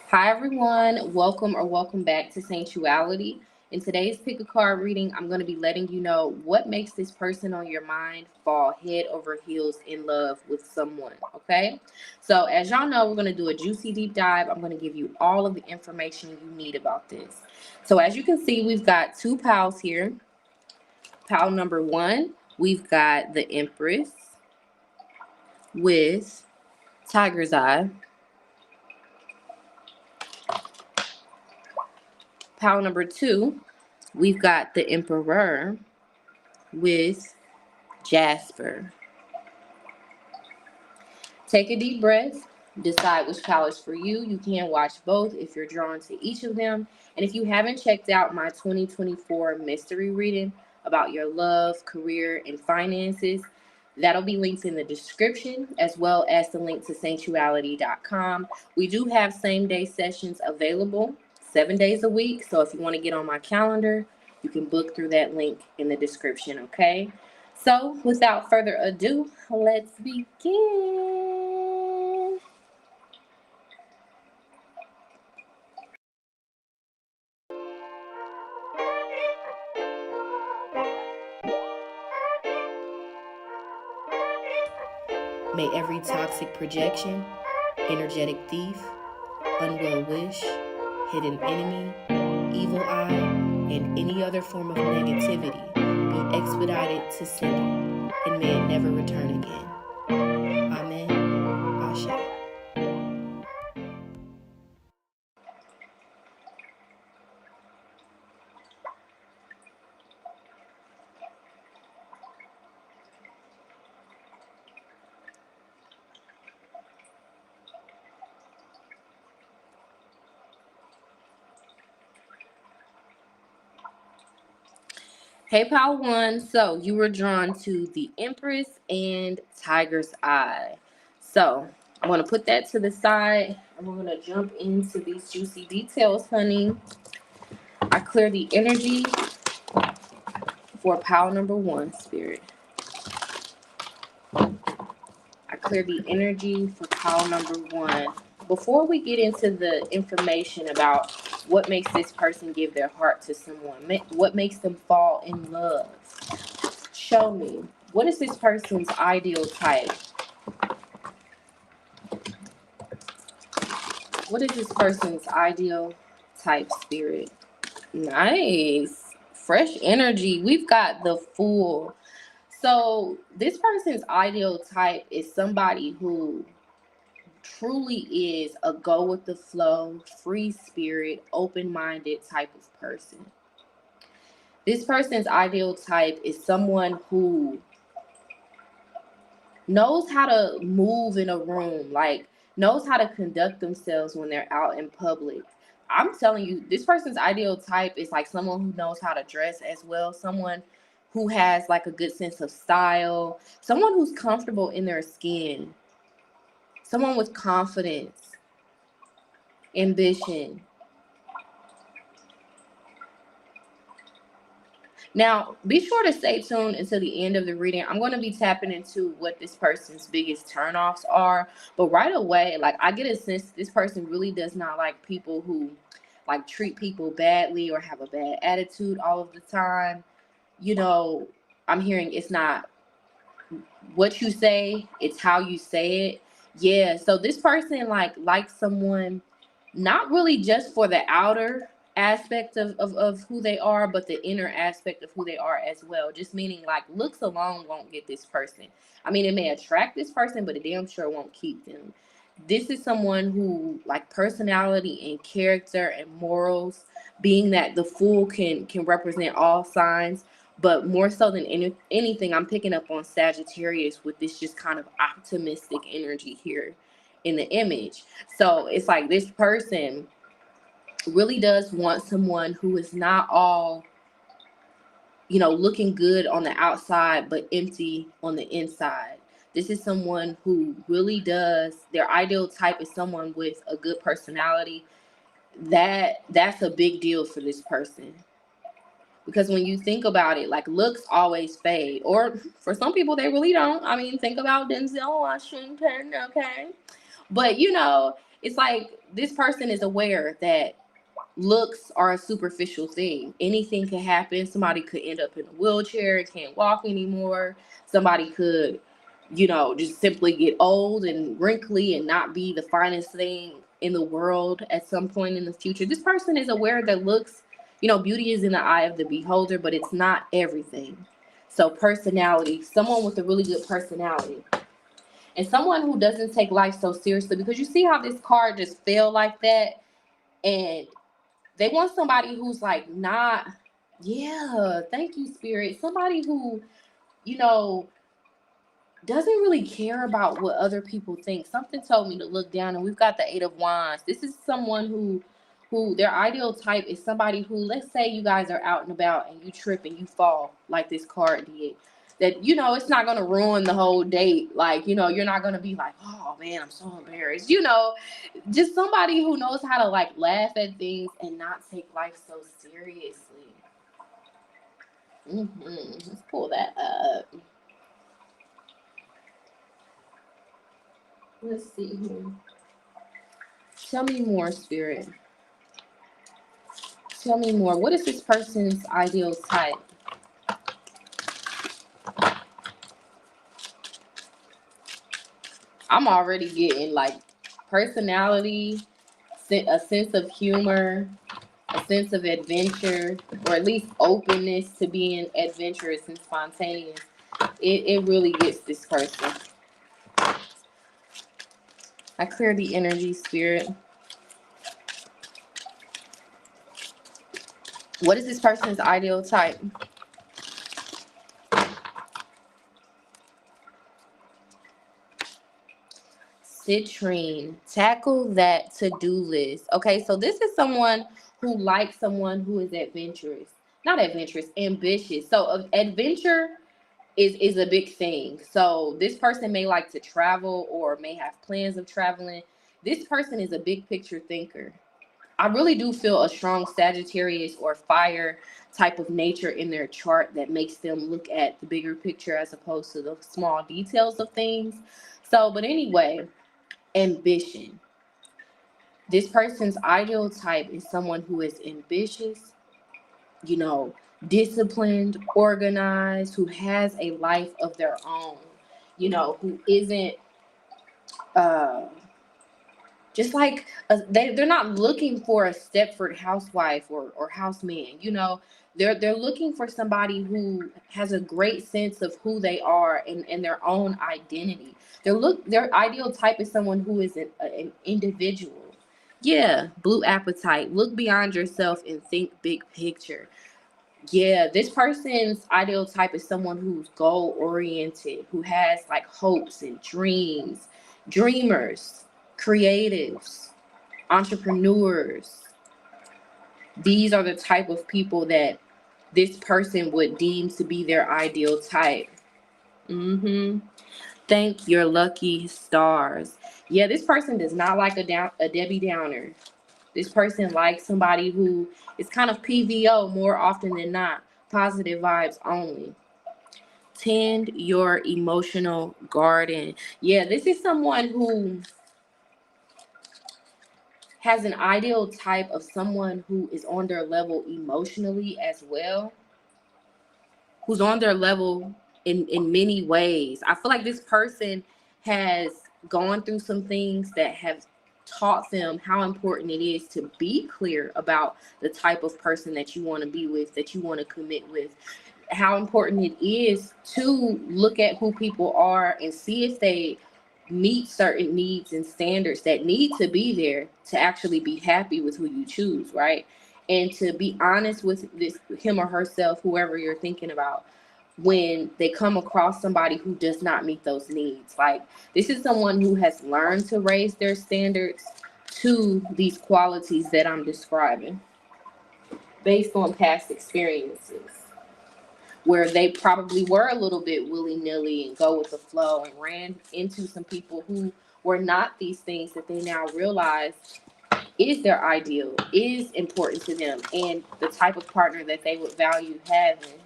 Hi, everyone. Welcome back to Saintuality. In today's pick a card reading, I'm going to be letting you know what makes this person on your mind fall head over heels in love with someone. Okay. So, as y'all know, we're going to do a juicy deep dive. I'm going to give you all of the information you need about this. So, as you can see, we've got two pals here. Pal number one, we've got the Empress with Tiger's Eye. Pal number two, we've got the Emperor with Jasper. Take a deep breath. Decide which pal is for you. You can watch both if you're drawn to each of them. And if you haven't checked out my 2024 mystery reading about your love, career, and finances, that'll be linked in the description as well as the link to saintuality.com. We do have same day sessions available 7 days a week. So if you want to get on my calendar, you can book through that link in the description, okay? So, without further ado, let's begin. May every toxic projection, energetic thief, unwell wish, hidden enemy, evil eye, and any other form of negativity be expedited to sender, and may it never return again. Amen. Ashe. Hey, Pal One. So you were drawn to the Empress and Tiger's Eye. So I want to put that to the side, and we're going to jump into these juicy details, honey. I clear the energy for Pal number one, Spirit. I clear the energy for Pal number one. Before we get into the information about what makes this person give their heart to someone, what makes them fall in love, show me, what is this person's ideal type? What is this person's ideal type, Spirit? Nice. Fresh energy. We've got the Fool. So this person's ideal type is somebody who truly is a go with the flow, free spirit, open-minded type of person. This person's ideal type is someone who knows how to move in a room, like knows how to conduct themselves when they're out in public. I'm telling you, this person's ideal type is like someone who knows how to dress as well, someone who has like a good sense of style, someone who's comfortable in their skin, someone with confidence, ambition. Now, be sure to stay tuned until the end of the reading. I'm going to be tapping into what this person's biggest turnoffs are. But right away, like I get a sense this person really does not like people who like treat people badly or have a bad attitude all of the time. You know, I'm hearing it's not what you say, it's how you say it. Yeah, so this person like likes someone not really just for the outer aspect of who they are, but the inner aspect of who they are as well. Just meaning like looks alone won't get this person. I mean, it may attract this person, but it damn sure won't keep them. This is someone who like personality and character and morals, being that the Fool can represent all signs, but more so than anything, I'm picking up on Sagittarius with this just kind of optimistic energy here in the image. So it's like this person really does want someone who is not all, looking good on the outside, but empty on the inside. This is someone who really does, their ideal type is someone with a good personality. That's a big deal for this person. Because when you think about it, like looks always fade. Or for some people, they really don't. I mean, think about Denzel Washington, okay? But it's like this person is aware that looks are a superficial thing. Anything can happen. Somebody could end up in a wheelchair and can't walk anymore. Somebody could, just simply get old and wrinkly and not be the finest thing in the world at some point in the future. This person is aware that looks, beauty is in the eye of the beholder, but it's not everything. So personality, someone with a really good personality. And someone who doesn't take life so seriously, because you see how this card just fell like that, and they want somebody who's like not, yeah, thank you, Spirit. Somebody who, doesn't really care about what other people think. Something told me to look down, and we've got the Eight of Wands. This is someone who their ideal type is somebody who, let's say you guys are out and about and you trip and you fall like this card did. That, it's not going to ruin the whole date. Like, you're not going to be like, oh man, I'm so embarrassed. Just somebody who knows how to like laugh at things and not take life so seriously. Let's pull that up. Let's see here. Tell me more, Spirit. Tell me more. What is this person's ideal type? I'm already getting like personality, a sense of humor, a sense of adventure, or at least openness to being adventurous and spontaneous. It really gets this person. I clear the energy, Spirit. What is this person's ideal type? Citrine. Tackle that to-do list. Okay, so this is someone who likes someone who is adventurous. Not adventurous, ambitious. So adventure is a big thing. So this person may like to travel or may have plans of traveling. This person is a big picture thinker. I really do feel a strong Sagittarius or fire type of nature in their chart that makes them look at the bigger picture as opposed to the small details of things. So, but anyway, ambition. This person's ideal type is someone who is ambitious, disciplined, organized, who has a life of their own, who isn't just like they're not looking for a Stepford housewife or houseman. They're looking for somebody who has a great sense of who they are and their own identity. Their ideal type is someone who is an individual. Yeah, blue appetite. Look beyond yourself and think big picture. Yeah, this person's ideal type is someone who's goal oriented, who has like hopes and dreams, dreamers, creatives, entrepreneurs. These are the type of people that this person would deem to be their ideal type. Thank your lucky stars. Yeah, this person does not like a Debbie Downer. This person likes somebody who is kind of PVO more often than not. Positive vibes only. Tend your emotional garden. Yeah, this is someone who has an ideal type of someone who is on their level emotionally as well. Who's on their level in many ways. I feel like this person has gone through some things that have taught them how important it is to be clear about the type of person that you want to be with, that you want to commit with, how important it is to look at who people are and see if they meet certain needs and standards that need to be there to actually be happy with who you choose, right? And to be honest with this him or herself, whoever you're thinking about, when they come across somebody who does not meet those needs. Like, this is someone who has learned to raise their standards to these qualities that I'm describing based on past experiences where they probably were a little bit willy-nilly and go with the flow and ran into some people who were not these things that they now realize is their ideal, is important to them, and the type of partner that they would value having.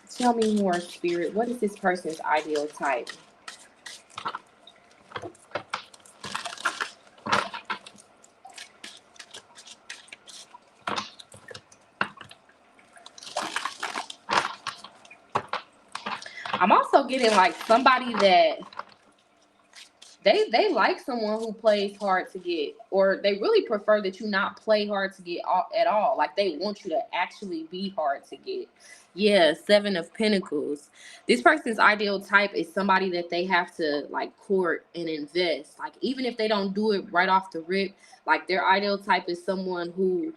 Tell me more, Spirit. What is this person's ideal type? I'm also getting like somebody that they like someone who plays hard to get, or they really prefer that you not play hard to get at all. Like they want you to actually be hard to get. Yeah, Seven of Pentacles. This person's ideal type is somebody that they have to like court and invest. Like even if they don't do it right off the rip, like their ideal type is someone who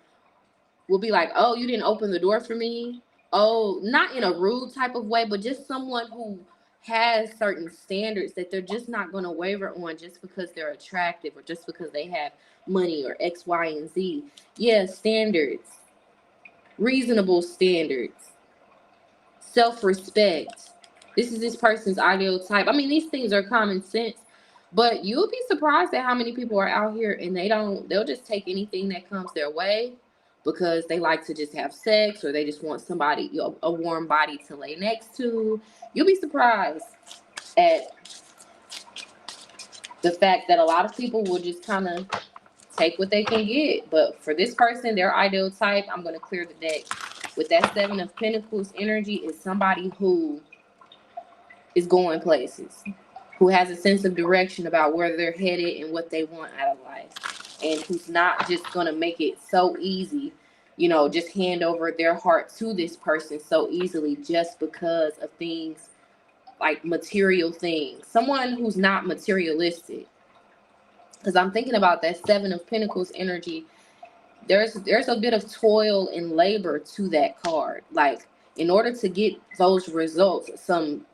will be like, oh, you didn't open the door for me. Oh, not in a rude type of way, but just someone who has certain standards that they're just not going to waver on just because they're attractive or just because they have money or X, Y, and Z. Yeah, standards, reasonable standards, self-respect. This is this person's ideal type. I mean, these things are common sense, but you'll be surprised at how many people are out here and they'll just take anything that comes their way because they like to just have sex or they just want somebody, a warm body to lay next to. You'll be surprised at the fact that a lot of people will just kind of take what they can get. But for this person, their ideal type, I'm going to clear the deck. With that Seven of Pentacles energy is somebody who is going places, who has a sense of direction about where they're headed and what they want out of life, and who's not just going to make it so easy, you know, just hand over their heart to this person so easily just because of things like material things. Someone who's not materialistic. Because I'm thinking about that Seven of Pentacles energy. There's a bit of toil and labor to that card. Like in order to get those results, some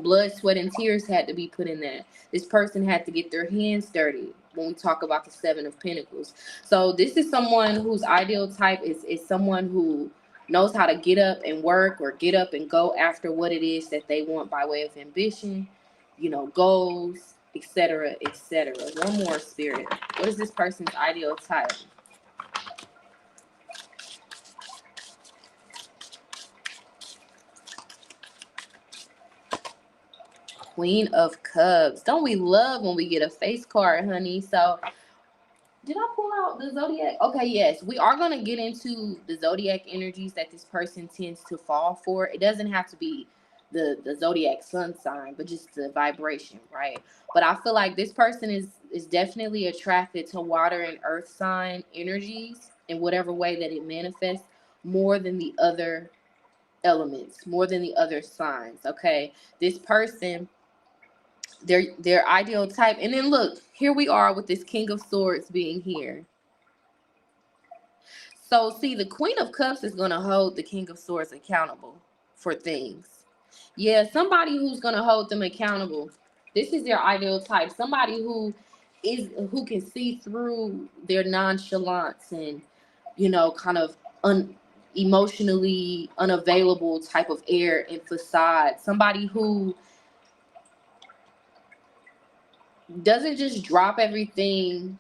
blood, sweat, and tears had to be put in that. This person had to get their hands dirty when we talk about the Seven of Pentacles. So this is someone whose ideal type is someone who knows how to get up and work or get up and go after what it is that they want by way of ambition, you know, goals, etc., etc. One more, Spirit. What is this person's ideal type? Queen of Cups. Don't we love when we get a face card, honey? So did I pull out the zodiac? Okay, yes. We are going to get into the zodiac energies that this person tends to fall for. It doesn't have to be the zodiac sun sign, but just the vibration, right? But I feel like this person is definitely attracted to water and earth sign energies in whatever way that it manifests more than the other elements, more than the other signs, okay? This person, their ideal type. And then look, here we are with this King of Swords being here. So see, the Queen of Cups is going to hold the King of Swords accountable for things. Yeah, somebody who's going to hold them accountable. This is their ideal type. Somebody who can see through their nonchalance and, you know, kind of emotionally unavailable type of air and facade. Somebody who doesn't just drop everything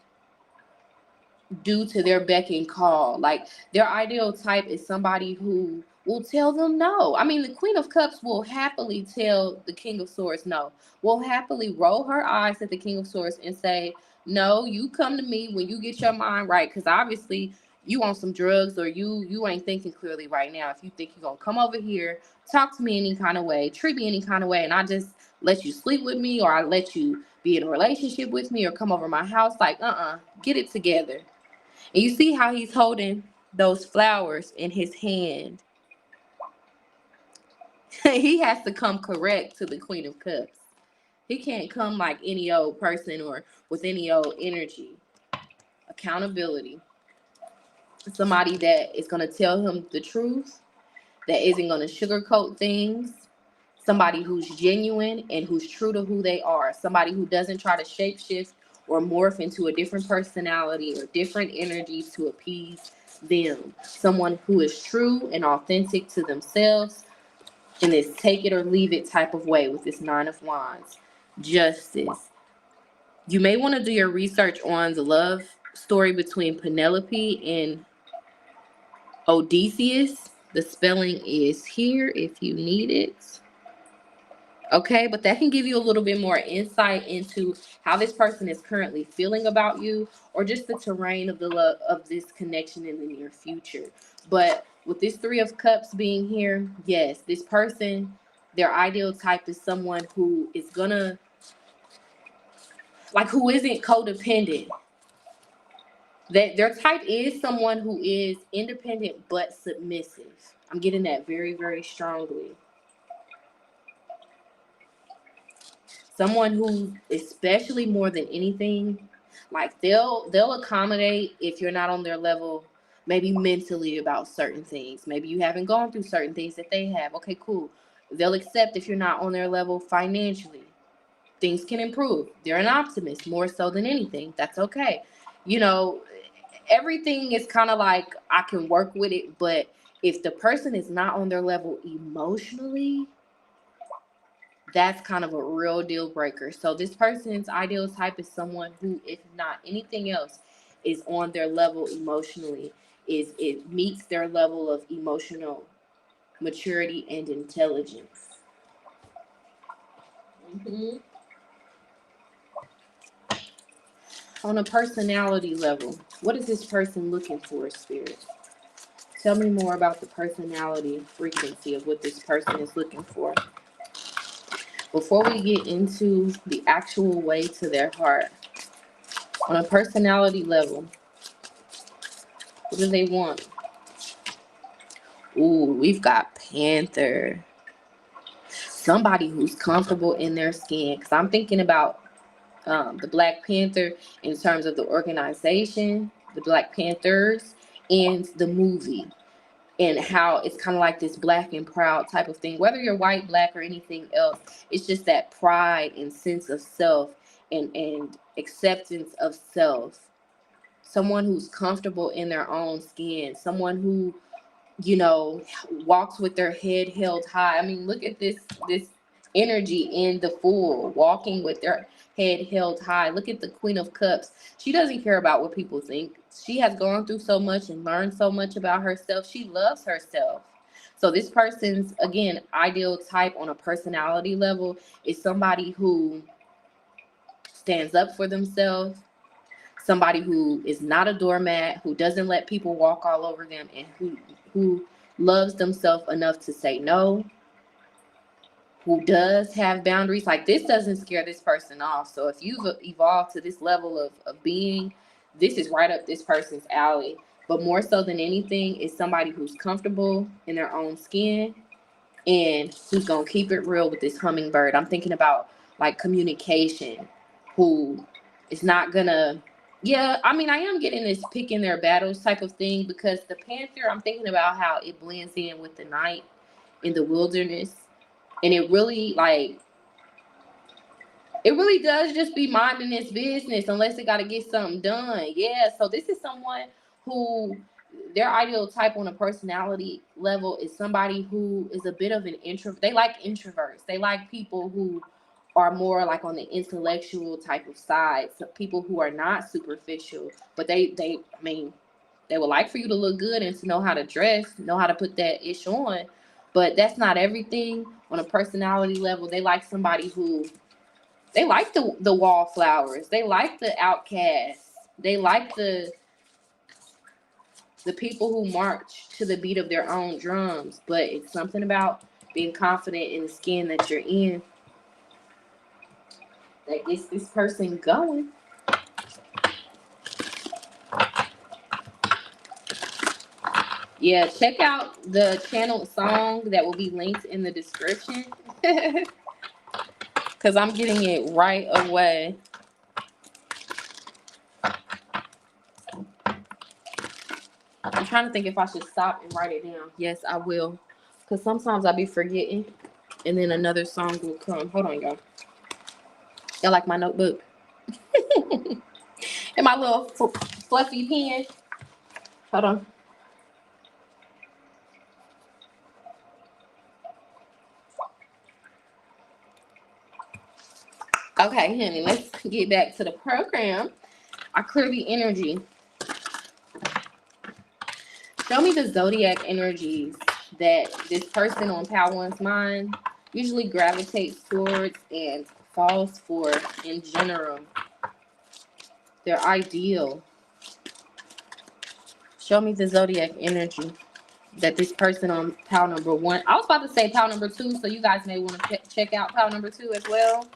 due to their beck and call. Like their ideal type is somebody who will tell them no. I mean, the Queen of Cups will happily tell the King of Swords no. Will happily roll her eyes at the King of Swords and say, no, you come to me when you get your mind right. Because obviously you on some drugs or you ain't thinking clearly right now. If you think you're going to come over here, talk to me any kind of way, treat me any kind of way, and I just let you sleep with me, or I let you be in a relationship with me, or come over my house, like, get it together. And you see how he's holding those flowers in his hand. He has to come correct to the Queen of Cups. He can't come like any old person or with any old energy. Accountability. Somebody that is going to tell him the truth, that isn't going to sugarcoat things. Somebody who's genuine and who's true to who they are. Somebody who doesn't try to shapeshift or morph into a different personality or different energy to appease them. Someone who is true and authentic to themselves in this take it or leave it type of way with this Nine of Wands. Justice. You may want to do your research on the love story between Penelope and Odysseus. The spelling is here if you need it. Okay, but that can give you a little bit more insight into how this person is currently feeling about you, or just the terrain of the love of this connection in the near future. But with this Three of Cups being here, yes, this person Their ideal type is someone who is gonna, like, who isn't codependent. That their type is someone who is independent but submissive. I'm getting that very, very strongly. Someone who, especially more than anything, like they'll accommodate if you're not on their level, maybe mentally about certain things. Maybe you haven't gone through certain things that they have. Okay, cool. They'll accept if you're not on their level financially. Things can improve. They're an optimist more so than anything. That's okay. You know, everything is kind of like I can work with it, but if the person is not on their level emotionally, that's kind of a real deal breaker. So this person's ideal type is someone who, if not anything else, is on their level emotionally. Is it meets their level of emotional maturity and intelligence. Mm-hmm. On a personality level, what is this person looking for, Spirit? Tell me more about the personality frequency of what this person is looking for. Before we get into the actual way to their heart, on a personality level, what do they want? Ooh, we've got Panther. Somebody who's comfortable in their skin. Because I'm thinking about the Black Panther in terms of the organization, the Black Panthers, and the movie. And how it's kind of like this black and proud type of thing. Whether you're white, black, or anything else, it's just that pride and sense of self and acceptance of self. Someone who's comfortable in their own skin. Someone who, you know, walks with their head held high. I mean, look at this energy in the Fool, walking with their head held high. Look at the Queen of Cups. She doesn't care about what people think. She has gone through so much and learned so much about herself. She loves herself. So this person's, again, ideal type on a personality level is somebody who stands up for themselves, somebody who is not a doormat, who doesn't let people walk all over them, and who loves themselves enough to say no, who does have boundaries. Like, this doesn't scare this person off. So if you've evolved to this level of being, this is right up this person's alley. But more so than anything is somebody who's comfortable in their own skin and who's going to keep it real with this hummingbird. I'm thinking about, like, communication, who is not going to, yeah, I mean, I am getting this picking their battles type of thing, because the Panther, I'm thinking about how it blends in with the night in the wilderness. And it really, like, it really does just be minding its business unless it got to get something done. Yeah, so this is someone who, their ideal type on a personality level is somebody who is a bit of an introvert. They like introverts. They like people who are more like on the intellectual type of side. So people who are not superficial, but I mean, they would like for you to look good and to know how to dress, know how to put that ish on. But that's not everything. On a personality level, they like somebody who, they like the wallflowers. They like the outcasts. They like the people who march to the beat of their own drums. But it's something about being confident in the skin that you're in that gets this person going. Yeah, check out the channel song that will be linked in the description. Because I'm getting it right away. I'm trying to think if I should stop and write it down. Yes, I will. Because sometimes I be forgetting. And then another song will come. Hold on, y'all. Y'all like my notebook? And my little fluffy pen. Hold on. Okay, honey, let's get back to the program. I clear the energy. Show me the zodiac energies that this person on Power One's mind usually gravitates towards and falls for in general. Their ideal. Show me the zodiac energy. that this person on pile number 1, I was about to say pile number 2, so you guys may want to check out pile number 2 as well.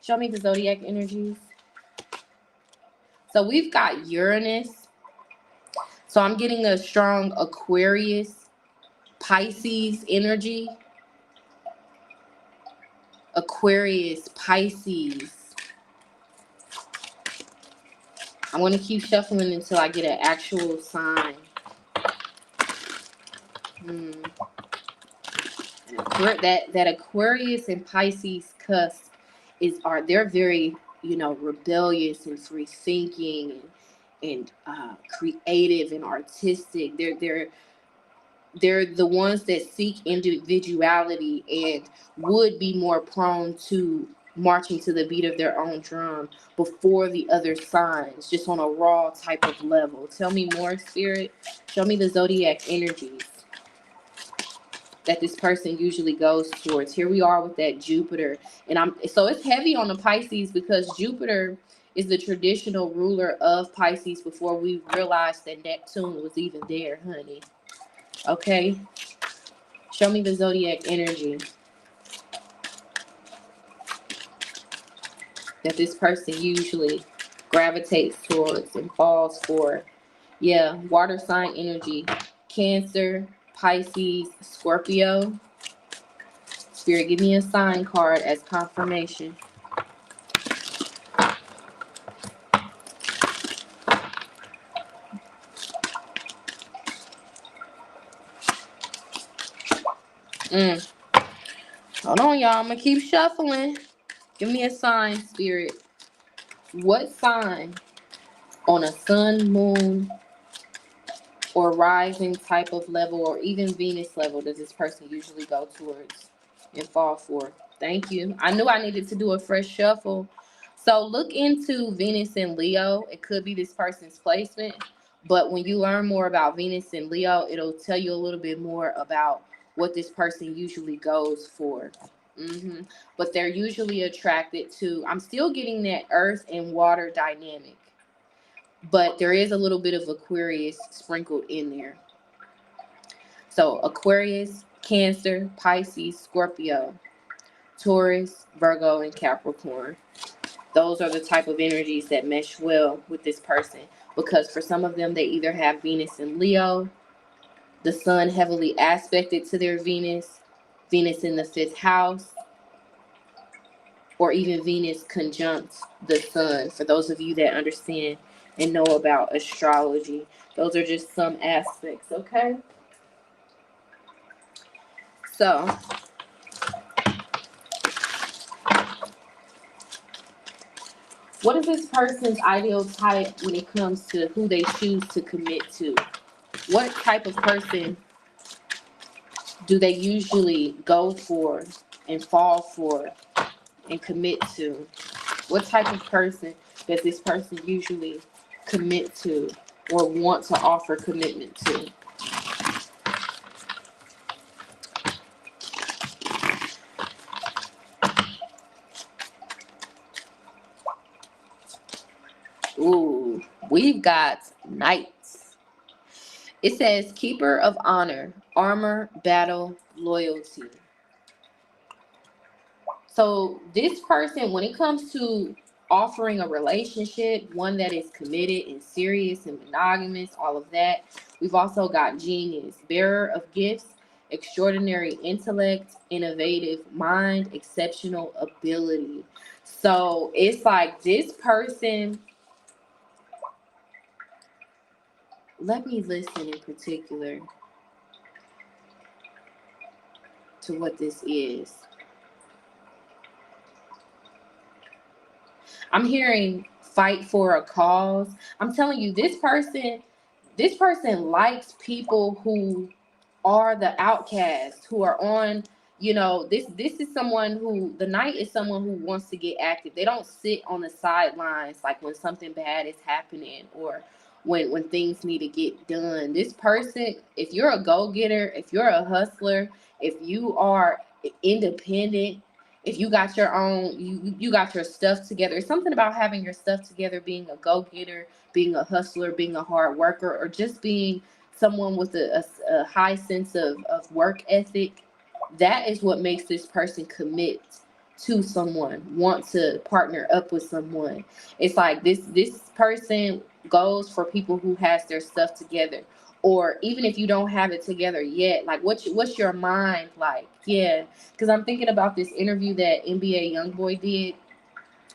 Show me the zodiac energies. So we've got Uranus. So I'm getting a strong Aquarius, Pisces energy. Aquarius, Pisces. I'm going to keep shuffling until I get an actual sign. That Aquarius and Pisces cusp they're very, rebellious and free thinking and creative and artistic. They're the ones that seek individuality and would be more prone to marching to the beat of their own drum before the other signs, just on a raw type of level. Tell me more, Spirit. Show me the zodiac energies that this person usually goes towards. Here we are with that Jupiter. So it's heavy on the Pisces because Jupiter is the traditional ruler of Pisces before we realized that Neptune was even there, honey. Okay? Show me the zodiac energy that this person usually gravitates towards and falls for. Yeah, water sign energy. Cancer, Pisces, Scorpio. Spirit, give me a sign card as confirmation. Hold on, y'all. I'm going to keep shuffling. Give me a sign, Spirit. What sign on a sun, moon, or rising type of level, or even Venus level, does this person usually go towards and fall for? Thank you. I knew I needed to do a fresh shuffle. So look into Venus and Leo. It could be this person's placement. But when you learn more about Venus and Leo, it'll tell you a little bit more about what this person usually goes for. But they're usually attracted to, I'm still getting that earth and water dynamic. But there is a little bit of Aquarius sprinkled in there. So Aquarius, Cancer, Pisces, Scorpio, Taurus, Virgo, and Capricorn. Those are the type of energies that mesh well with this person. Because for some of them, they either have Venus and Leo, the sun heavily aspected to their Venus, Venus in the 5th house, or even Venus conjunct the sun. For those of you that understand and know about astrology, those are just some aspects, okay? So, what is this person's ideal type when it comes to who they choose to commit to? What type of person do they usually go for and fall for and commit to? What type of person does this person usually commit to or want to offer commitment to? Ooh, we've got knights. It says keeper of honor, armor, battle, loyalty. So this person, when it comes to offering a relationship, one that is committed and serious and monogamous, all of that, we've also got genius, bearer of gifts, extraordinary intellect, innovative mind, exceptional ability. So it's like this person, let me listen in particular to what this is. I'm hearing fight for a cause. I'm telling you, this person likes people who are the outcasts, who are on, this is someone who, the knight is someone who wants to get active. They don't sit on the sidelines like when something bad is happening or when things need to get done. This person, if you're a go-getter, if you're a hustler, if you are independent, if you got your own, you got your stuff together. It's something about having your stuff together, being a go-getter, being a hustler, being a hard worker, or just being someone with a high sense of work ethic. That is what makes this person commit to someone, want to partner up with someone. It's like this person goes for people who has their stuff together, or even if you don't have it together yet, like what's your mind like? Yeah, because I'm thinking about this interview that NBA YoungBoy did,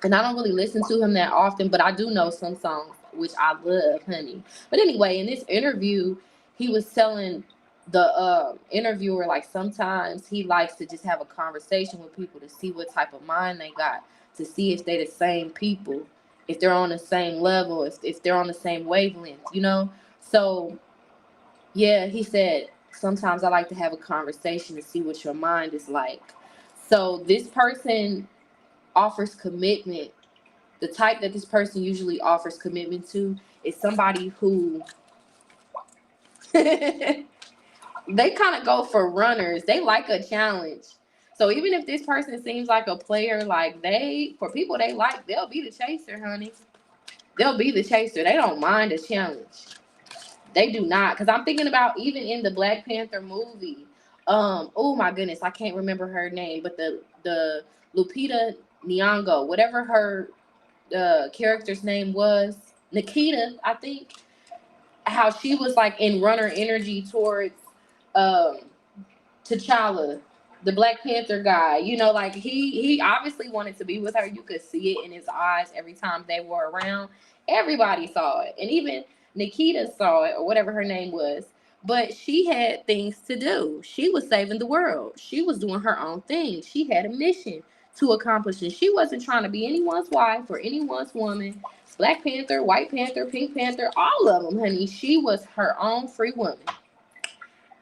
and I don't really listen to him that often, but I do know some songs which I love, honey. But anyway, in this interview, he was telling the interviewer, like, sometimes he likes to just have a conversation with people to see what type of mind they got, to see if they the same people, if they're on the same level, if they're on the same wavelength, you know. So yeah, he said sometimes I like to have a conversation to see what your mind is like. So this person offers commitment. The type that this person usually offers commitment to is somebody who they kind of go for runners. They like a challenge. So even if this person seems like a player, like for people they like, they'll be the chaser, honey. They'll be the chaser. They don't mind a challenge. They do not. Because I'm thinking about even in the Black Panther movie. Oh my goodness, I can't remember her name, but the Lupita Nyong'o, whatever her character's name was, Nikita, I think, how she was like in runner energy towards um T'Challa, the Black Panther guy. You know, like he obviously wanted to be with her. You could see it in his eyes every time they were around. Everybody saw it, and even Nikita saw it, or whatever her name was. But she had things to do. She was saving the world. She was doing her own thing. She had a mission to accomplish, and she wasn't trying to be anyone's wife or anyone's woman. Black Panther, White Panther, Pink Panther, all of them, honey. She was her own free woman.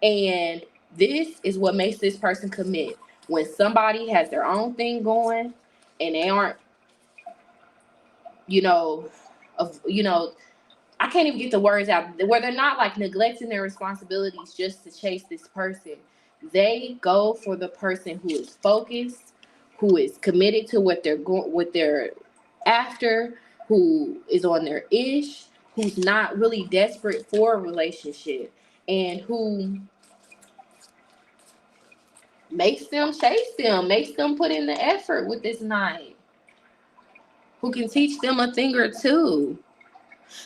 And this is what makes this person commit. When somebody has their own thing going and they aren't, you know, I can't even get the words out, where they're not like neglecting their responsibilities just to chase this person. They go for the person who is focused, who is committed to what they're after, who is on their ish, who's not really desperate for a relationship, and who makes them chase them, makes them put in the effort with this night, who can teach them a thing or two.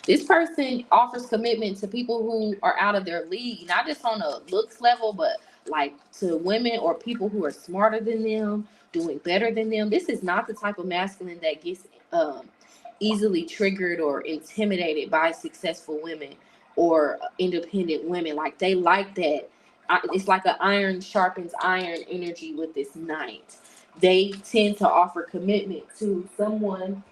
This person offers commitment to people who are out of their league, not just on a looks level, but like to women or people who are smarter than them, doing better than them. This is not the type of masculine that gets easily triggered or intimidated by successful women or independent women. Like, they like that. It's like an iron sharpens iron energy with this knight. They tend to offer commitment to someone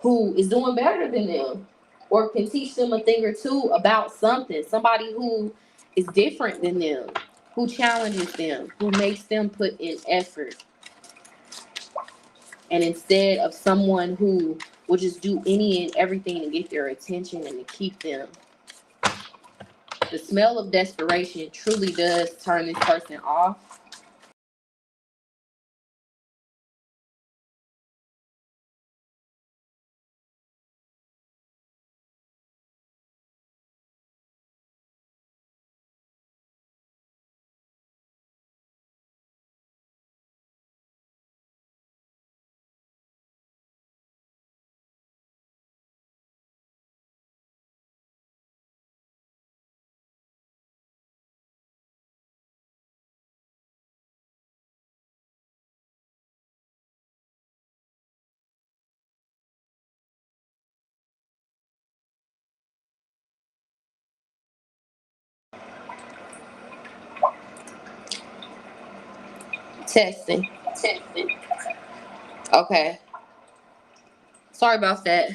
who is doing better than them or can teach them a thing or two about something. Somebody who is different than them, who challenges them, who makes them put in effort. And instead of someone who will just do any and everything to get their attention and to keep them. The smell of desperation truly does turn this person off. Testing. Okay. Sorry about that.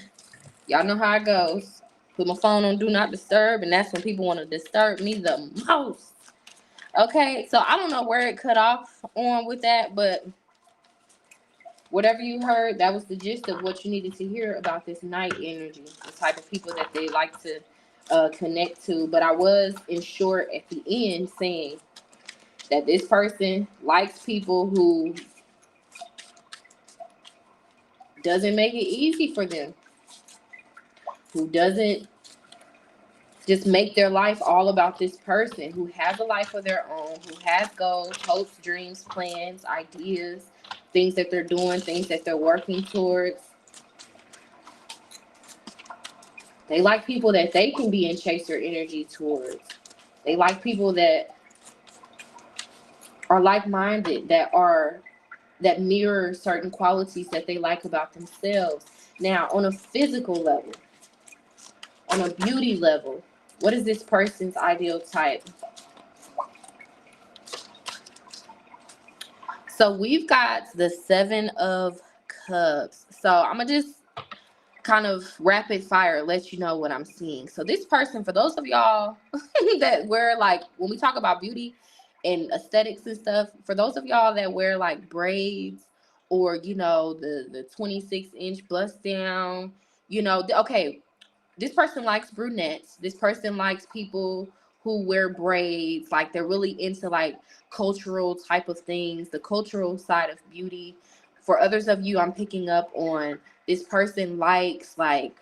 Y'all know how it goes. Put my phone on do not disturb, and that's when people want to disturb me the most. Okay, so I don't know where it cut off on with that, but whatever you heard, that was the gist of what you needed to hear about this night energy, the type of people that they like to connect to. But I was, in short, at the end saying that this person likes people who doesn't make it easy for them, who doesn't just make their life all about this person who has a life of their own, who has goals, hopes, dreams, plans, ideas, things that they're doing, things that they're working towards. They like people that they can be in chaser energy towards. They like people that are like-minded, that mirror certain qualities that they like about themselves. Now, on a physical level, on a beauty level, what is this person's ideal type? So we've got the 7 of Cups. So I'm going to just kind of rapid fire let you know what I'm seeing. So this person, for those of y'all that wear, like, when we talk about beauty and aesthetics and stuff, for those of y'all that wear like braids or, you know, the 26-inch bust down, you know, okay, this person likes brunettes. This person likes people who wear braids. Like, they're really into like cultural type of things, the cultural side of beauty. For others of you, I'm picking up on this person likes, like,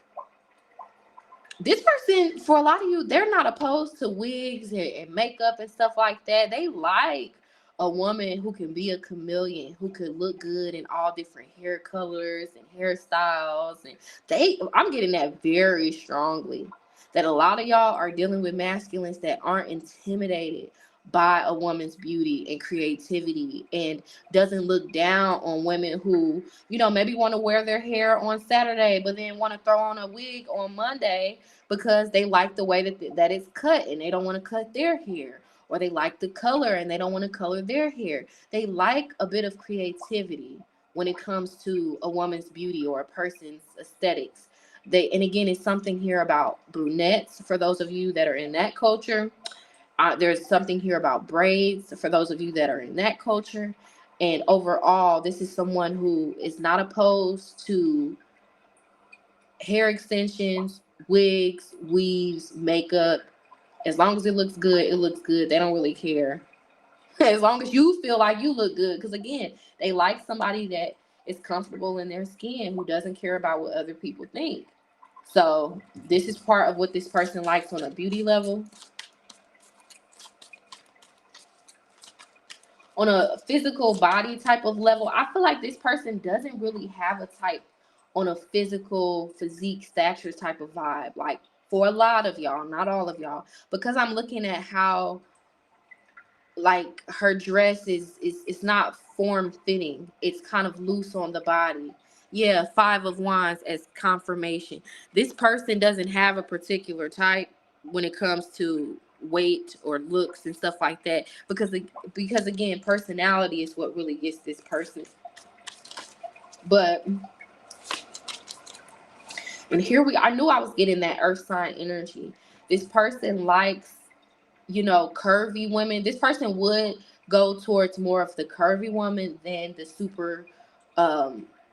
this person, for a lot of you, they're not opposed to wigs and makeup and stuff like that. They like a woman who can be a chameleon, who could look good in all different hair colors and hairstyles. And I'm getting that very strongly, that a lot of y'all are dealing with masculines that aren't intimidated by a woman's beauty and creativity, and doesn't look down on women who, you know, maybe want to wear their hair on Saturday, but then want to throw on a wig on Monday because they like the way that it's cut and they don't want to cut their hair, or they like the color and they don't want to color their hair. They like a bit of creativity when it comes to a woman's beauty or a person's aesthetics. And again, it's something here about brunettes for those of you that are in that culture. There's something here about braids for those of you that are in that culture. And overall, this is someone who is not opposed to hair extensions, wigs, weaves, makeup. As long as it looks good, it looks good. They don't really care. As long as you feel like you look good. Because again, they like somebody that is comfortable in their skin, who doesn't care about what other people think. So this is part of what this person likes on a beauty level. On a physical body type of level, I feel like this person doesn't really have a type on a physical physique stature type of vibe. Like, for a lot of y'all, not all of y'all, because I'm looking at how, like, her dress is it's not form fitting. It's kind of loose on the body. Yeah, 5 of Wands as confirmation. This person doesn't have a particular type when it comes to weight or looks and stuff like that, because again, personality is what really gets this person. But, and here I knew I was getting that earth sign energy. This person likes, you know, curvy women. This person would go towards more of the curvy woman than the super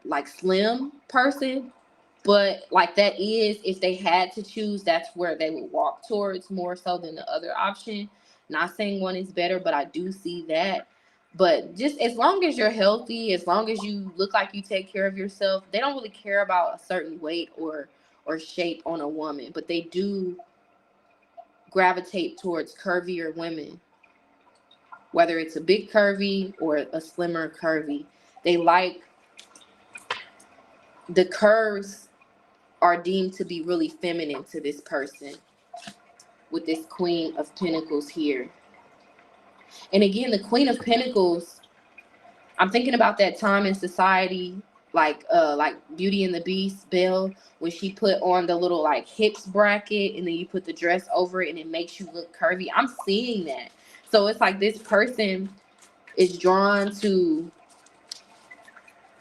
like slim person. But like, that is, if they had to choose, that's where they would walk towards more so than the other option. Not saying one is better, but I do see that. But just as long as you're healthy, as long as you look like you take care of yourself, they don't really care about a certain weight or shape on a woman, but they do gravitate towards curvier women, whether it's a big curvy or a slimmer curvy. They like the curves are deemed to be really feminine to this person, with this Queen of Pentacles here. And again, the Queen of Pentacles, I'm thinking about that time in society, like Beauty and the Beast, Belle, when she put on the little like hips bracket and then you put the dress over it and it makes you look curvy. I'm seeing that. So it's like this person is drawn to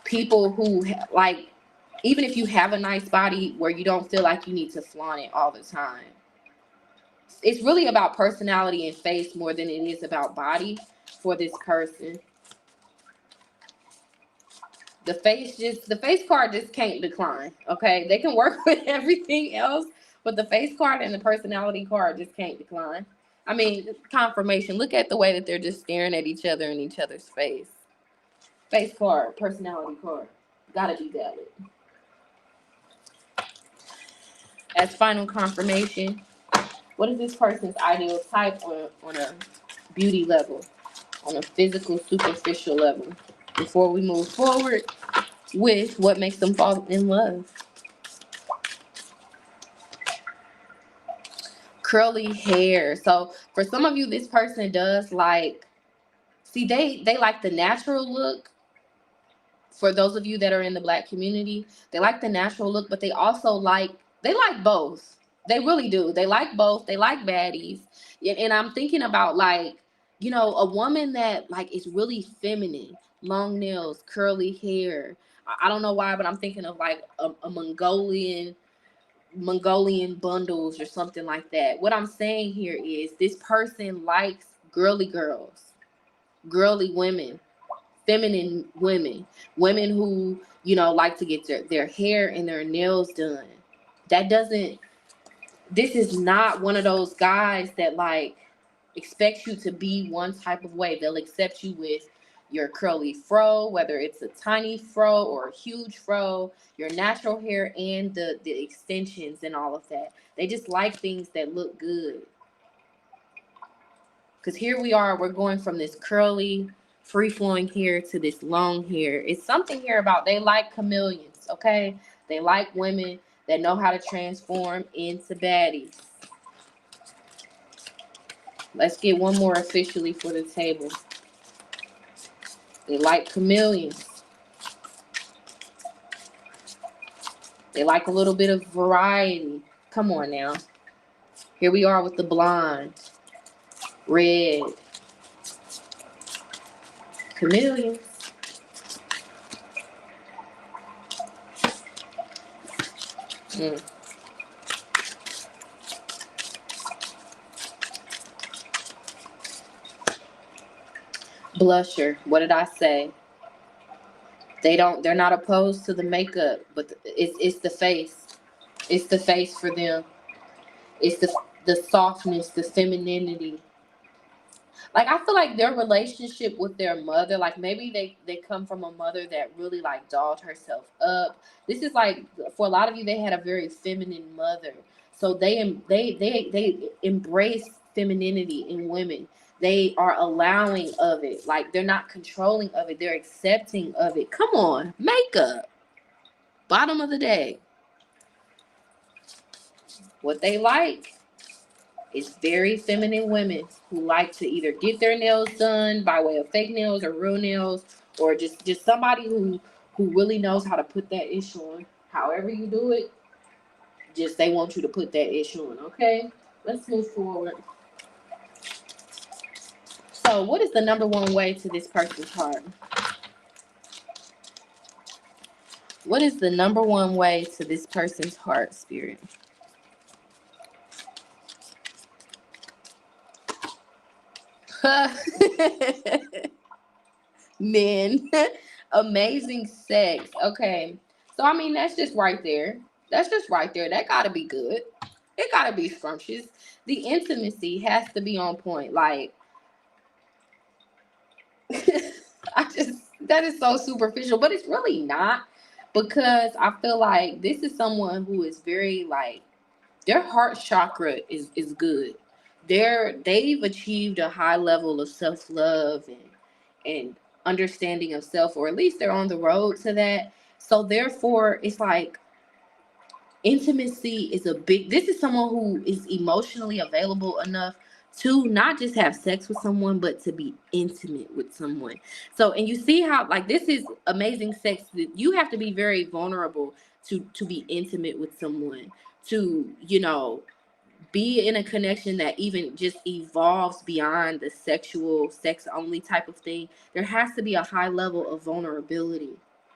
people who, like, even if you have a nice body, where you don't feel like you need to flaunt it all the time. It's really about personality and face more than it is about body for this person. The face card just can't decline. Okay, they can work with everything else, but the face card and the personality card just can't decline. I mean, confirmation. Look at the way that they're just staring at each other in each other's face. Face card, personality card, gotta be valid. As final confirmation, What is this person's ideal type on a beauty level, on a physical, superficial level, before we move forward with what makes them fall in love? Curly hair. So for some of you, this person does like, see, they like the natural look. For those of you that are in the Black community, they like the natural look, but they also they like both. They really do. They like both. They like baddies. And I'm thinking about like, a woman that like is really feminine, long nails, curly hair. I don't know why, but I'm thinking of like a Mongolian bundles or something like that. What I'm saying here is this person likes girly girls, girly women, feminine women, women who, like to get their hair and their nails done. This is not one of those guys that like expects you to be one type of way. They'll accept you with your curly fro, whether it's a tiny fro or a huge fro, your natural hair and the extensions and all of that. They just like things that look good. Because here we are, we're going from this curly, free-flowing hair to this long hair. It's something here about they like chameleons, okay? They like women that know how to transform into baddies. Let's get one more officially for the table. They like chameleons. They like a little bit of variety. Come on now. Here we are with the blonde, red, chameleons. Blusher. What did I say? They're not opposed to the makeup, but it's the face. It's the face for them. It's the softness, the femininity. Like, I feel like their relationship with their mother, like maybe they come from a mother that really like dolled herself up. This is like, for a lot of you, they had a very feminine mother. So they embrace femininity in women. They are allowing of it. Like, they're not controlling of it. They're accepting of it. Come on, makeup. Bottom of the day. What they like is very feminine women who like to either get their nails done by way of fake nails or real nails, or just somebody who really knows how to put that ish on. However you do it, just they want you to put that ish on, okay? Let's move forward. So what is the number one way to this person's heart? What is the number one way to this person's heart, Spirit? Men. Amazing sex. Okay. So, I mean, that's just right there. That's just right there. That gotta be good. It gotta be scrumptious. The intimacy has to be on point. Like, that is so superficial, but it's really not, because I feel like this is someone who is very like, their heart chakra is good. They've achieved a high level of self-love and understanding of self, or at least they're on the road to that. So therefore, it's like intimacy is this is someone who is emotionally available enough to not just have sex with someone, but to be intimate with someone. So, and you see how, like, this is amazing sex that you have to be very vulnerable to be intimate with someone, to, be in a connection that even just evolves beyond the sexual, sex only type of thing. There has to be a high level of vulnerability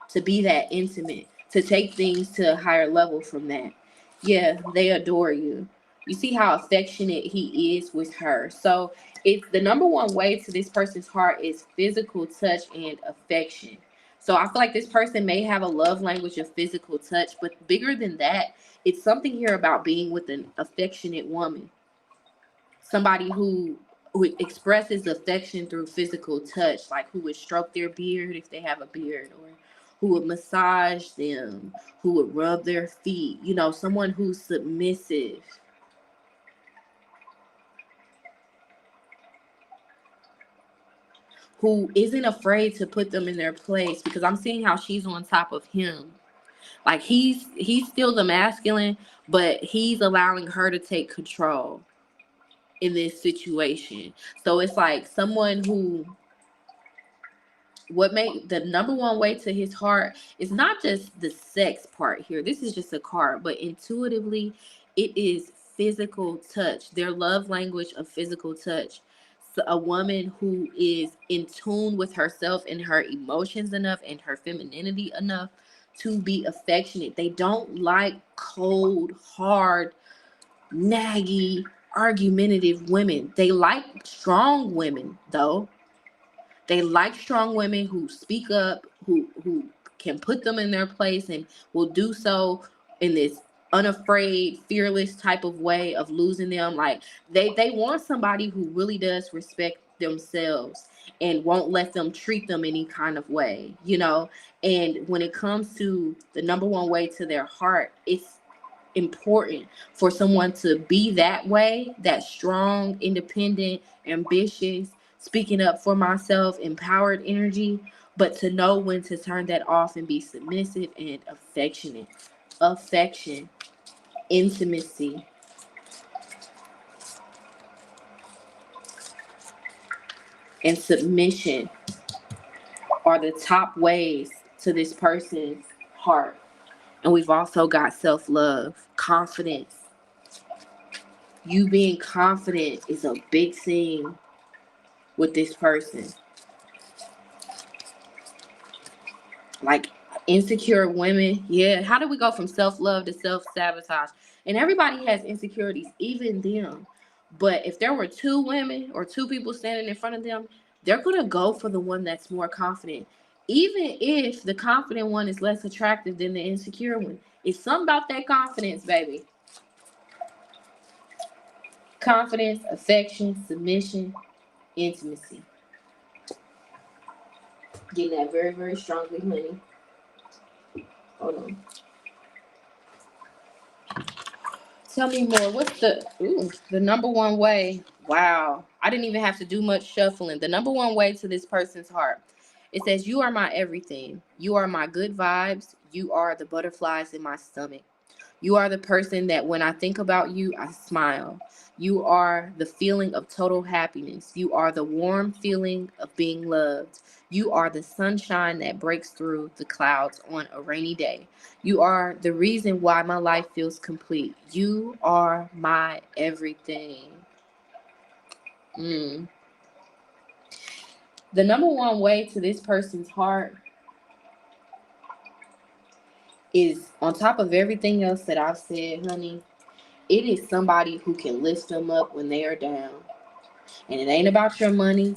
to be that intimate, to take things to a higher level from that. Yeah, they adore you. You see how affectionate he is with her. So it's the number one way to this person's heart is physical touch and affection. So I feel like this person may have a love language of physical touch, but bigger than that, it's something here about being with an affectionate woman. Somebody who expresses affection through physical touch, like who would stroke their beard if they have a beard, or who would massage them, who would rub their feet, someone who's submissive. who isn't afraid to put them in their place, because I'm seeing how she's on top of him. Like he's still the masculine, but he's allowing her to take control in this situation. So it's like someone who, what made the number one way to his heart is not just the sex part here. This is just a card, but intuitively, it is physical touch. Their love language of physical touch. So a woman who is in tune with herself and her emotions enough and her femininity enough to be affectionate. They don't like cold, hard, naggy, argumentative women. They like strong women, though. They like strong women who speak up, who can put them in their place and will do so in this unafraid, fearless type of way of losing them. Like they want somebody who really does respect themselves and won't let them treat them any kind of way, you know. And when it comes to the number one way to their heart, it's important for someone to be that way, that strong, independent, ambitious, speaking up for myself, empowered energy, but to know when to turn that off and be submissive and affectionate. Affection, intimacy, and submission are the top ways to this person's heart. And we've also got self-love, confidence. You being confident is a big thing with this person. Like insecure women, yeah. How do we go from self-love to self-sabotage? And everybody has insecurities, even them. But if there were two women or two people standing in front of them, they're going to go for the one that's more confident. Even if the confident one is less attractive than the insecure one. It's something about that confidence, baby. Confidence, affection, submission, intimacy. Getting that very, very strongly, honey. Hold on. Tell me more. What's the number one way? Wow. I didn't even have to do much shuffling. The number one way to this person's heart. It says, you are my everything. You are my good vibes. You are the butterflies in my stomach. You are the person that when I think about you, I smile. You are the feeling of total happiness. You are the warm feeling of being loved. You are the sunshine that breaks through the clouds on a rainy day. You are the reason why my life feels complete. You are my everything. The number one way to this person's heart is, on top of everything else that I've said, honey, it is somebody who can lift them up when they are down. And it ain't about your money.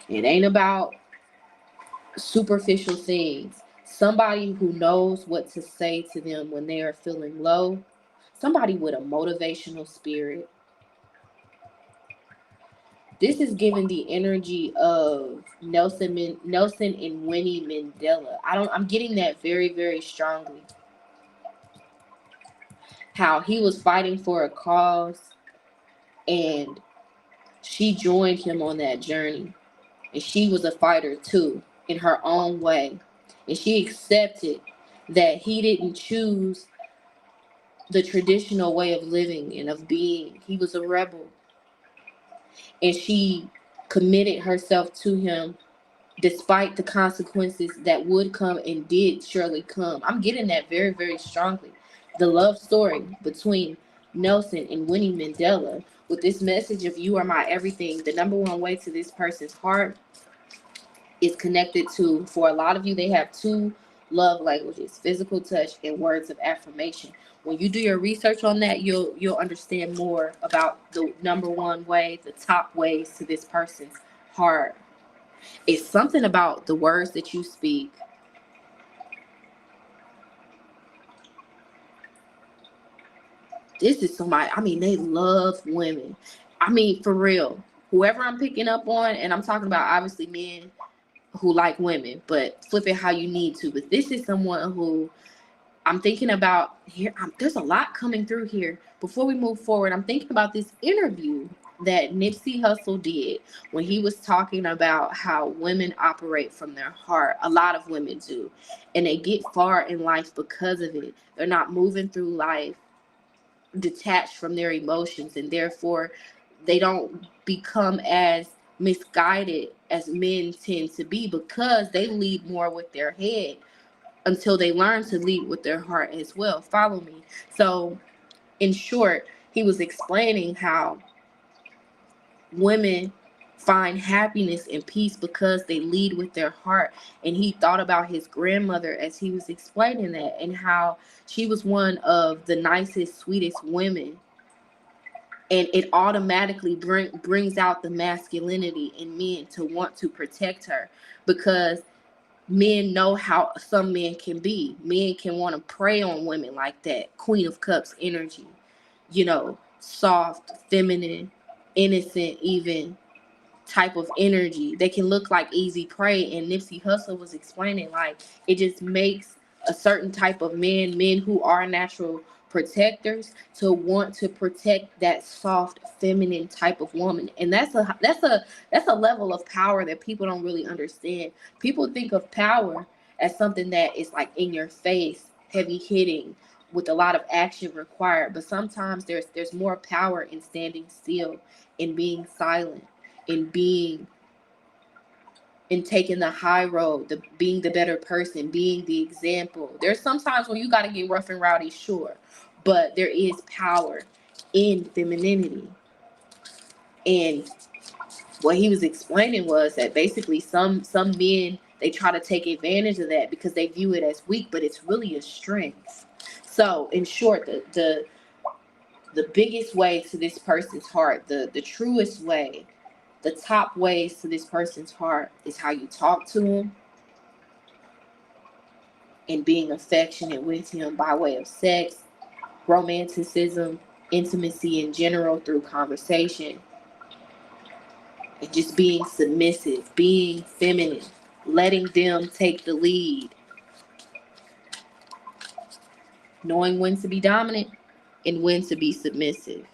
It ain't about superficial things. Somebody who knows what to say to them when they are feeling low. Somebody with a motivational spirit. This is giving the energy of Nelson and Winnie Mandela. I'm getting that very, very strongly. How he was fighting for a cause and she joined him on that journey. And she was a fighter too, in her own way. And she accepted that he didn't choose the traditional way of living and of being. He was a rebel. And she committed herself to him despite the consequences that would come and did surely come. I'm getting that very, very strongly. The love story between Nelson and Winnie Mandela, with this message of you are my everything, the number one way to this person's heart is connected to, for a lot of you, they have two love languages, physical touch and words of affirmation. When you do your research on that, you'll understand more about the number one way, the top ways to this person's heart. It's something about the words that you speak. This is somebody, they love women. For real. Whoever I'm picking up on, and I'm talking about obviously men who like women, but flip it how you need to. But this is someone who I'm thinking about here. There's a lot coming through here. Before we move forward, I'm thinking about this interview that Nipsey Hussle did when he was talking about how women operate from their heart. A lot of women do. And they get far in life because of it. They're not moving through life detached from their emotions, and therefore they don't become as misguided as men tend to be, because they lead more with their head until they learn to lead with their heart as well. Follow me. So in short, he was explaining how women find happiness and peace because they lead with their heart. And he thought about his grandmother as he was explaining that, and how she was one of the nicest, sweetest women. And it automatically brings out the masculinity in men to want to protect her, because men know how some men can be. Men can want to prey on women like that. Queen of Cups energy, soft, feminine, innocent, even type of energy. They can look like easy prey. And Nipsey Hussle was explaining, like, it just makes a certain type of men who are natural protectors, to want to protect that soft, feminine type of woman. And that's a level of power that people don't really understand. People think of power as something that is like in your face, heavy hitting, with a lot of action required. But sometimes there's more power in standing still, in being silent, in being, in taking the high road, being the better person, being the example. There's sometimes when you got to get rough and rowdy, sure, but there is power in femininity. And what he was explaining was that basically some men, they try to take advantage of that because they view it as weak, but it's really a strength. So in short, the biggest way to this person's heart, the truest way, the top ways to this person's heart is how you talk to him, and being affectionate with him by way of sex, romanticism, intimacy in general through conversation, and just being submissive, being feminine, letting them take the lead, knowing when to be dominant and when to be submissive.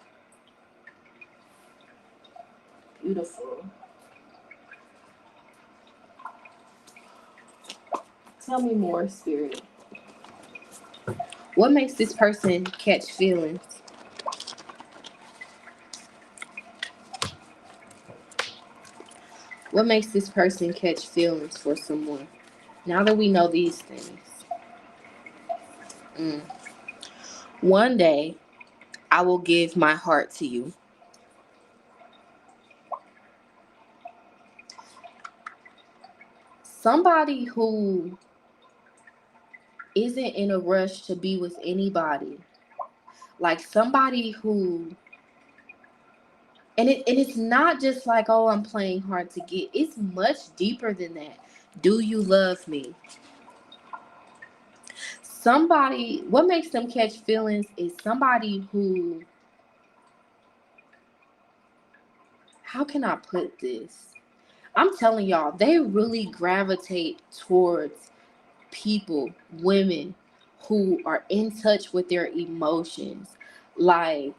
Beautiful. Tell me more, Spirit. What makes this person catch feelings? What makes this person catch feelings for someone? Now that we know these things. One day, I will give my heart to you. Somebody who isn't in a rush to be with anybody. Like somebody who, and it's not just like, oh, I'm playing hard to get. It's much deeper than that. Do you love me? Somebody, what makes them catch feelings is somebody who, how can I put this? I'm telling y'all, they really gravitate towards people, women who are in touch with their emotions. Like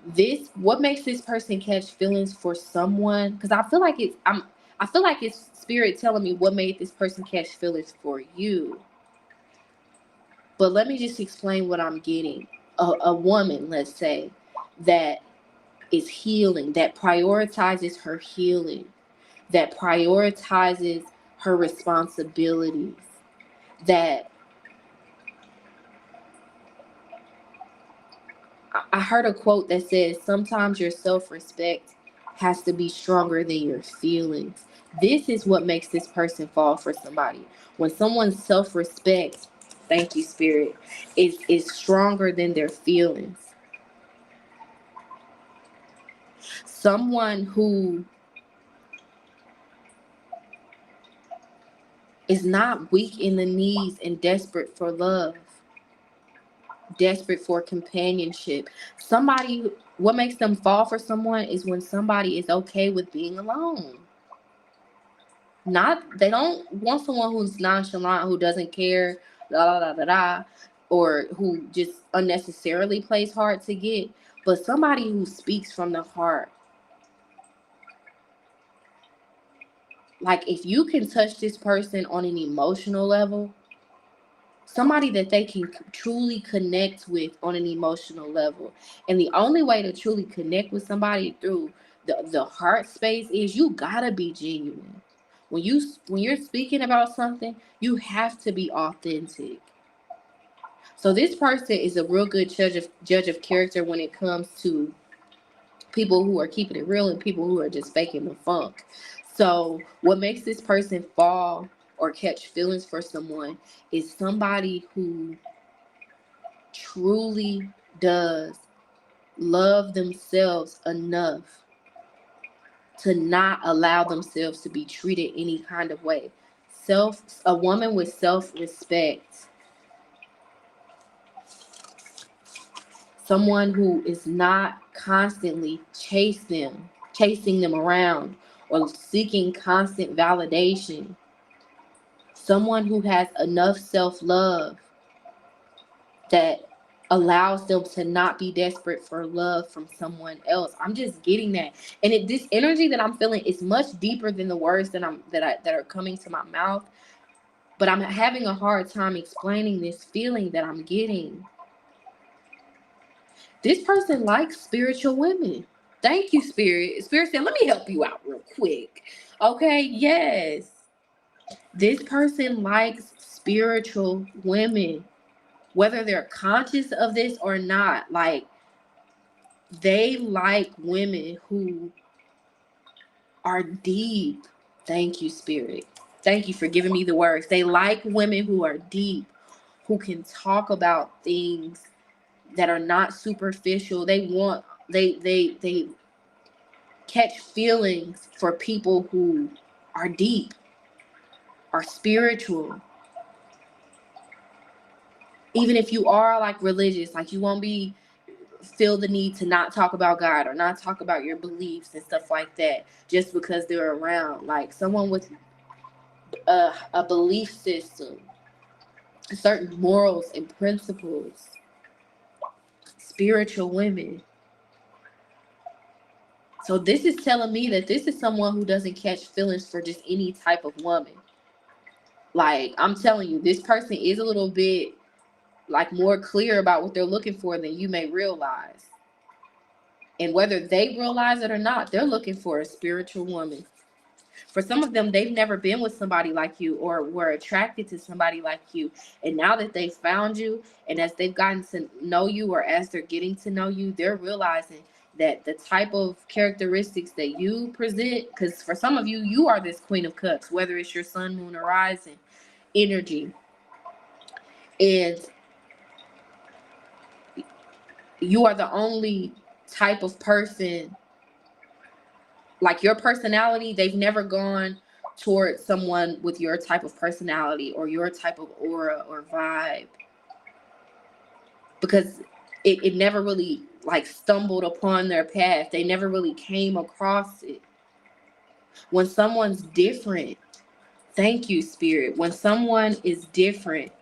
this, what makes this person catch feelings for someone? Because I feel like it's spirit telling me what made this person catch feelings for you. But let me just explain what I'm getting. A woman, let's say, that is healing, that prioritizes her healing, that prioritizes her responsibilities, that I heard a quote that says, sometimes your self-respect has to be stronger than your feelings. This is what makes this person fall for somebody. When someone's self-respect, thank you, Spirit, is stronger than their feelings. Someone who is not weak in the knees and desperate for love, desperate for companionship. Somebody, what makes them fall for someone is when somebody is okay with being alone. They don't want someone who's nonchalant, who doesn't care, da da da da da, or who just unnecessarily plays hard to get, but somebody who speaks from the heart. like if you can touch this person on an emotional level, somebody that they can truly connect with on an emotional level. And the only way to truly connect with somebody through the heart space is you gotta be genuine. When you're speaking about something, you have to be authentic. So this person is a real good judge of character when it comes to people who are keeping it real and people who are just faking the funk. So what makes this person fall or catch feelings for someone is somebody who truly does love themselves enough to not allow themselves to be treated any kind of way. A woman with self-respect, someone who is not constantly chasing them around or seeking constant validation. Someone who has enough self-love that allows them to not be desperate for love from someone else. I'm just getting that. And this energy that I'm feeling is much deeper than the words that are coming to my mouth. But I'm having a hard time explaining this feeling that I'm getting. This person likes spiritual women. Thank you, Spirit. Spirit said, let me help you out real quick. Okay, yes. This person likes spiritual women. Whether they're conscious of this or not, like, they like women who are deep. Thank you, Spirit. Thank you for giving me the words. They like women who are deep, who can talk about things that are not superficial. They catch feelings for people who are deep, are spiritual. Even if you are like religious, like you won't feel the need to not talk about God or not talk about your beliefs and stuff like that just because they're around. Like someone with a belief system, certain morals and principles, spiritual women. So this is telling me that this is someone who doesn't catch feelings for just any type of woman. Like, I'm telling you, this person is a little bit like more clear about what they're looking for than you may realize. And whether they realize it or not, they're looking for a spiritual woman. For some of them, they've never been with somebody like you or were attracted to somebody like you. And now that they've found you, and as they've gotten to know you, or as they're getting to know you, they're realizing that the type of characteristics that you present, because for some of you, you are this Queen of Cups, whether it's your sun, moon, or rising energy. And you are the only type of person, like your personality, they've never gone towards someone with your type of personality or your type of aura or vibe, because it never really like stumbled upon their path. They never really came across it. When someone's different, thank you, Spirit, when someone is different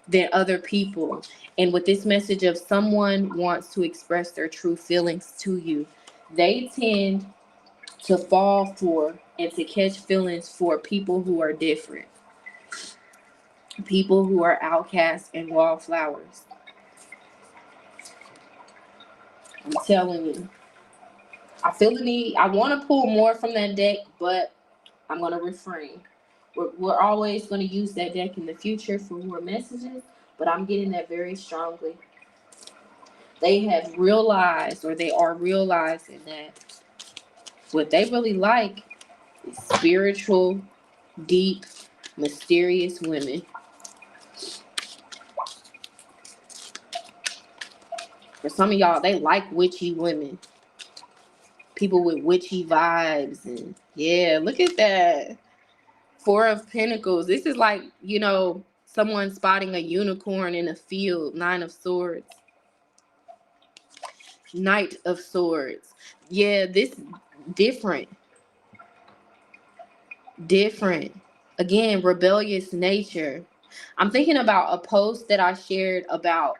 than other people, and with this message of someone wants to express their true feelings to you, they tend to fall for and to catch feelings for people who are different, people who are outcasts and wallflowers. I'm telling you, I feel the need. I want to pull more from that deck, but I'm going to refrain. We're always going to use that deck in the future for more messages, but I'm getting that very strongly. They have realized, or they are realizing, that what they really like is spiritual, deep, mysterious women. For some of y'all, they like witchy women. People with witchy vibes. And yeah, look at that. Four of Pentacles. This is like, someone spotting a unicorn in a field. Nine of Swords. Knight of Swords. Yeah, this different. Again, rebellious nature. I'm thinking about a post that I shared about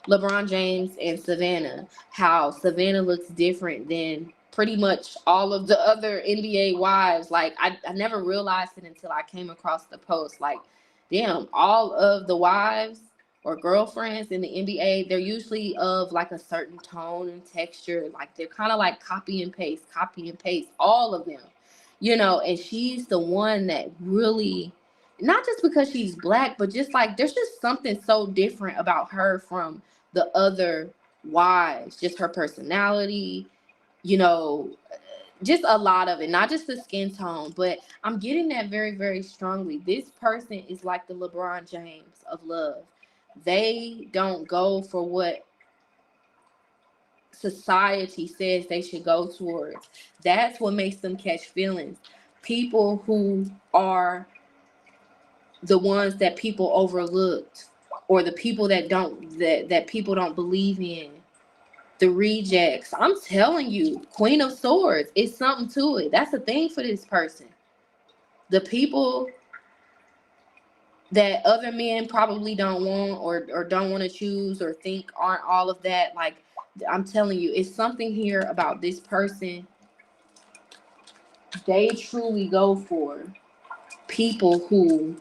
LeBron James and Savannah. How Savannah looks different than pretty much all of the other NBA wives. Like, I never realized it until I came across the post. Like, damn, all of the wives or girlfriends in the NBA, they're usually of like a certain tone and texture. Like, they're kind of like copy and paste, all of them, you know. And she's the one that really, not just because she's black, but just like there's just something so different about her from the other wives, just her personality, you know, just a lot of it, not just the skin tone, but I'm getting that very, very strongly. This person is like the LeBron James of love. They don't go for what society says they should go towards. That's what makes them catch feelings. People who are the ones that people overlooked, or the people that people don't believe in, the rejects. I'm telling you, Queen of Swords, it's something to it. That's the thing for this person. The people that other men probably don't want, or don't want to choose, or think aren't all of that. Like, I'm telling you, it's something here about this person. They truly go for people who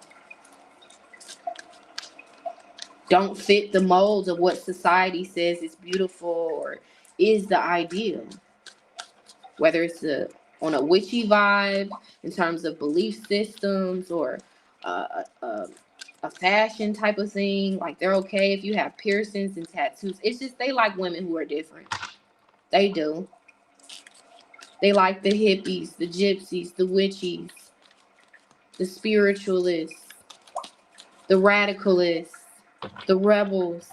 don't fit the molds of what society says is beautiful or is the ideal. Whether it's on a witchy vibe in terms of belief systems, or a fashion type of thing. Like, they're okay if you have piercings and tattoos. It's just they like women who are different. They do. They like the hippies, the gypsies, the witchies, the spiritualists, the radicalists, the rebels.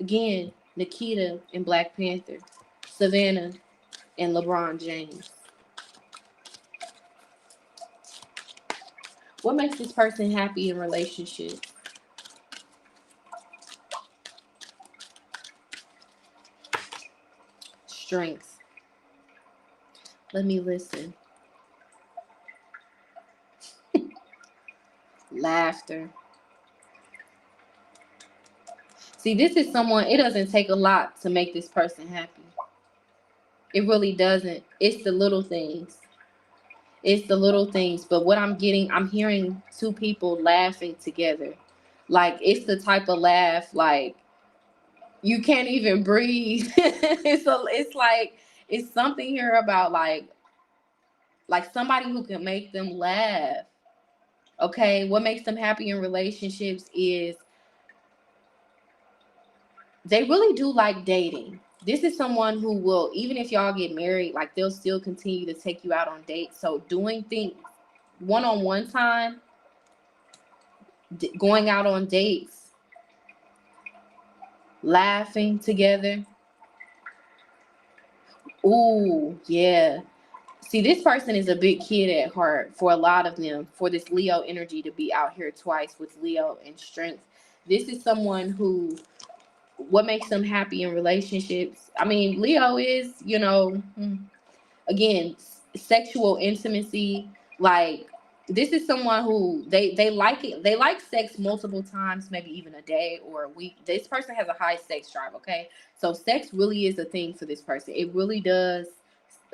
Again, Nikita and Black Panther, Savannah and LeBron James. What makes this person happy in relationships? Strength. Let me listen. Laughter. See, this is someone, it doesn't take a lot to make this person happy. It really doesn't. It's the little things. It's the little things. But what I'm hearing two people laughing together. Like, it's the type of laugh, like, you can't even breathe. It's like, it's something here about like somebody who can make them laugh. Okay, what makes them happy in relationships is they really do like dating. This is someone who will, even if y'all get married, like, they'll still continue to take you out on dates. So doing things one-on-one time, going out on dates, laughing together. Ooh, yeah. See, this person is a big kid at heart for a lot of them, for this Leo energy to be out here twice with Leo and strength. This is someone who, what makes them happy in relationships? I mean, Leo is, again, sexual intimacy. Like, this is someone who they like it. They like sex multiple times, maybe even a day or a week. This person has a high sex drive. Okay, so sex really is a thing for this person. It really does.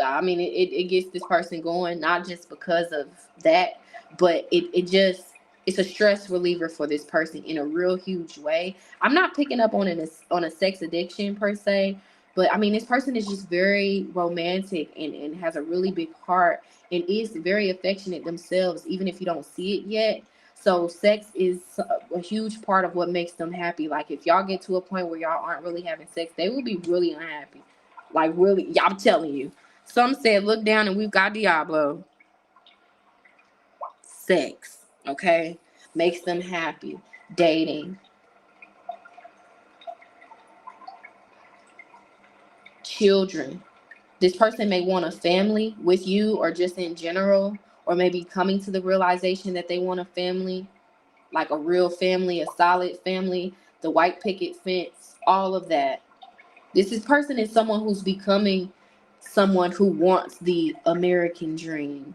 I mean, it gets this person going, not just because of that, but it's a stress reliever for this person in a real huge way. I'm not picking up on a sex addiction per se, but I mean, this person is just very romantic and has a really big heart and is very affectionate themselves, even if you don't see it yet. So sex is a huge part of what makes them happy. Like, if y'all get to a point where y'all aren't really having sex, they will be really unhappy. Like, really, I'm telling you. Some said, look down and we've got Diablo. Sex, okay? Makes them happy. Dating. Children. This person may want a family with you, or just in general, or maybe coming to the realization that they want a family, like a real family, a solid family, the white picket fence, all of that. Person is someone who's becoming someone who wants the American dream,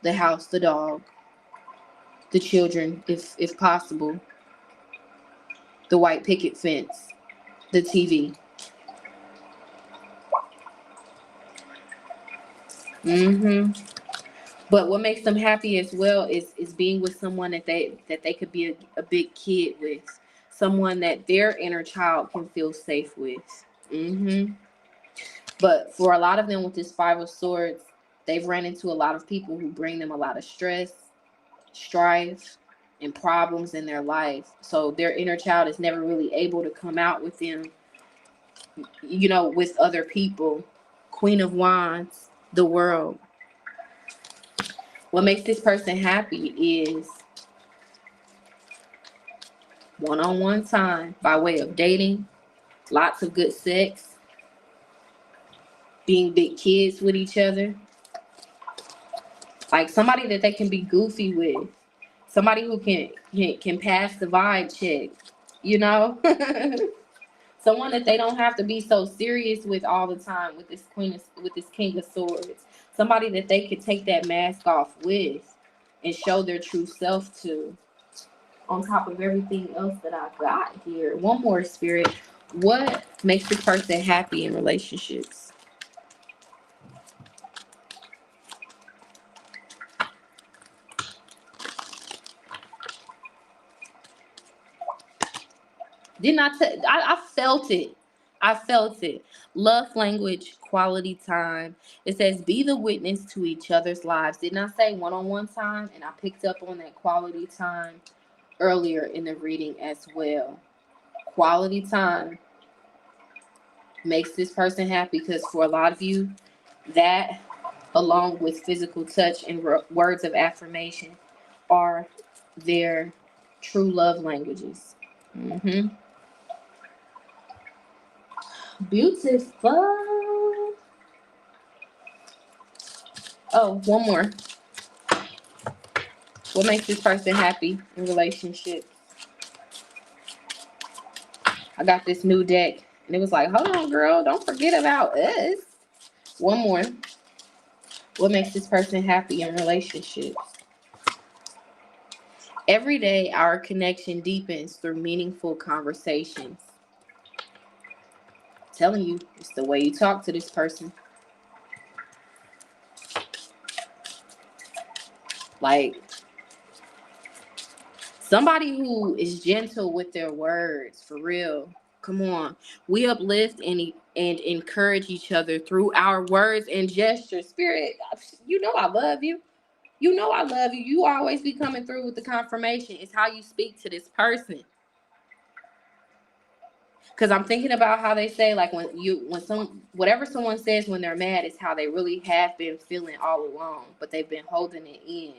the house, the dog, the children, if possible, the white picket fence, the TV. Mm-hmm. But what makes them happy as well is being with someone that they could be a big kid with, someone that their inner child can feel safe with. Mm-hmm. But for a lot of them with this Five of Swords, they've ran into a lot of people who bring them a lot of stress, strife, and problems in their life. So their inner child is never really able to come out with them, with other people. Queen of Wands, the world. What makes this person happy is one-on-one time by way of dating, lots of good sex, being big kids with each other, like somebody that they can be goofy with, somebody who can pass the vibe check, you know. Someone that they don't have to be so serious with all the time with this King of Swords. Somebody that they could take that mask off with and show their true self to. On top of everything else that I got here, one more, Spirit. What makes this person happy in relationships? I felt it. I felt it. Love language, quality time. It says be the witness to each other's lives. Didn't I say one-on-one time? And I picked up on that quality time earlier in the reading as well. Quality time makes this person happy because for a lot of you, that along with physical touch and words of affirmation are their true love languages. Mm-hmm. Beautiful. Oh, one more. What makes this person happy in relationships? I got this new deck, and it was like, hold on, girl, don't forget about us. One more. What makes this person happy in relationships? Every day, our connection deepens through meaningful conversations. I'm telling you, it's the way you talk to this person. Like, somebody who is gentle with their words, for real. Come on. We uplift and encourage each other through our words and gestures. Spirit, you know I love you. You know I love you. You always be coming through with the confirmation. It's how you speak to this person. Because I'm thinking about how they say, like, whatever someone says when they're mad is how they really have been feeling all along, but they've been holding it in.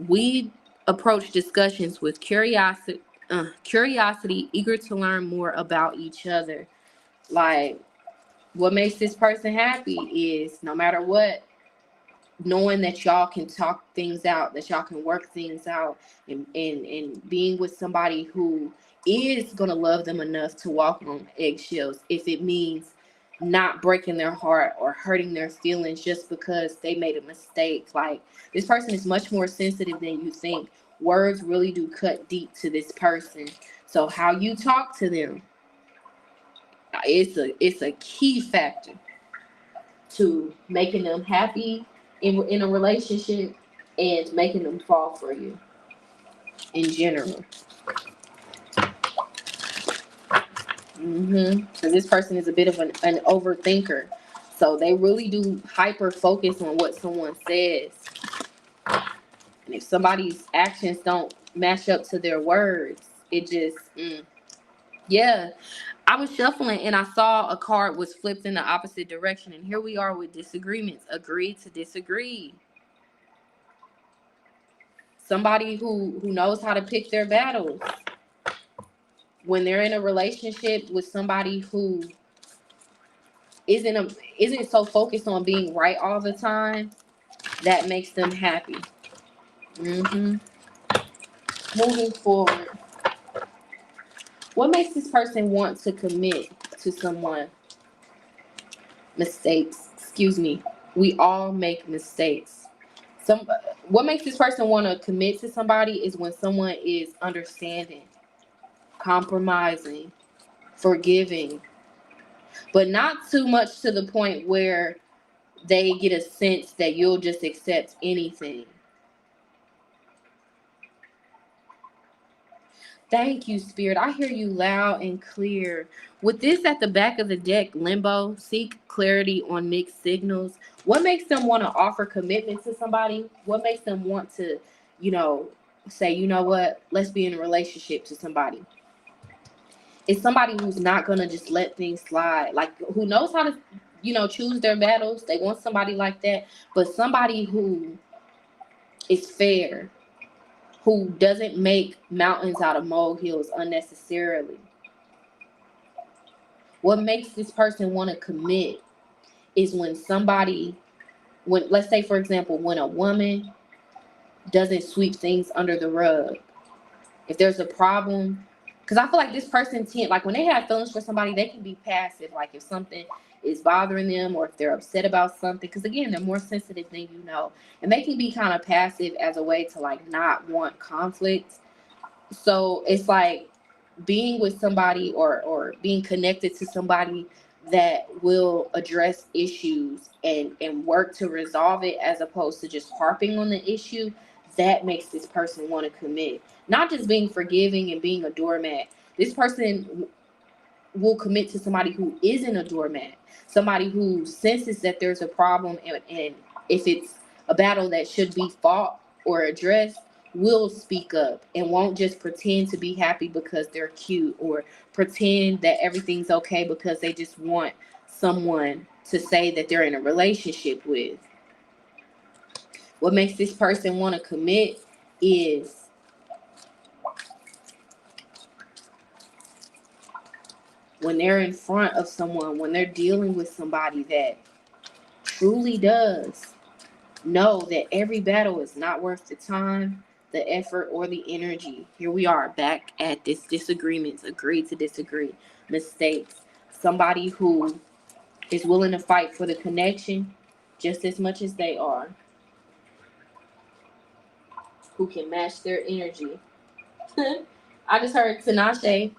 We approach discussions with curiosity, eager to learn more about each other. Like, what makes this person happy is no matter what, knowing that y'all can talk things out, that y'all can work things out, and being with somebody who is going to love them enough to walk on eggshells if it means not breaking their heart or hurting their feelings just because they made a mistake. Like, this person is much more sensitive than you think. Words really do cut deep to this person. So how you talk to them, it's a key factor to making them happy in a relationship and making them fall for you in general. Because this person is a bit of an overthinker. So they really do hyper focus on what someone says. And if somebody's actions don't match up to their words, it just, yeah. I was shuffling and I saw a card was flipped in the opposite direction. And here we are with disagreements. Agree to disagree. Somebody who knows how to pick their battles. When they're in a relationship with somebody who isn't so focused on being right all the time, that makes them happy. Moving forward, what makes this person want to commit to someone? Mistakes. Excuse me. We all make mistakes. What makes this person want to commit to somebody is when someone is understanding, compromising, forgiving, but not too much to the point where they get a sense that you'll just accept anything. Thank you, Spirit. I hear you loud and clear. With this at the back of the deck, limbo, seek clarity on mixed signals. What makes them want to offer commitment to somebody? What makes them want to, you know, say, you know what, let's be in a relationship to somebody? It's somebody who's not going to just let things slide, like who knows how to, choose their battles. They want somebody like that, but somebody who is fair, who doesn't make mountains out of molehills unnecessarily. What makes this person want to commit is when let's say, for example, when a woman doesn't sweep things under the rug. If there's a problem, because I feel like this person like when they have feelings for somebody, they can be passive. Like if something is bothering them or if they're upset about something, because again, they're more sensitive than you know. And they can be kind of passive as a way to like not want conflict. So it's like being with somebody or being connected to somebody that will address issues and work to resolve it, as opposed to just harping on the issue. That makes this person want to commit. Not just being forgiving and being a doormat. This person will commit to somebody who isn't a doormat. Somebody who senses that there's a problem, and if it's a battle that should be fought or addressed, will speak up and won't just pretend to be happy because they're cute, or pretend that everything's okay because they just want someone to say that they're in a relationship with. What makes this person want to commit is when they're in front of someone, when they're dealing with somebody that truly does know that every battle is not worth the time, the effort, or the energy. Here we are back at this disagreements, agree to disagree, mistakes. Somebody who is willing to fight for the connection just as much as they are, who can match their energy. I just heard Tinashe,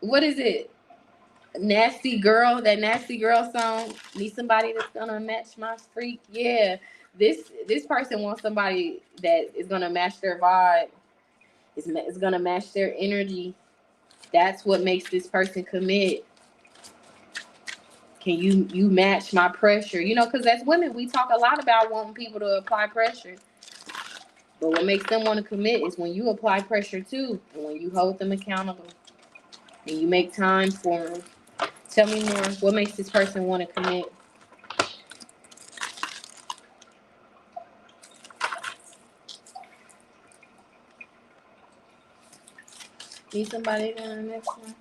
what is it? Nasty Girl, that Nasty Girl song. Need somebody that's gonna match my freak. Yeah, this person wants somebody that is gonna match their vibe. Is gonna match their energy. That's what makes this person commit. Can you match my pressure? Because as women, we talk a lot about wanting people to apply pressure. But what makes them want to commit is when you apply pressure too, and when you hold them accountable, and you make time for them. Tell me more. What makes this person want to commit? Need somebody to next one?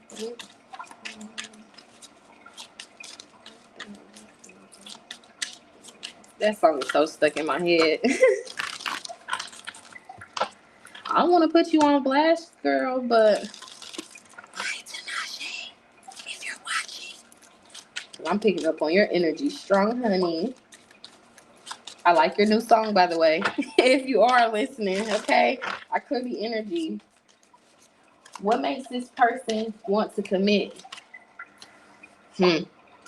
That song is so stuck in my head. I don't want to put you on blast, girl, but hi, Tinashe, if you're watching. I'm picking up on your energy. Strong honey. I like your new song, by the way. If you are listening, okay? I could be energy. What makes this person want to commit?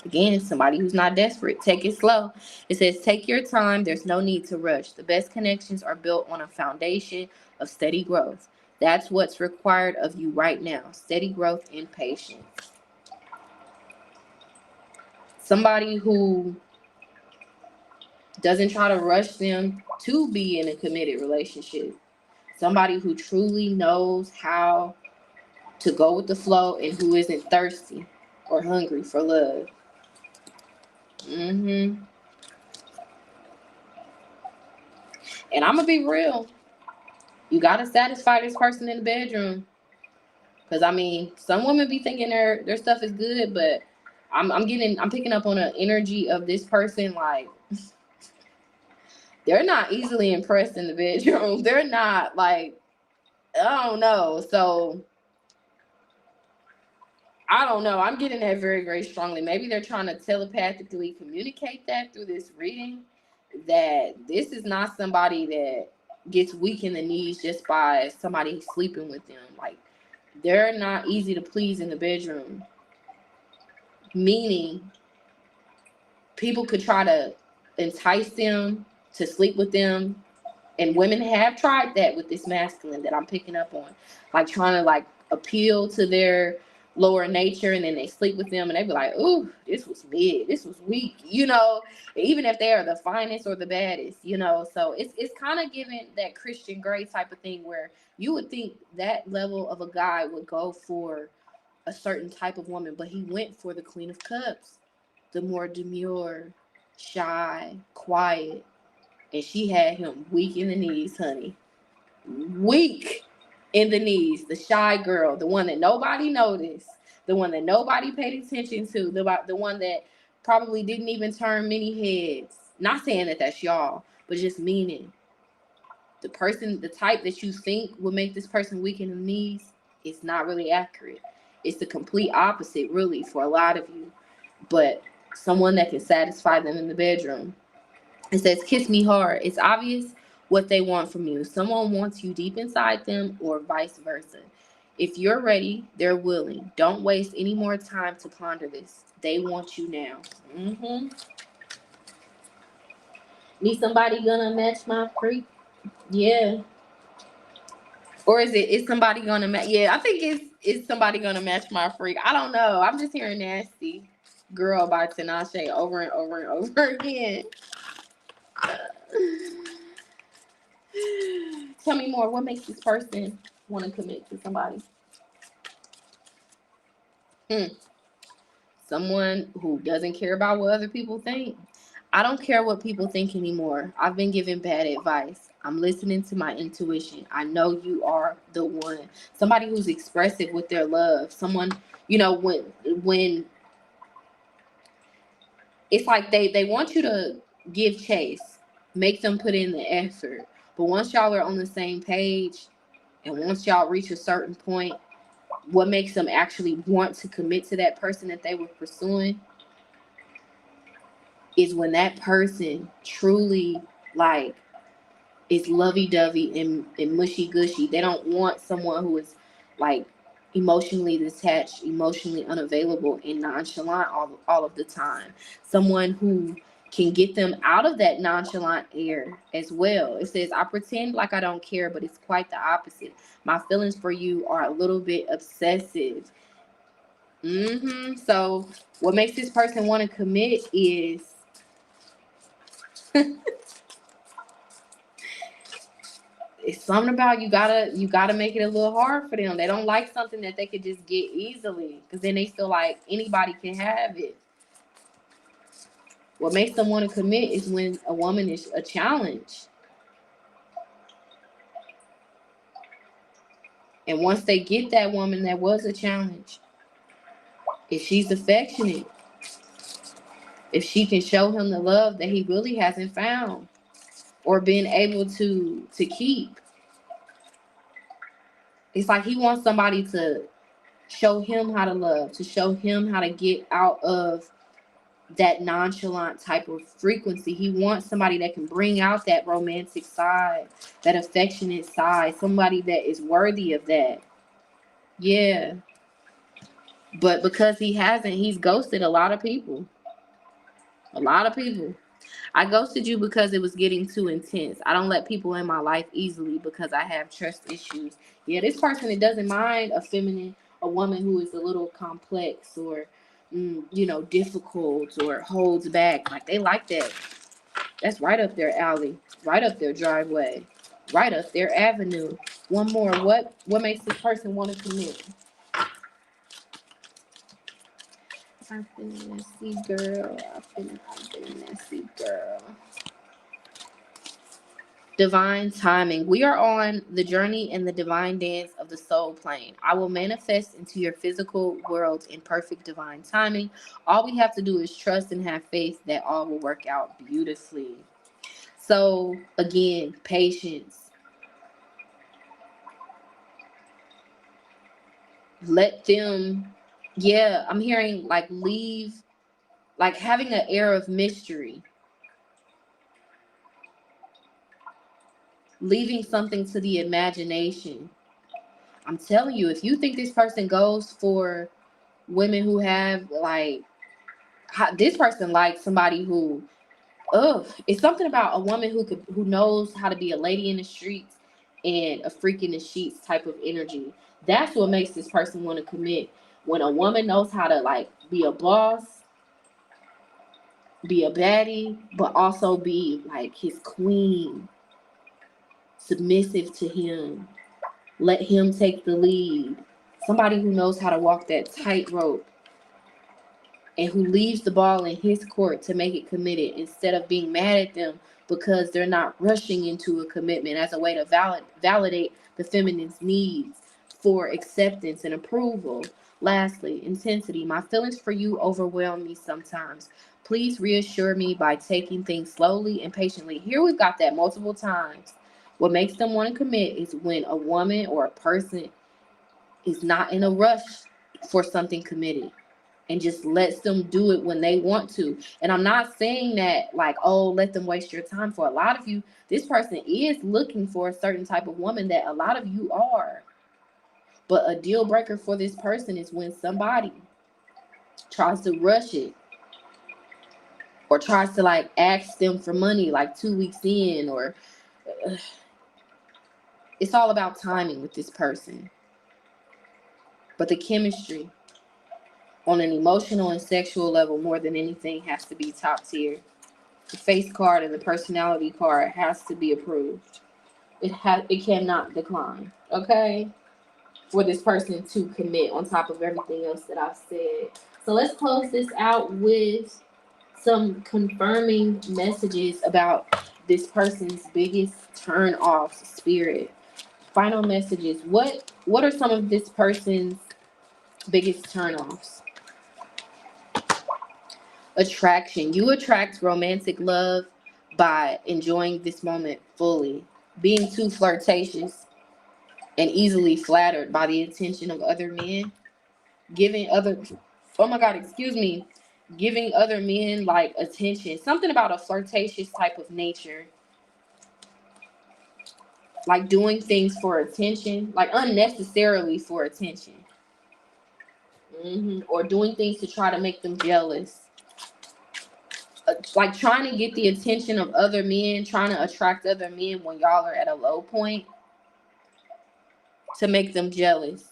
Again, somebody who's not desperate. Take it slow. It says, take your time. There's no need to rush. The best connections are built on a foundation of steady growth. That's what's required of you right now. Steady growth and patience. Somebody who doesn't try to rush them to be in a committed relationship. Somebody who truly knows how to go with the flow and who isn't thirsty or hungry for love. And I'm going to be real. You got to satisfy this person in the bedroom. Because, some women be thinking their stuff is good, but I'm picking up on the energy of this person. Like, they're not easily impressed in the bedroom. They're not, like, I don't know. So, I don't know. I'm getting that very, very strongly. Maybe they're trying to telepathically communicate that through this reading, that this is not somebody that gets weak in the knees just by somebody sleeping with them. Like, they're not easy to please in the bedroom. Meaning, people could try to entice them to sleep with them. And women have tried that with this masculine that I'm picking up on. Like trying to like appeal to their lower nature, and then they sleep with them and they be like, ooh, this was mid, this was weak, even if they are the finest or the baddest. So it's kind of giving that Christian Grey type of thing where you would think that level of a guy would go for a certain type of woman, but he went for the Queen of Cups, the more demure, shy, quiet. And she had him weak in the knees, honey. Weak in the knees. The shy girl, the one that nobody noticed, the one that nobody paid attention to, the one that probably didn't even turn many heads. Not saying that that's y'all, but just meaning the type that you think would make this person weak in the knees, it's not really accurate. It's the complete opposite, really, for a lot of you. But someone that can satisfy them in the bedroom. It says, kiss me hard. It's obvious what they want from you. Someone wants you deep inside them or vice versa. If you're ready, they're willing. Don't waste any more time to ponder this. They want you now. Need somebody gonna match my freak? Yeah. Or is somebody gonna match? Yeah, I think it's somebody gonna match my freak. I don't know. I'm just hearing Nasty Girl by Tinashe over and over and over again. Tell me more. What makes this person want to commit to somebody? Someone who doesn't care about what other people think. I don't care what people think anymore. I've been given bad advice. I'm listening to my intuition. I know you are the one. Somebody who's expressive with their love. Someone, when it's like they want you to give chase, make them put in the effort. But once y'all are on the same page, and once y'all reach a certain point, what makes them actually want to commit to that person that they were pursuing is when that person truly like is lovey-dovey and mushy-gushy. They don't want someone who is like emotionally detached, emotionally unavailable, and nonchalant all of the time. Someone who can get them out of that nonchalant air as well. It says, I pretend like I don't care, but it's quite the opposite. My feelings for you are a little bit obsessive. So what makes this person want to commit is it's something about you gotta make it a little hard for them. They don't like something that they could just get easily, because then they feel like anybody can have it. What makes them want to commit is when a woman is a challenge. And once they get that woman that was a challenge, if she's affectionate, if she can show him the love that he really hasn't found or been able to keep, it's like he wants somebody to show him how to love, to show him how to get out of that nonchalant type of frequency. He wants somebody that can bring out that romantic side, that affectionate side, somebody that is worthy of that. Yeah. But because he hasn't, he's ghosted a lot of people. A lot of people. I ghosted you because it was getting too intense. I don't let people in my life easily because I have trust issues. Yeah, this person, it doesn't mind a woman who is a little complex or, difficult or holds back. Like, they like that. That's right up their alley, right up their driveway, right up their avenue. One more. What makes this person want to commit? I've been a messy girl. I've been a messy girl. Divine timing. We are on the journey and the divine dance of the soul plane. I will manifest into your physical world in perfect divine timing. All we have to do is trust and have faith that all will work out beautifully. So, again, patience. Let them, I'm hearing like leave, like having an air of mystery. Leaving something to the imagination. I'm telling you, if you think this person goes for women who have like, this person likes somebody who, it's something about a woman who knows how to be a lady in the streets and a freak in the sheets type of energy. That's what makes this person want to commit. When a woman knows how to like be a boss, be a baddie, but also be like his queen, submissive to him, let him take the lead. Somebody who knows how to walk that tightrope and who leaves the ball in his court to make it committed instead of being mad at them because they're not rushing into a commitment as a way to validate the feminine's needs for acceptance and approval. Lastly, intensity. My feelings for you overwhelm me sometimes. Please reassure me by taking things slowly and patiently. Here we've got that multiple times. What makes them want to commit is when a woman or a person is not in a rush for something committed and just lets them do it when they want to. And I'm not saying that like, oh, let them waste your time. For a lot of you, this person is looking for a certain type of woman that a lot of you are. But a deal breaker for this person is when somebody tries to rush it or tries to like ask them for money like 2 weeks in, or it's all about timing with this person. But the chemistry on an emotional and sexual level, more than anything, has to be top tier. The face card and the personality card has to be approved. It cannot decline. Okay, for this person to commit on top of everything else that I've said. So let's close this out with some confirming messages about this person's biggest turn off spirit. Final messages. What are some of this person's biggest turn offs? Attraction. You attract romantic love by enjoying this moment fully. Being too flirtatious and easily flattered by the attention of other men. Giving other, oh my God, excuse me. Giving other men like attention. Something about a flirtatious type of nature. Like doing things for attention, like unnecessarily for attention. Or doing things to try to make them jealous. Like trying to get the attention of other men, trying to attract other men when y'all are at a low point to make them jealous.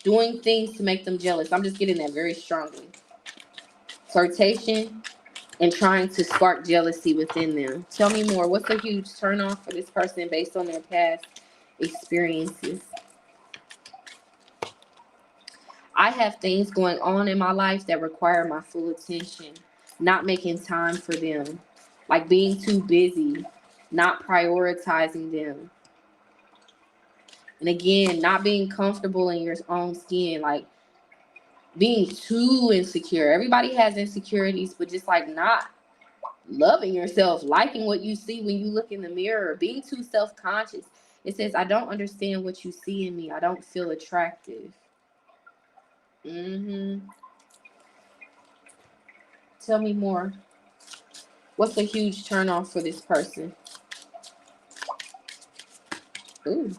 Doing things to make them jealous. I'm just getting that very strongly. Flirtation and trying to spark jealousy within them. Tell me more. What's a huge turnoff for this person based on their past experiences? I have things going on in my life that require my full attention. Not making time for them. Like being too busy. Not prioritizing them. And again, not being comfortable in your own skin. Like being too insecure. Everybody has insecurities, but just like not loving yourself, liking what you see when you look in the mirror, being too self-conscious. It says, I don't understand what you see in me. I don't feel attractive. Tell me more. What's a huge turnoff for this person? Ooh.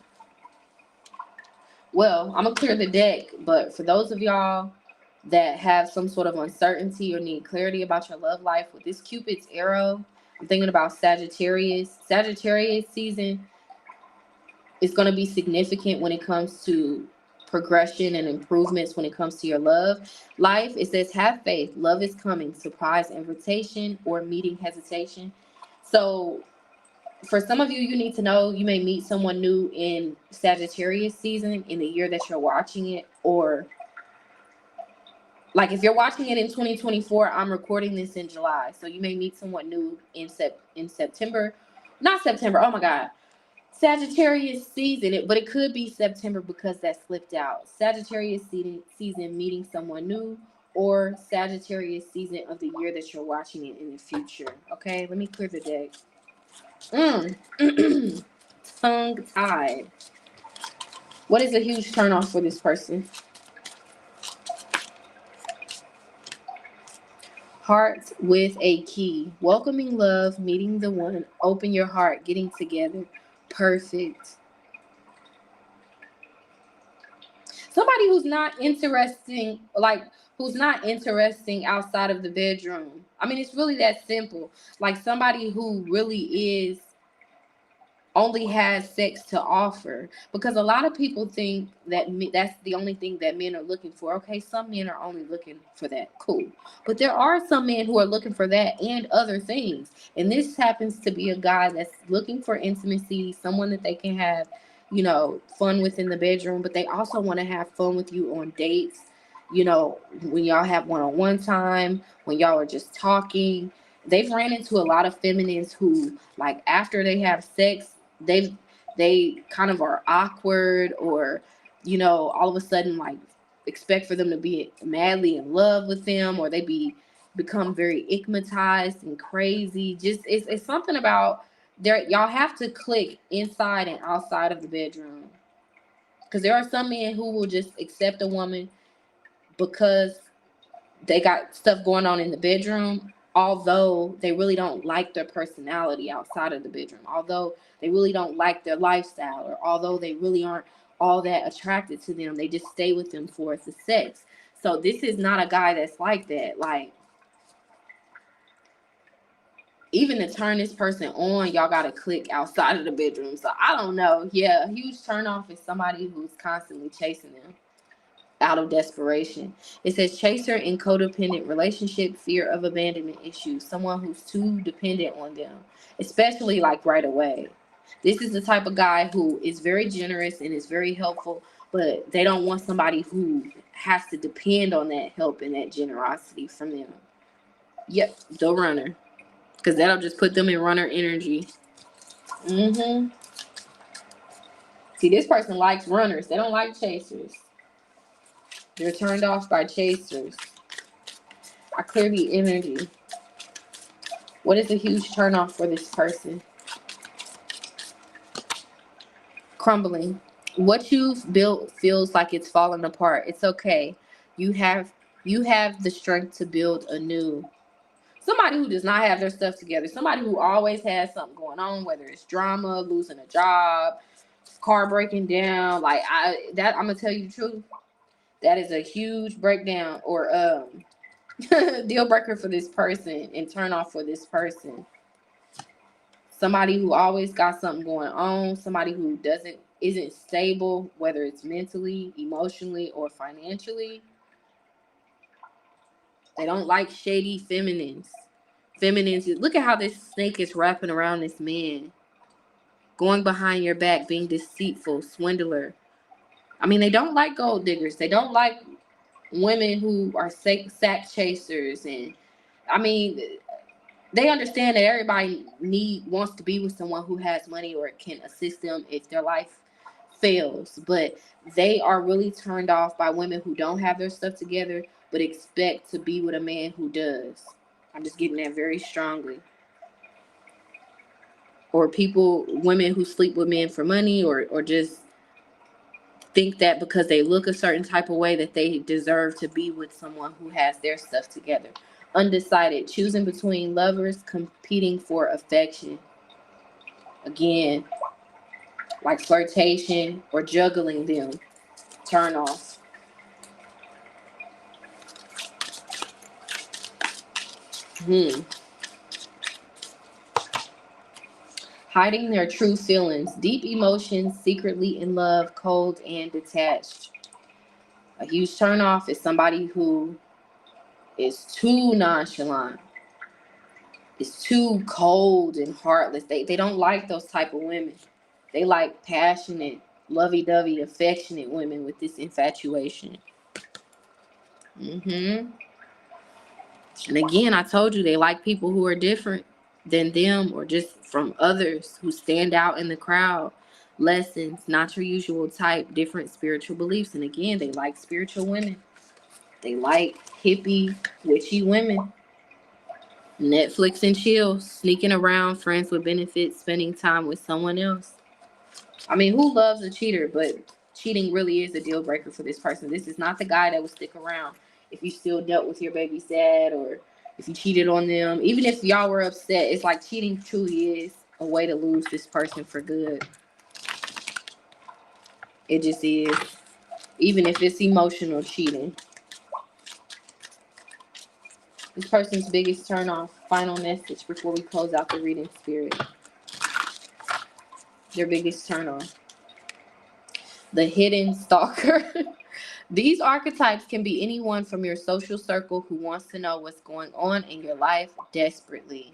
Well, I'm going to clear the deck, but for those of y'all that have some sort of uncertainty or need clarity about your love life, with this Cupid's arrow, I'm thinking about Sagittarius. Sagittarius season is going to be significant when it comes to progression and improvements when it comes to your love life. It says, have faith. Love is coming. Surprise invitation or meeting hesitation. So for some of you, you need to know you may meet someone new in Sagittarius season in the year that you're watching it, or like if you're watching it in 2024, I'm recording this in July. So you may meet someone new in September. Not September. Oh my God. Sagittarius season, but it could be September because that slipped out. Sagittarius season meeting someone new, or Sagittarius season of the year that you're watching it in the future. Okay, let me clear the deck. Tongue tied. What is a huge turnoff for this person? Heart with a key. Welcoming love, meeting the one, open your heart, getting together. Perfect. Somebody somebody who's not interesting, like who's not interesting outside of the bedroom. I mean, it's really that simple. Like somebody who really is only has sex to offer, because a lot of people think that that's the only thing that men are looking for. Okay, some men are only looking for that, cool, but there are some men who are looking for that and other things, and this happens to be a guy that's looking for intimacy, someone that they can have, you know, fun with in the bedroom, but they also want to have fun with you on dates, you know, when y'all have one-on-one time, when y'all are just talking. They've ran into a lot of feminines who, like, after they have sex, they kind of are awkward, or, you know, all of a sudden, like, expect for them to be madly in love with them, or become very igmatized and crazy. Just it's something about there. Y'all have to click inside and outside of the bedroom, because there are some men who will just accept a woman because they got stuff going on in the bedroom, although they really don't like their personality outside of the bedroom, although they really don't like their lifestyle, or although they really aren't all that attracted to them, they just stay with them for the sex. So this is not a guy that's like that. Like, even to turn this person on, y'all gotta click outside of the bedroom. So I don't know. Yeah, a huge turn off is somebody who's constantly chasing them out of desperation. It says chaser in codependent relationship, fear of abandonment issues, someone who's too dependent on them, especially like right away. This is the type of guy who is very generous and is very helpful, but they don't want somebody who has to depend on that help and that generosity from them. Yep, the runner, because that'll just put them in runner energy. See, this person likes runners. They don't like chasers. They're turned off by chasers. I clear the energy. What is a huge turnoff for this person? Crumbling. What you've built feels like it's falling apart. It's okay. You have the strength to build anew. Somebody who does not have their stuff together. Somebody who always has something going on, whether it's drama, losing a job, car breaking down. Like, I'm gonna tell you the truth. That is a huge breakdown, or deal breaker for this person, and turn off for this person. Somebody who always got something going on, somebody who isn't stable, whether it's mentally, emotionally, or financially. They don't like shady feminines. Look at how this snake is wrapping around this man, going behind your back, being deceitful, swindler. I mean, they don't like gold diggers. They don't like women who are sack chasers. And I mean, they understand that everybody wants to be with someone who has money or can assist them if their life fails. But they are really turned off by women who don't have their stuff together but expect to be with a man who does. I'm just getting that very strongly. Or women who sleep with men for money, or just think that because they look a certain type of way that they deserve to be with someone who has their stuff together. Undecided, choosing between lovers, competing for affection. Again, like flirtation or juggling them. Turn off. Hiding their true feelings. Deep emotions, secretly in love, cold and detached. A huge turn off is somebody who is too nonchalant, is too cold and heartless. They don't like those type of women. They like passionate, lovey-dovey, affectionate women with this infatuation. And again, I told you they like people who are different than them, or just from others, who stand out in the crowd. Lessons, not your usual type, different spiritual beliefs. And again, they like spiritual women. They like hippie, witchy women. Netflix and chill, sneaking around, friends with benefits, spending time with someone else. I mean, who loves a cheater? But cheating really is a deal breaker for this person. This is not the guy that will stick around if you still dealt with your baby's dad, or if you cheated on them. Even if y'all were upset, it's like cheating truly is a way to lose this person for good. It just is. even if it's emotional cheating. This person's biggest turnoff. Final message before we close out the reading, Spirit. Their biggest turnoff. The hidden stalker. These archetypes can be anyone from your social circle who wants to know what's going on in your life desperately.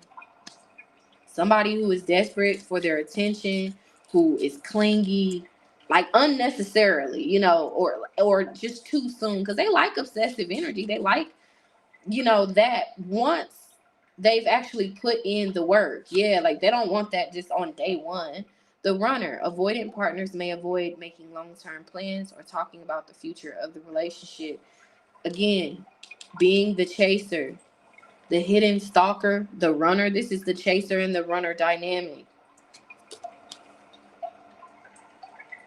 Somebody who is desperate for their attention, who is clingy, like unnecessarily, or just too soon, because they like obsessive energy. They like, that once they've actually put in the work. Yeah, like they don't want that just on day one. The runner, avoidant partners may avoid making long-term plans or talking about the future of the relationship. Again, being the chaser, the hidden stalker, the runner. This is the chaser and the runner dynamic.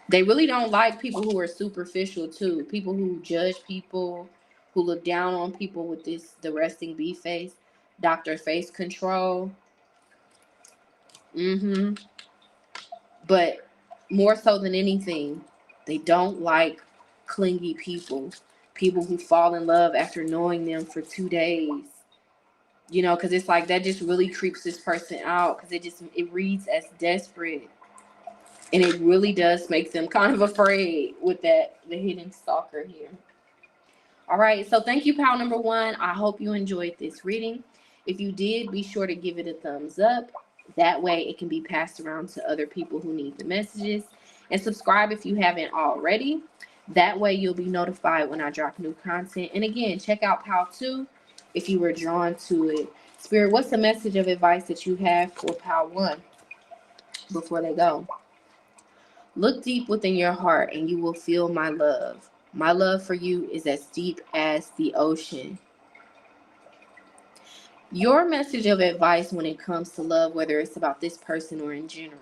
They really don't like people who are superficial too. People who judge people, who look down on people with the resting B face, Dr. Face Control. But more so than anything, they don't like clingy people. People who fall in love after knowing them for 2 days. Because it's like that just really creeps this person out, because it reads as desperate. And it really does make them kind of afraid with the hidden stalker here. All right, so thank you, pal number 1. I hope you enjoyed this reading. If you did, be sure to give it a thumbs up. That way it can be passed around to other people who need the messages. And subscribe if you haven't already. That way you'll be notified when I drop new content. And again, check out pal 2 if you were drawn to it. Spirit, what's the message of advice that you have for pal 1 before they go? Look deep within your heart and you will feel my love. My love for you is as deep as the ocean. Your message of advice when it comes to love, whether it's about this person or in general,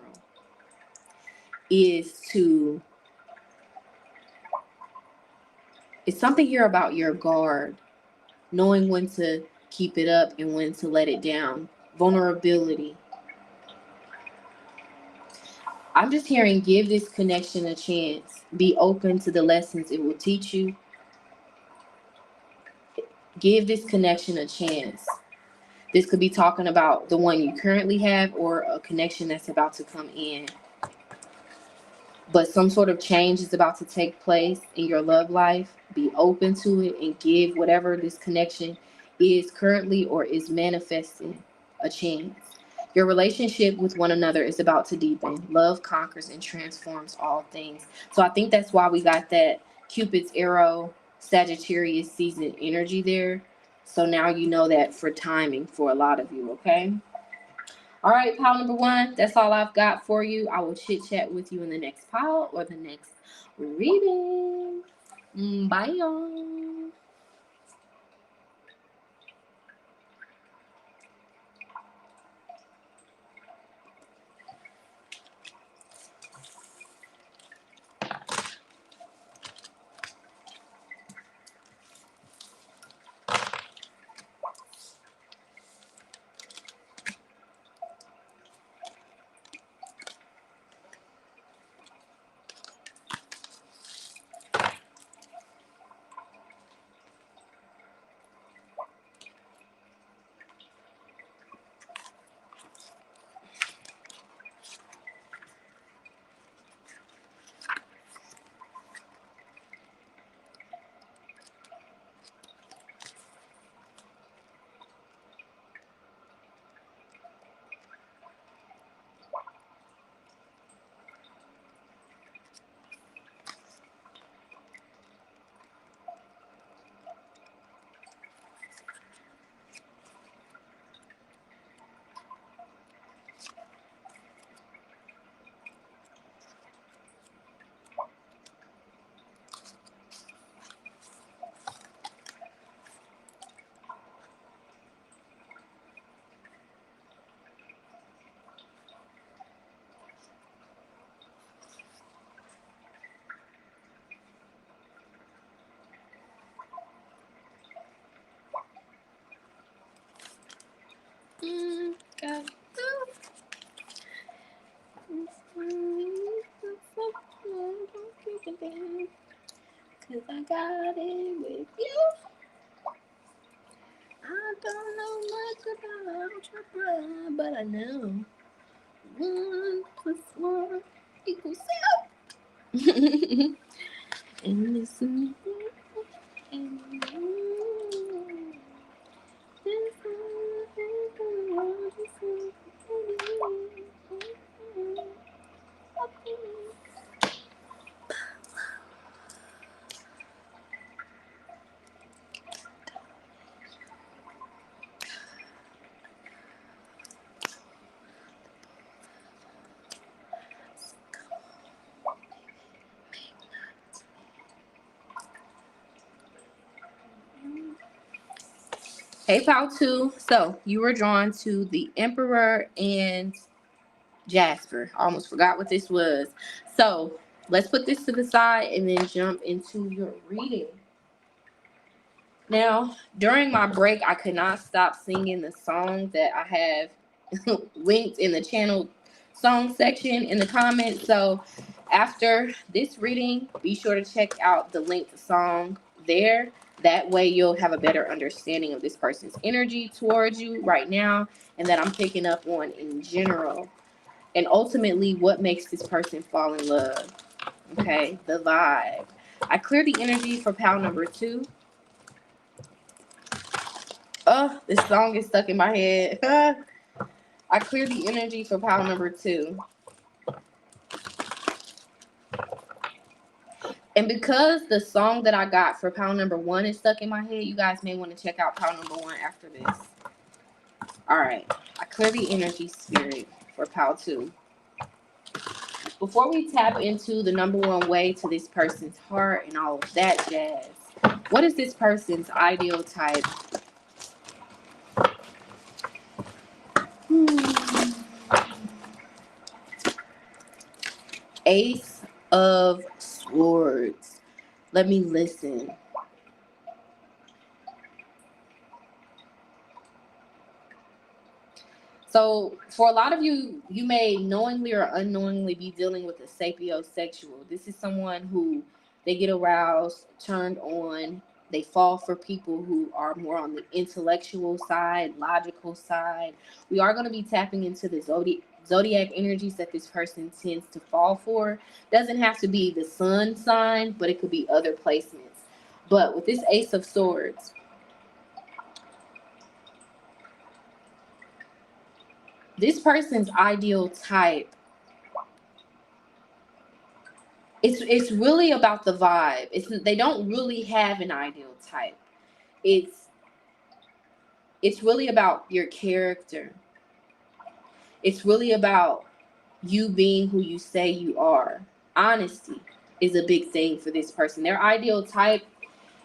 is it's something here about your guard, knowing when to keep it up and when to let it down. Vulnerability. I'm just hearing, give this connection a chance. Be open to the lessons it will teach you. Give this connection a chance. This could be talking about the one you currently have or a connection that's about to come in. But some sort of change is about to take place in your love life. Be open to it and give whatever this connection is currently or is manifesting a chance. Your relationship with one another is about to deepen. Love conquers and transforms all things. So I think that's why we got that Cupid's arrow, Sagittarius season energy there. So now you know that for timing for a lot of you, okay? All right, pile number 1, that's all I've got for you. I will chit chat with you in the next pile or the next reading. Bye, y'all. got it with you. I don't know much about your brain, but I know 1+1=7. And listen. Hey, Pal 2. So, you were drawn to the Emperor and Jasper. I almost forgot what this was. So, let's put this to the side and then jump into your reading. Now, during my break, I could not stop singing the song that I have linked in the channel song section in the comments. So, after this reading, be sure to check out the linked song there. That way, you'll have a better understanding of this person's energy towards you right now and that I'm picking up on in general. And ultimately, what makes this person fall in love. Okay, the vibe. I clear the energy for pal number 2. Oh, this song is stuck in my head. I clear the energy for pile number 2. And because the song that I got for pile number 1 is stuck in my head, you guys may want to check out pile number 1 after this. All right. I clear the energy spirit for pile 2. Before we tap into the number 1 way to this person's heart and all of that jazz, what is this person's ideal type? Ace of Swords. Let me listen. So, for a lot of you, you may knowingly or unknowingly be dealing with a sapiosexual. This is someone who they get aroused, turned on. They fall for people who are more on the intellectual side, logical side. We are going to be tapping into the zodiac energies that this person tends to fall for. Doesn't have to be the sun sign, but it could be other placements. But with this Ace of Swords, this person's ideal type, it's really about the vibe. They don't really have an ideal type. It's really about your character. It's really about you being who you say you are. Honesty is a big thing for this person. Their ideal type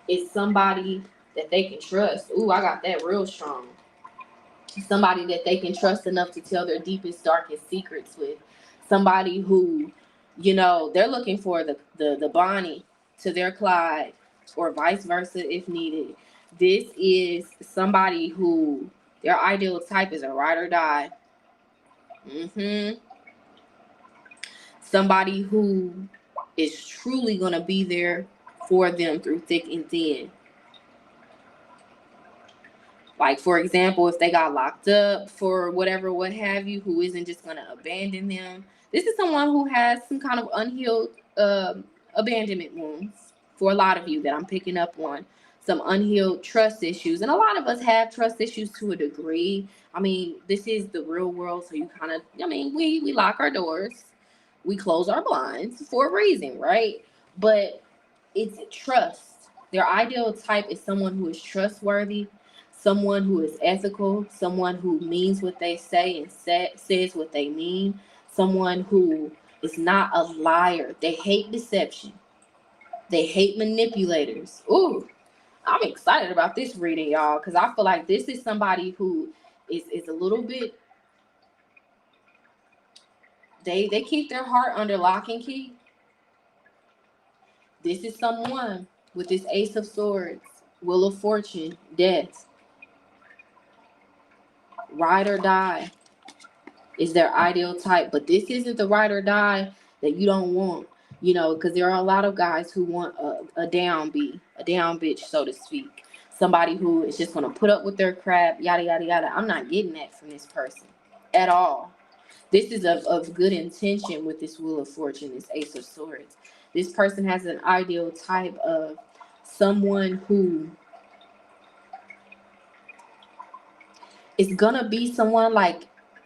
is somebody that they can trust. Ooh, I got that real strong. Somebody that they can trust enough to tell their deepest, darkest secrets with. Somebody who, they're looking for the Bonnie to their Clyde, or vice versa if needed. This is somebody who their ideal type is a ride or die. Somebody who is truly going to be there for them through thick and thin. Like, for example, if they got locked up for whatever, what have you, who isn't just going to abandon them. This is someone who has some kind of unhealed abandonment wounds for a lot of you that I'm picking up on. Some unhealed trust issues. And a lot of us have trust issues to a degree. I mean, this is the real world. So you kind of, we lock our doors. We close our blinds for a reason, right? But it's trust. Their ideal type is someone who is trustworthy, someone who is ethical, someone who means what they say and says what they mean, someone who is not a liar. They hate deception. They hate manipulators. Ooh, I'm excited about this reading, y'all, because I feel like this is somebody who is a little bit, they keep their heart under lock and key. This is someone with this Ace of Swords, Wheel of Fortune, Death. Ride or die is their ideal type, but this isn't the ride or die that you don't want. You know, because there are a lot of guys who want a down bitch, so to speak. Somebody who is just going to put up with their crap, yada, yada, yada. I'm not getting that from this person at all. This is of good intention with this Wheel of Fortune, this Ace of Swords. This person has an ideal type of someone who is going to be someone like,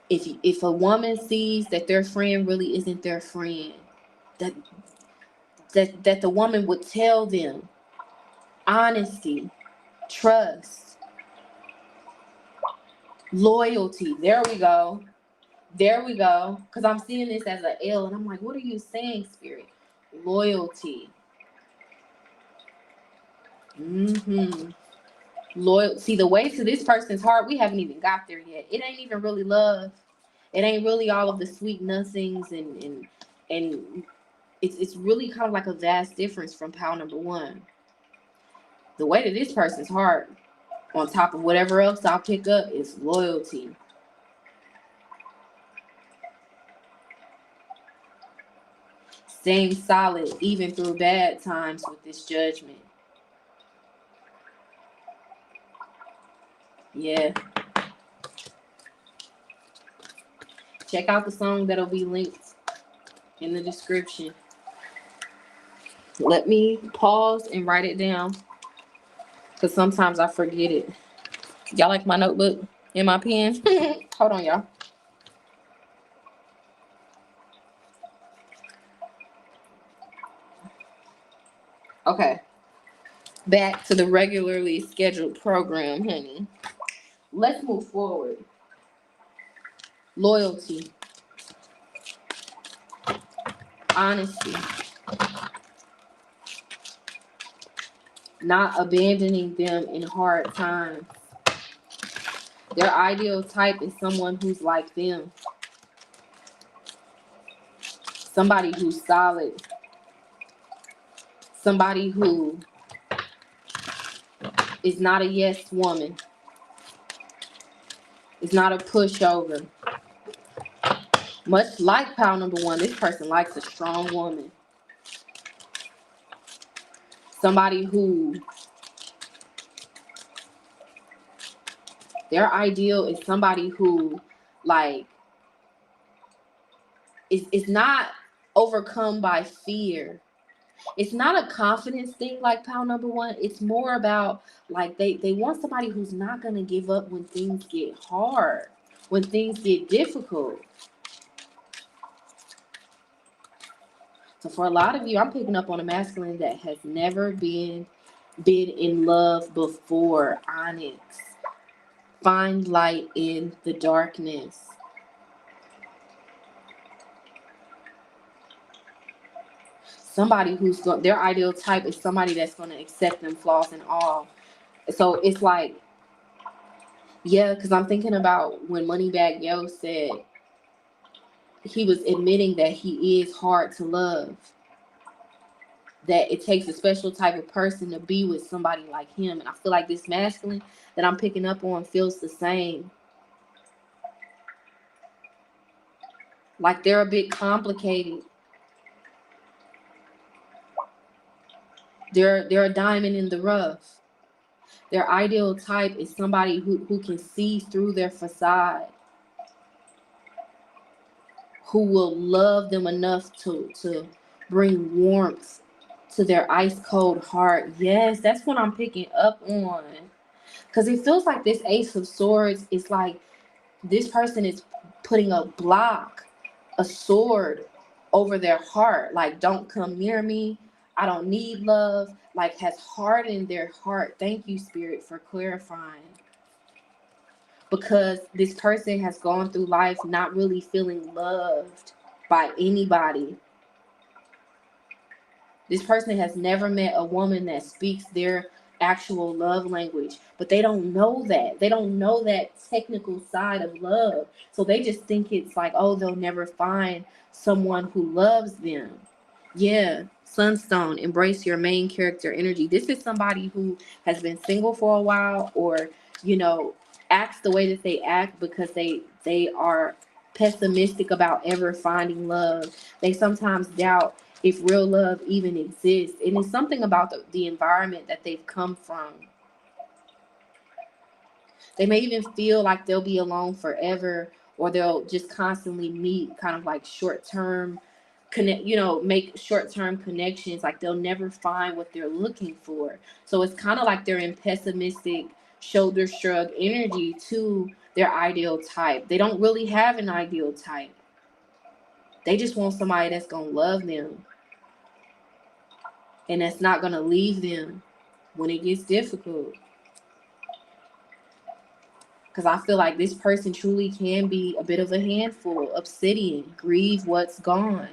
if a woman sees that their friend really isn't their friend, that the woman would tell them. Honesty, trust, loyalty. There we go. Because I'm seeing this as an L, and I'm like, what are you saying, Spirit? Loyalty. Loyal. See, the way to this person's heart, we haven't even got there yet. It ain't even really love. It ain't really all of the sweet nothings, and it's really kind of like a vast difference from pile number one. The way to this person's heart, on top of whatever else I'll pick up, is loyalty. Staying solid even through bad times with this Judgment. Yeah. Check out the song that'll be linked in the description. Let me pause and write it down, because sometimes I forget it. Y'all like my notebook and my pen? Hold on, y'all. Okay. Back to the regularly scheduled program, honey. Let's move forward. Loyalty. Honesty. Not abandoning them in hard times. Their ideal type is someone who's like them. Somebody who's solid. Somebody who is not a yes woman. Is not a pushover. Much like pile number one, this person likes a strong woman. Somebody who their ideal is somebody who like is not overcome by fear. It's not a confidence thing like pile number one. It's more about like they want somebody who's not gonna give up when things get hard, when things get difficult. So for a lot of you, I'm picking up on a masculine that has never been in love before. Onyx. Find light in the darkness. Somebody who's their ideal type is somebody that's going to accept them flaws and all. So it's like, yeah, because I'm thinking about when Moneybagg Yo said he was admitting that he is hard to love. That it takes a special type of person to be with somebody like him. And I feel like this masculine that I'm picking up on feels the same. Like they're a bit complicated. They're a diamond in the rough. Their ideal type is somebody who can see through their facade. Who will love them enough to bring warmth to their ice cold heart. Yes, that's what I'm picking up on. Because it feels like this Ace of Swords is like this person is putting a block, a sword over their heart. Like, don't come near me. I don't need love. Like, has hardened their heart. Thank you, Spirit, for clarifying. Because this person has gone through life not really feeling loved by anybody. This person has never met a woman that speaks their actual love language, but they don't know that. They don't know that technical side of love. So they just think it's like, oh, they'll never find someone who loves them. Yeah, Sunstone, embrace your main character energy. This is somebody who has been single for a while, or, you know, acts the way that they act because they are pessimistic about ever finding love. They sometimes doubt if real love even exists. And it's something about the environment that they've come from. They may even feel like they'll be alone forever, or they'll just constantly meet kind of like short-term make short-term connections. Like they'll never find what they're looking for. So it's kind of like they're in pessimistic shoulder shrug energy to their ideal type. They don't really have an ideal type. They just want somebody that's going to love them and that's not going to leave them when it gets difficult. Because I feel like this person truly can be a bit of a handful. Obsidian, grieve what's gone.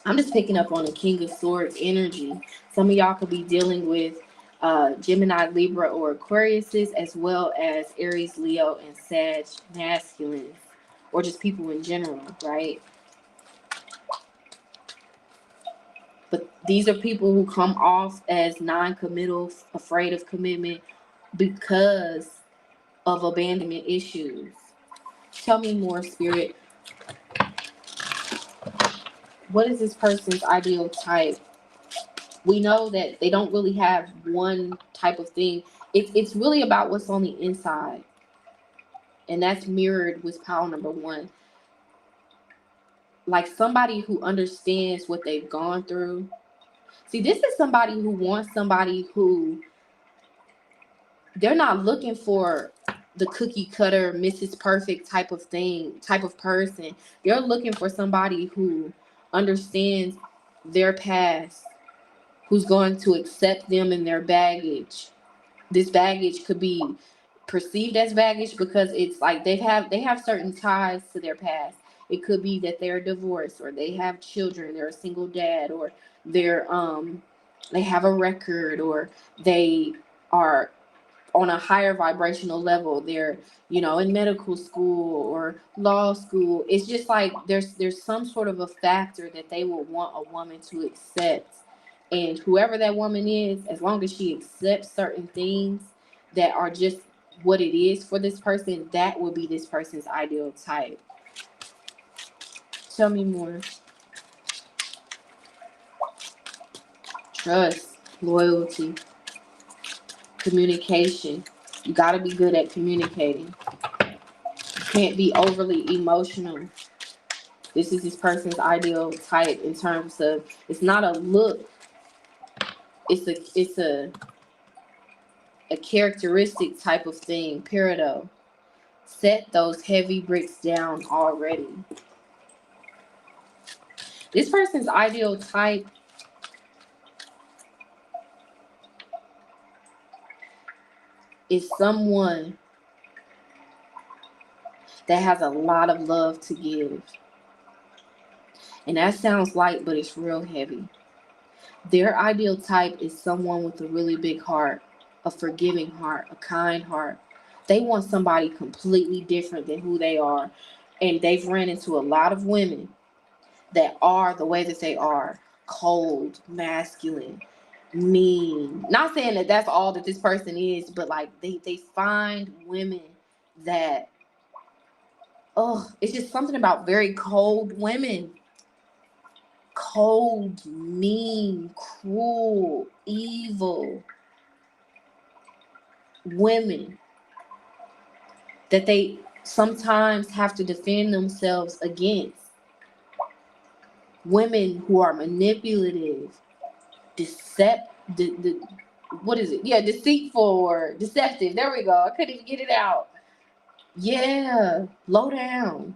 I'm just picking up on the King of Swords energy. Some of y'all could be dealing with Gemini, Libra, or Aquariuses, as well as Aries, Leo, and Sag masculines, or just people in general, right? But these are people who come off as non-committal, afraid of commitment because of abandonment issues. Tell me more, Spirit. What is this person's ideal type? We know that they don't really have one type of thing. It's really about what's on the inside. And that's mirrored with pile number 1. Like somebody who understands what they've gone through. See, this is somebody who wants somebody who, they're not looking for the cookie cutter, Mrs. Perfect type of person. They're looking for somebody who understands their past, who's going to accept them and their baggage. This baggage could be perceived as baggage because it's like they have certain ties to their past. It could be that they're divorced, or they have children, they're a single dad, or they have a record, or they are on a higher vibrational level. They're in medical school or law school. It's just like there's some sort of a factor that they will want a woman to accept. And whoever that woman is, as long as she accepts certain things that are just what it is for this person, that will be this person's ideal type. Tell me more. Trust, loyalty, communication. You got to be good at communicating. You can't be overly emotional. This is this person's ideal type in terms of, it's not a look. It's a characteristic type of thing. Peridot. Set those heavy bricks down already. This person's ideal type is someone that has a lot of love to give. And that sounds light, but it's real heavy. Their ideal type is someone with a really big heart, a forgiving heart, a kind heart. They want somebody completely different than who they are. And they've ran into a lot of women that are the way that they are. Cold, masculine, mean. Not saying that that's all that this person is, but like they find women that, it's just something about very cold women. Cold, mean, cruel, evil women that they sometimes have to defend themselves against. Women who are manipulative, what is it? Yeah, deceitful or deceptive. There we go. I couldn't even get it out. Yeah, low down,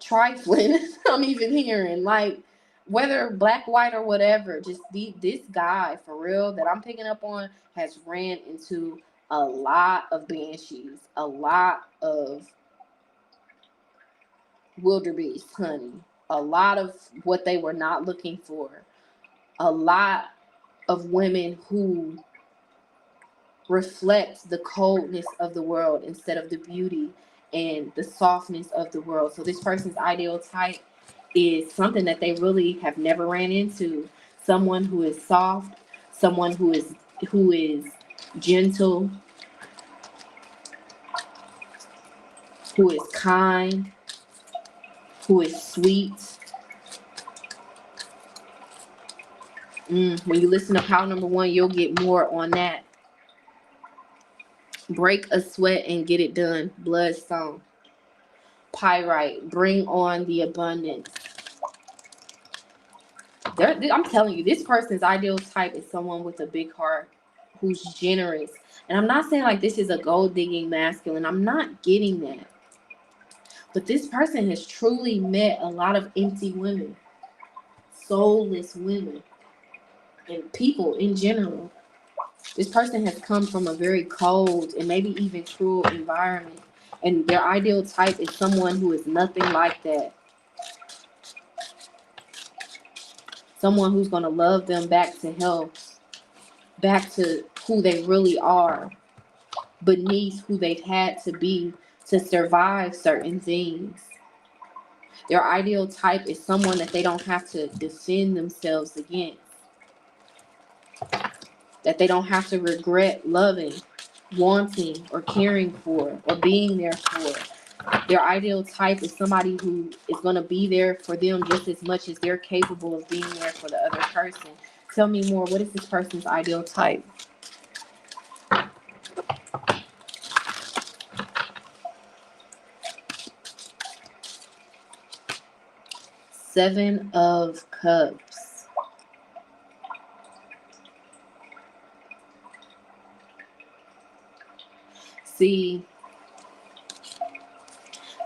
trifling. I'm even hearing like, whether black, white, or whatever, just this guy for real that I'm picking up on has ran into a lot of banshees, a lot of wildebeest, honey, a lot of what they were not looking for, a lot of women who reflect the coldness of the world instead of the beauty and the softness of the world. So this person's ideal type is something that they really have never ran into. Someone who is soft, someone who is gentle, who is kind, who is sweet, When you listen to pile number 1, you'll get more on that. Break a sweat and get it done. Bloodstone. Pyrite. Bring on the abundance. I'm telling you, this person's ideal type is someone with a big heart who's generous. And I'm not saying like this is a gold digging masculine. I'm not getting that. But this person has truly met a lot of empty women, soulless women, and people in general. This person has come from a very cold and maybe even cruel environment. And their ideal type is someone who is nothing like that. Someone who's going to love them back to health, back to who they really are, beneath who they've had to be to survive certain things. Their ideal type is someone that they don't have to defend themselves against, that they don't have to regret loving, wanting, or caring for, or being there for. Their ideal type is somebody who is going to be there for them just as much as they're capable of being there for the other person. Tell me more. What is this person's ideal type? Seven of Cups. See,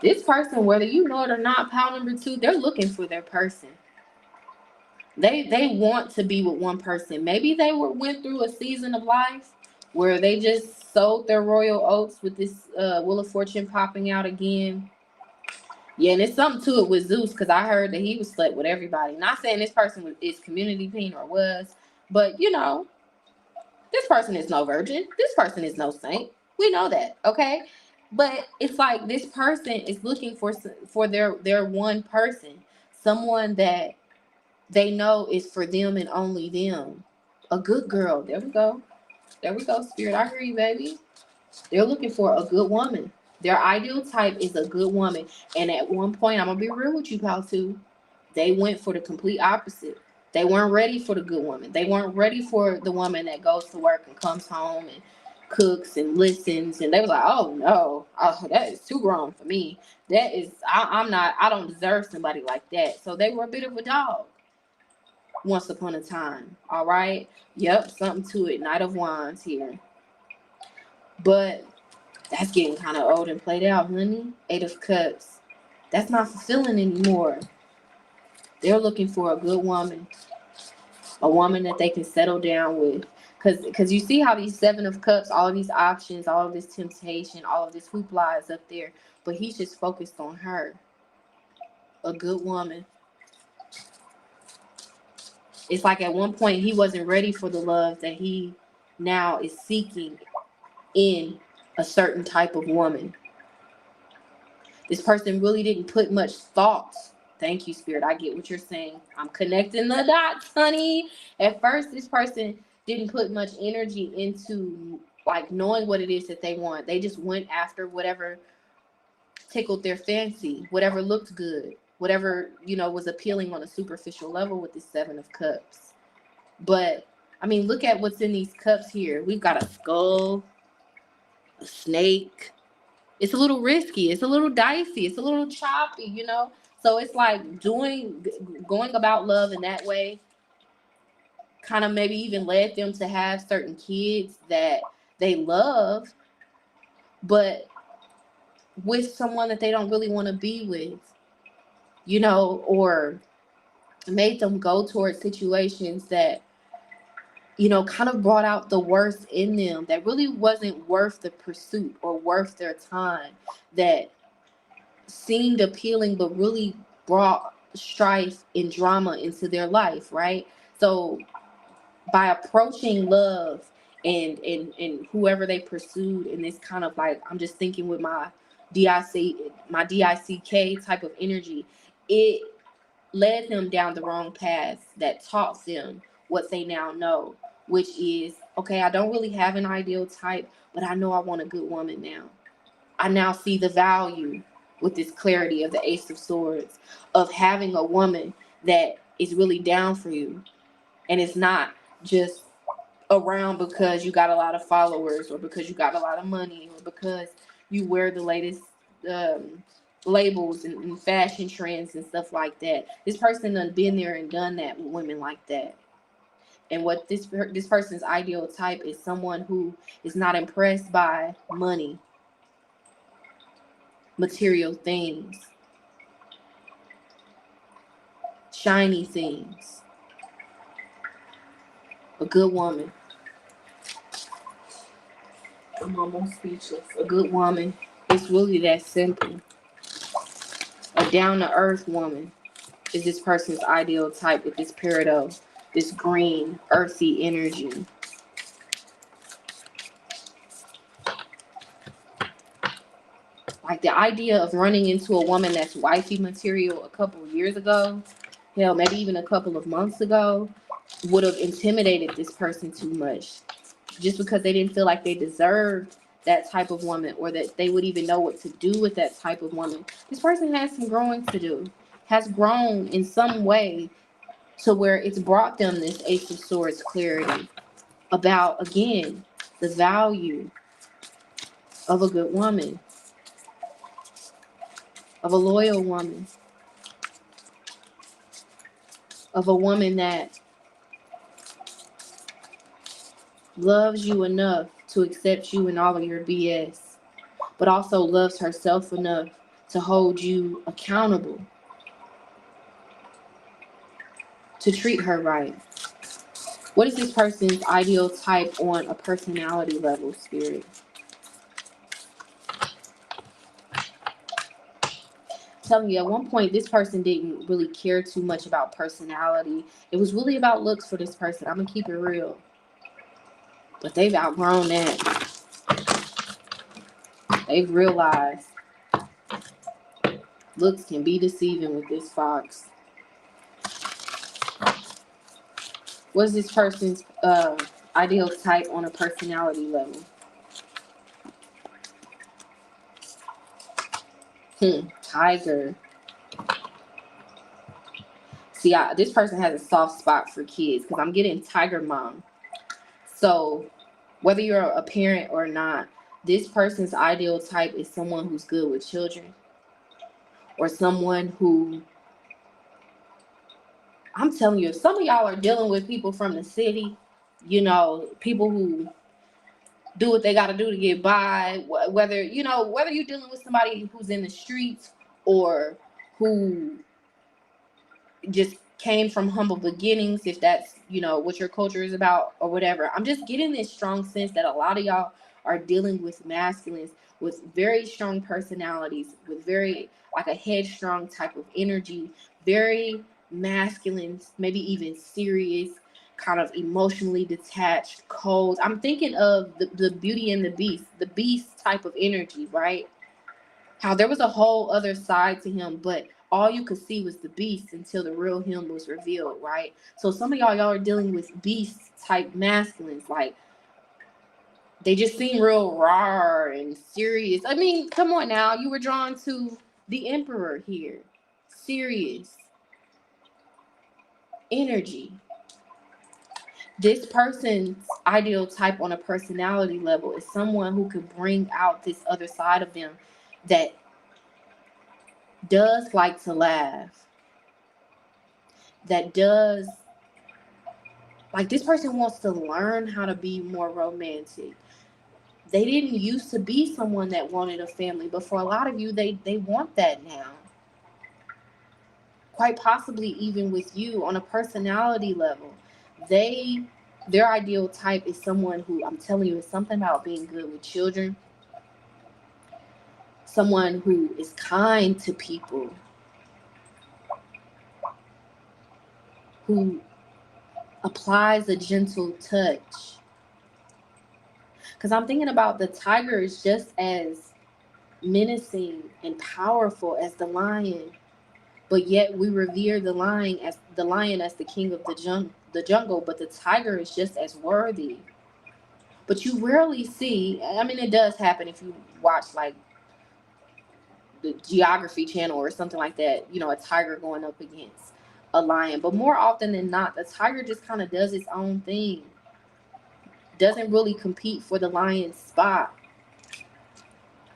this person, whether you know it or not, pile number 2, they're looking for their person. They want to be with one person. Maybe they went through a season of life where they just sowed their royal oats with this Wheel of Fortune popping out again. Yeah, and it's something to it with Zeus, because I heard that he was slept with everybody. Not saying this person is community pain or was, but you know, this person is no virgin. This person is no saint. We know that, okay? But it's like this person is looking for their one person, someone that they know is for them and only them. A good girl. There we go. There we go, Spirit. I hear you, baby. They're looking for a good woman. Their ideal type is a good woman. And at one point, I'm going to be real with you, pal, too. They went for the complete opposite. They weren't ready for the good woman. They weren't ready for the woman that goes to work and comes home and cooks and listens. And they were like, oh, no. Oh, that is too grown for me. That is, I don't deserve somebody like that. So they were a bit of a dog once upon a time. All right? Yep, something to it. Knight of Wands here. But that's getting kind of old and played out, honey. 8 of Cups. That's not fulfilling anymore. They're looking for a good woman. A woman that they can settle down with. Because you see how these 7 of Cups, all of these options, all of this temptation, all of this hoopla is up there. But he's just focused on her. A good woman. It's like at one point he wasn't ready for the love that he now is seeking in a certain type of woman. This person really didn't put much thought. Thank you, Spirit. I get what you're saying. I'm connecting the dots, honey. At first, this person didn't put much energy into like knowing what it is that they want. They just went after whatever tickled their fancy, whatever looked good, whatever, was appealing on a superficial level with the 7 of Cups. But I mean, look at what's in these cups here. We've got a skull, a snake. It's a little risky. It's a little dicey. It's a little choppy, So it's like going about love in that way kind of maybe even led them to have certain kids that they love, but with someone that they don't really want to be with, or made them go towards situations that kind of brought out the worst in them that really wasn't worth the pursuit or worth their time, that seemed appealing but really brought strife and drama into their life, right? So by approaching love and whoever they pursued in this kind of like, I'm just thinking with my DICK type of energy, it led them down the wrong path that taught them what they now know, which is, okay, I don't really have an ideal type, but I know I want a good woman now. I now see the value with this clarity of the Ace of Swords of having a woman that is really down for you, And it's not just around because you got a lot of followers, or because you got a lot of money, or because you wear the latest labels and fashion trends and stuff like that. This person done been there and done that with women like that. And what this person's ideal type is someone who is not impressed by money, material things, shiny things. A good woman. I'm almost speechless. A good woman. It's really that simple. A down-to-earth woman is this person's ideal type with this peridot, this green, earthy energy. Like the idea of running into a woman that's wifey material a couple of years ago, hell, maybe even a couple of months ago, would have intimidated this person too much. Just because they didn't feel like they deserved that type of woman, or that they would even know what to do with that type of woman. This person has some growing to do, has grown in some way to where it's brought them this Ace of Swords clarity about, again, the value of a good woman, of a loyal woman, of a woman that loves you enough to accept you and all of your BS, but also loves herself enough to hold you accountable, to treat her right. What is this person's ideal type on a personality level, Spirit? Telling you, at one point, this person didn't really care too much about personality. It was really about looks for this person. I'm going to keep it real. But they've outgrown that. They've realized looks can be deceiving with this fox. What is this person's ideal type on a personality level? Tiger. See, this person has a soft spot for kids because I'm getting tiger mom. So whether you're a parent or not, this person's ideal type is someone who's good with children, or someone who, I'm telling you, if some of y'all are dealing with people from the city, you know, people who do what they got to do to get by, whether you're dealing with somebody who's in the streets, or who just came from humble beginnings, if that's, what your culture is about or whatever. I'm just getting this strong sense that a lot of y'all are dealing with masculines with very strong personalities, with very, like, a headstrong type of energy, very masculine, maybe even serious, kind of emotionally detached, cold. I'm thinking of the Beauty and the Beast type of energy, right? How there was a whole other side to him, but all you could see was the beast until the real him was revealed, right? So some of y'all are dealing with beast type masculines, like they just seem real raw and serious. I mean, come on now, you were drawn to the Emperor here. Serious energy. This person's ideal type on a personality level is someone who could bring out this other side of them that does like to laugh, that does, like, this person wants to learn how to be more romantic. They didn't used to be someone that wanted a family, but for a lot of you, they want that now. Quite possibly even with you on a personality level. Their ideal type is someone who, I'm telling you, is something about being good with children. Someone who is kind to people. Who applies a gentle touch. Because I'm thinking about the tiger is just as menacing and powerful as the lion, but yet we revere the lion as the king of the jungle. But the tiger is just as worthy. But you rarely see. I mean, it does happen if you watch like the Geography Channel or something like that. A tiger going up against a lion. But more often than not, the tiger just kind of does its own thing. Doesn't really compete for the lion's spot.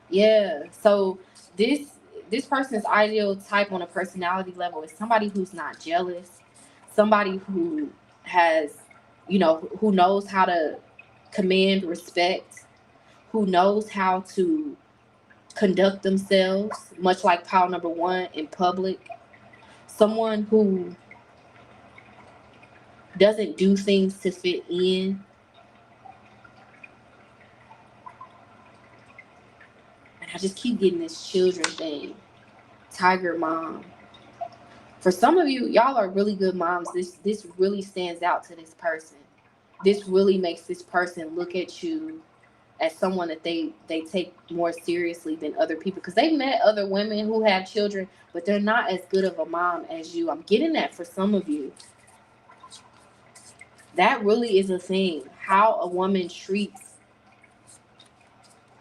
Yeah. So this person's ideal type on a personality level is somebody who's not jealous, somebody who has, who knows how to command respect, who knows how to conduct themselves, much like pile number one, in public. Someone who doesn't do things to fit in. And I just keep getting this children thing. Tiger mom. For some of you, y'all are really good moms. This really stands out to this person. This really makes this person look at you as someone that they take more seriously than other people, because they've met other women who have children, but they're not as good of a mom as you. I'm getting that for some of you. That really is a thing. How a woman treats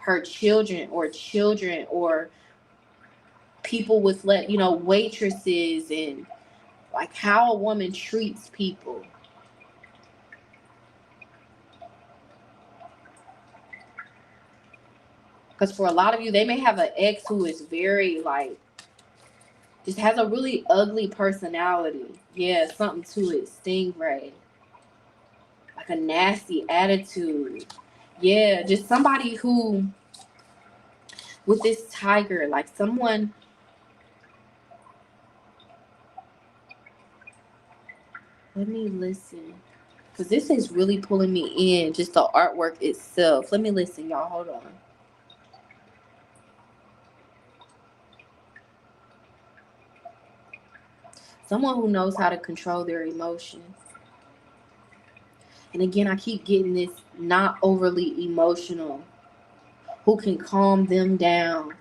her children or people with waitresses, and like how a woman treats people. Because for a lot of you, they may have an ex who is very just has a really ugly personality. Yeah, something to it. Stingray. Like a nasty attitude. Yeah, just somebody who, with this tiger, like someone. Let me listen. Because this is really pulling me in, just the artwork itself. Let me listen, y'all. Hold on. Someone who knows how to control their emotions. And again, I keep getting this not overly emotional. Who can calm them down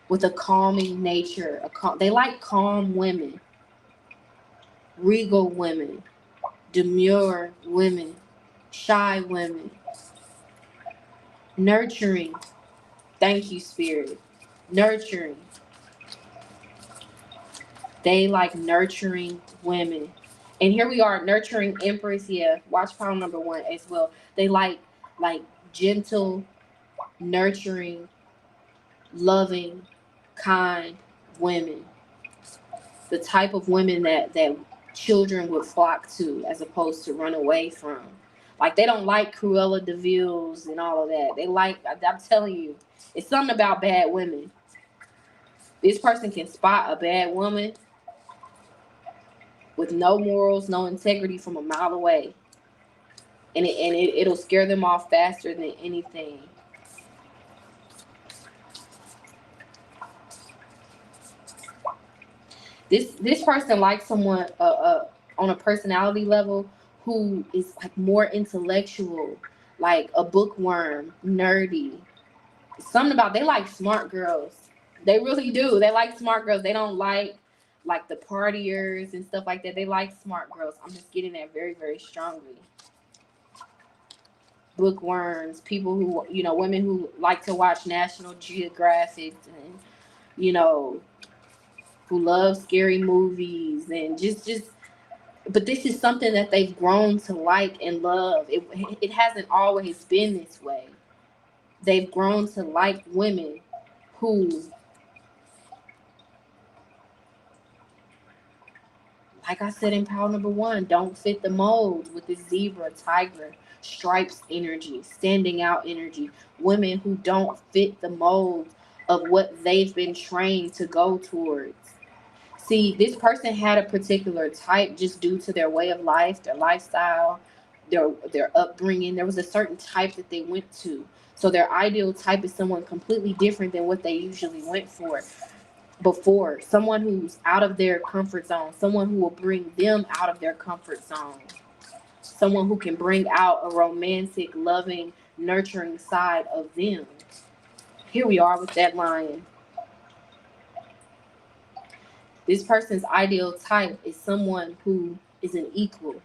with a calming nature. They like calm women. Regal women. Demure women. Shy women. Nurturing. Thank you, Spirit. Nurturing. They like nurturing women. And here we are, nurturing Empress. Yeah, watch pile number one as well. They like gentle, nurturing, loving, kind women. The type of women that children would flock to as opposed to run away from. Like, they don't like Cruella de Vil's and all of that. They like, I'm telling you, it's something about bad women. This person can spot a bad woman with no morals, no integrity from a mile away. And it'll scare them off faster than anything. This person likes someone on a personality level who is like more intellectual, like a bookworm, nerdy. Something about, they like smart girls. They really do. They like smart girls. They don't like the partiers and stuff like that. They like smart girls. I'm just getting that very, very strongly. Bookworms, people who, women who like to watch National Geographic, and, who love scary movies, and just but this is something that they've grown to like and love. It hasn't always been this way. They've grown to like women who, like I said in pile number one, don't fit the mold with this zebra, tiger, stripes energy, standing out energy. Women who don't fit the mold of what they've been trained to go towards. See, this person had a particular type just due to their way of life, their lifestyle, their upbringing. There was a certain type that they went to. So their ideal type is someone completely different than what they usually went for before. Someone who's out of their comfort zone. Someone who will bring them out of their comfort zone. Someone who can bring out a romantic, loving, nurturing side of them. Here we are with that lion. This person's ideal type is someone who is an equal,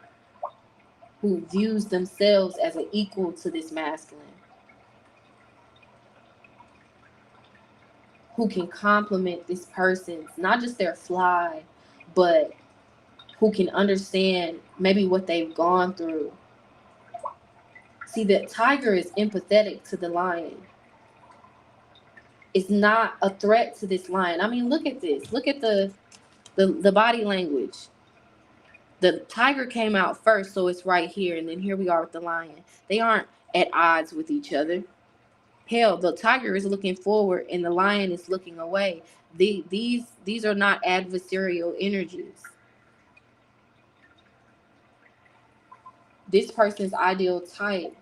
who views themselves as an equal to this masculine, who can complement this person's, not just their fly, but who can understand maybe what they've gone through. See, the tiger is empathetic to the lion. It's not a threat to this lion. I mean, look at this. Look at the body language. The tiger came out first, so it's right here, and then here we are with the lion. They aren't at odds with each other. Hell, the tiger is looking forward and the lion is looking away. These are not adversarial energies. This person's ideal type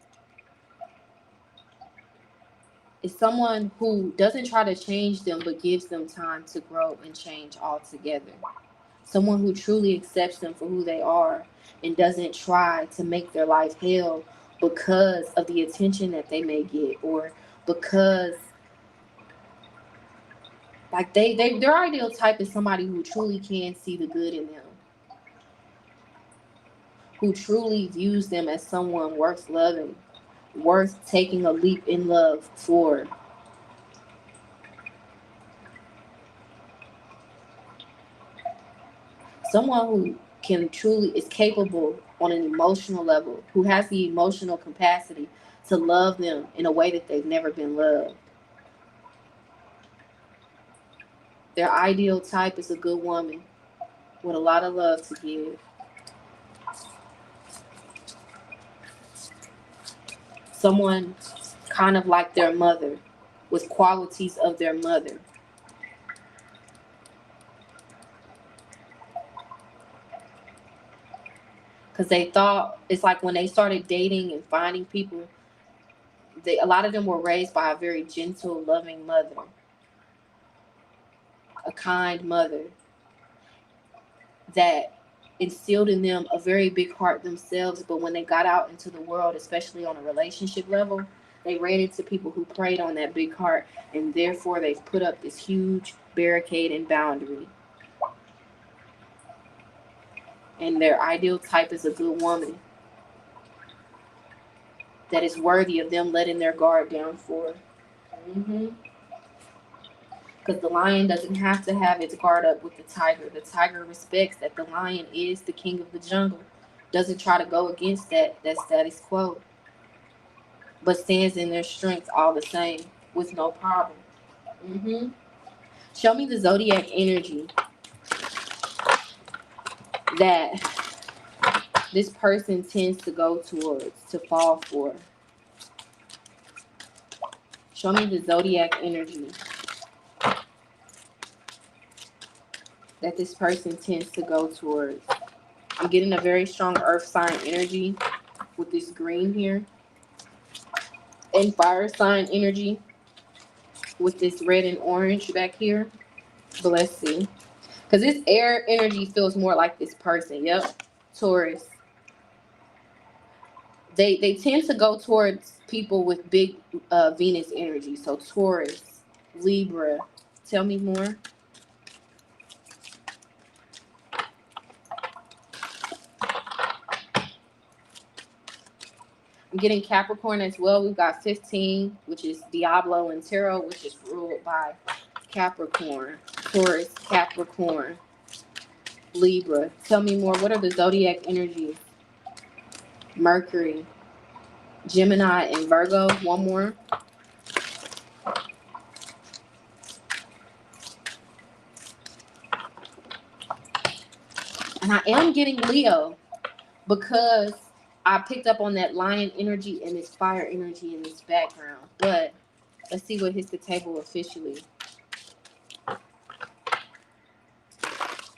is someone who doesn't try to change them but gives them time to grow and change altogether. Someone who truly accepts them for who they are and doesn't try to make their life hell because of the attention that they may get, or because like their ideal type is somebody who truly can see the good in them, who truly views them as someone worth loving, worth taking a leap in love for. Someone who can truly is capable on an emotional level, who has the emotional capacity to love them in a way that they've never been loved. Their ideal type is a good woman with a lot of love to give. Someone kind of like their mother, with qualities of their mother. Because they thought, it's like when they started dating and finding people, a lot of them were raised by a very gentle, loving mother. A kind mother that instilled in them a very big heart themselves, but when they got out into the world, especially on a relationship level, they ran into people who preyed on that big heart, and therefore they've put up this huge barricade and boundary. And their ideal type is a good woman that is worthy of them letting their guard down for. Because the lion doesn't have to have its guard up with the tiger. The tiger respects that the lion is the king of the jungle. Doesn't try to go against that status quo. But stands in their strength all the same with no problem. Show me the zodiac energy that this person tends to go towards, to fall for. Show me the zodiac energy that this person tends to go towards. I'm getting a very strong earth sign energy with this green here, and fire sign energy with this red and orange back here. But let's see, because this air energy feels more like this person. Yep, Taurus. They tend to go towards people with big Venus energy. So Taurus, Libra. Tell me more. I'm getting Capricorn as well. We've got 15, which is Diablo and Tarot, which is ruled by Capricorn. Taurus, Capricorn, Libra. Tell me more. What are the zodiac energies? Mercury, Gemini, and Virgo. One more. And I am getting Leo because I picked up on that lion energy and this fire energy in this background. But let's see what hits the table officially.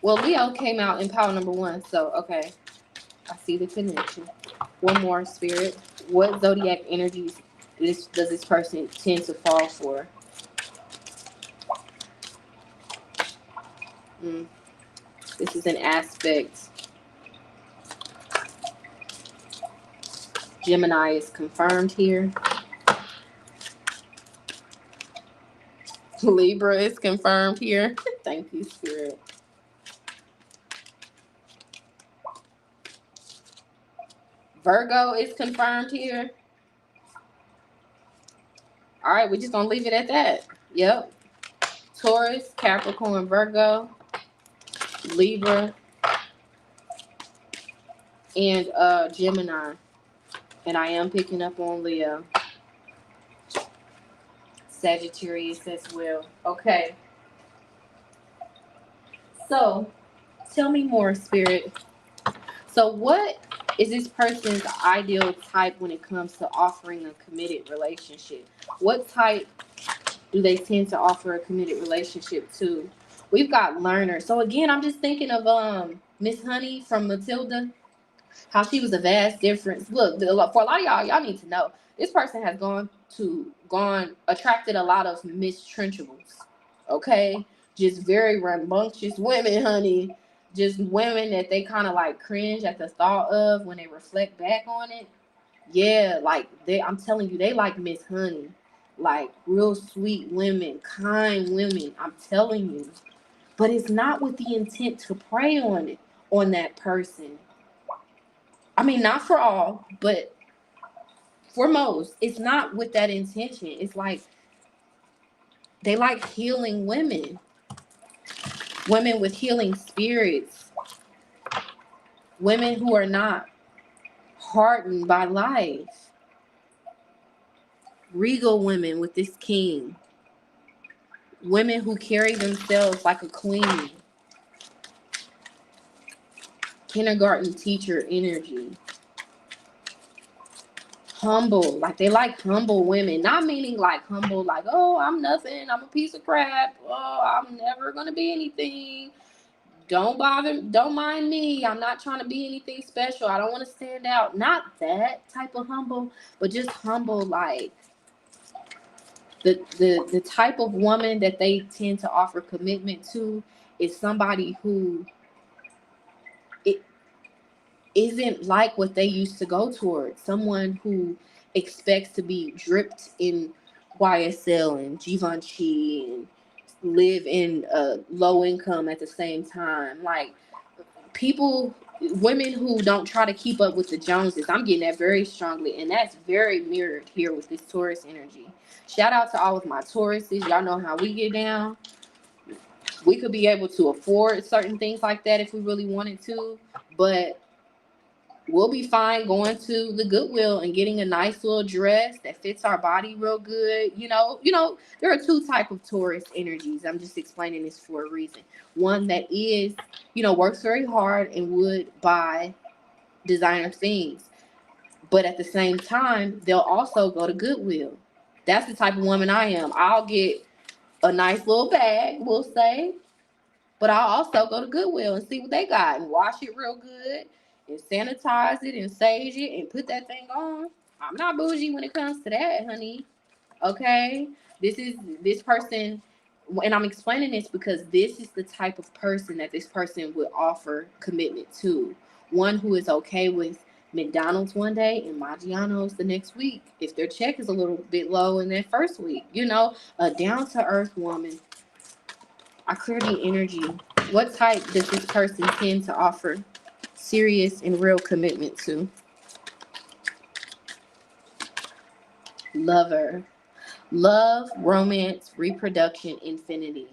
Well, Leo came out in pile number 1, so okay. I see the connection. One more, Spirit. What zodiac energies does this person tend to fall for? This is an aspect. Gemini is confirmed here. Libra is confirmed here. Thank you, Spirit. Virgo is confirmed here. All right, we're just going to leave it at that. Yep. Taurus, Capricorn, Virgo, Libra, and Gemini. And I am picking up on Leo. Sagittarius as well. Okay. So, tell me more, Spirit. So, what is this person's ideal type when it comes to offering a committed relationship? What type do they tend to offer a committed relationship to? We've got learner. So again, I'm just thinking of Miss Honey from Matilda, how she was a vast difference. Look, for a lot of y'all need to know this person has attracted a lot of Miss Trenchables. Okay, just very rambunctious women, honey. Just women that they kind of like cringe at the thought of when they reflect back on it. Yeah, like I'm telling you, they like Miss Honey, like real sweet women, kind women. I'm telling you, but it's not with the intent to prey on that person. I mean, not for all, but for most, it's not with that intention. It's like they like healing women with healing spirits, women who are not hardened by life, regal women with this king, women who carry themselves like a queen, kindergarten teacher energy. Humble, like they like humble women, not meaning like humble, like, oh, I'm nothing, I'm a piece of crap, oh, I'm never gonna be anything, don't mind me, I'm not trying to be anything special, I don't want to stand out. Not that type of humble, but just humble, like the type of woman that they tend to offer commitment to is somebody who it isn't like what they used to go towards. Someone who expects to be dripped in YSL and Givenchy and live in low income at the same time. Like women who don't try to keep up with the Joneses. I'm getting that very strongly, and that's very mirrored here with this Taurus energy. Shout out to all of my Tauruses. Y'all know how we get down. We could be able to afford certain things like that if we really wanted to, but we'll be fine going to the Goodwill and getting a nice little dress that fits our body real good. There are two types of Taurus energies. I'm just explaining this for a reason. One that is, works very hard and would buy designer things, but at the same time, they'll also go to Goodwill. That's the type of woman I am. I'll get a nice little bag, we'll say, but I'll also go to Goodwill and see what they got and wash it real good and sanitize it and sage it and put that thing on. I'm not bougie when it comes to that, honey. Okay? This person, and I'm explaining this because this is the type of person that this person would offer commitment to. One who is okay with McDonald's one day and Maggiano's the next week. If their check is a little bit low in that first week, a down-to-earth woman. I clear the energy. What type does this person tend to offer serious and real commitment to? Lover. Love, romance, reproduction, infinity.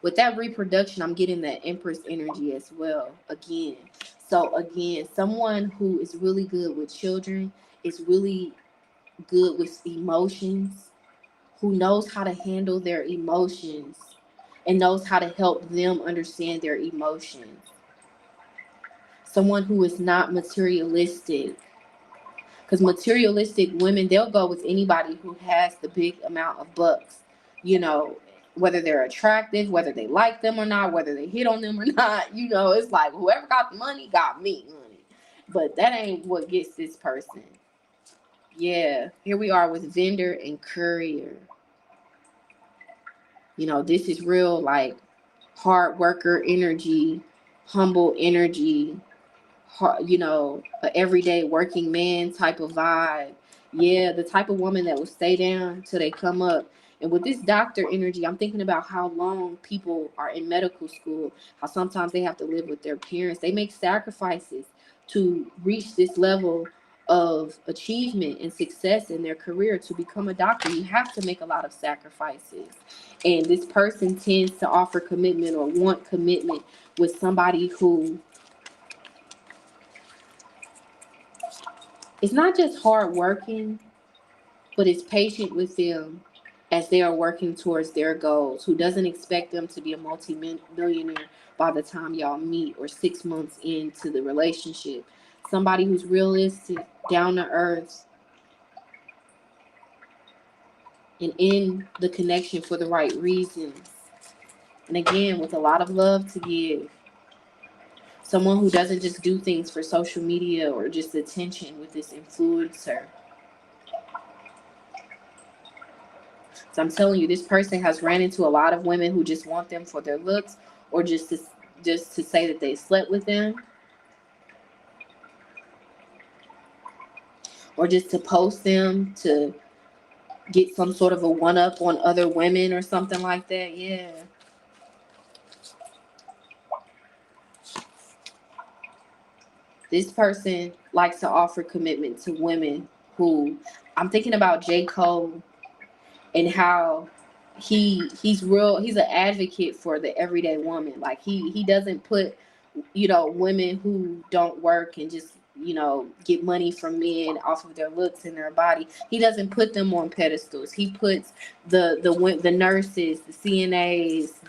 With that reproduction, I'm getting that Empress energy as well. Again, someone who is really good with children, is really good with emotions, who knows how to handle their emotions and knows how to help them understand their emotions. Someone who is not materialistic. Because materialistic women, they'll go with anybody who has the big amount of bucks. Whether they're attractive, whether they like them or not, whether they hit on them or not. It's like whoever got the money got me, honey. But that ain't what gets this person. Yeah, here we are with vendor and courier. This is real, like, hard worker energy, humble energy, a everyday working man type of vibe. Yeah, the type of woman that will stay down till they come up. And with this doctor energy, I'm thinking about how long people are in medical school, how sometimes they have to live with their parents. They make sacrifices to reach this level of achievement and success in their career. To become a doctor, you have to make a lot of sacrifices. And this person tends to offer commitment or want commitment with somebody who is not just hardworking, but is patient with them as they are working towards their goals, who doesn't expect them to be a multi-millionaire by the time y'all meet or 6 months into the relationship. Somebody who's realistic, down to earth, and in the connection for the right reasons. And again, with a lot of love to give. Someone who doesn't just do things for social media or just attention with this influencer. So I'm telling you, this person has ran into a lot of women who just want them for their looks, or just to say that they slept with them, or just to post them to get some sort of a one-up on other women or something like that. Yeah. This person likes to offer commitment to women who, I'm thinking about J. Cole and how he's an advocate for the everyday woman. Like he doesn't put, women who don't work and just, get money from men off of their looks and their body. He doesn't put them on pedestals. He puts the nurses, the CNAs,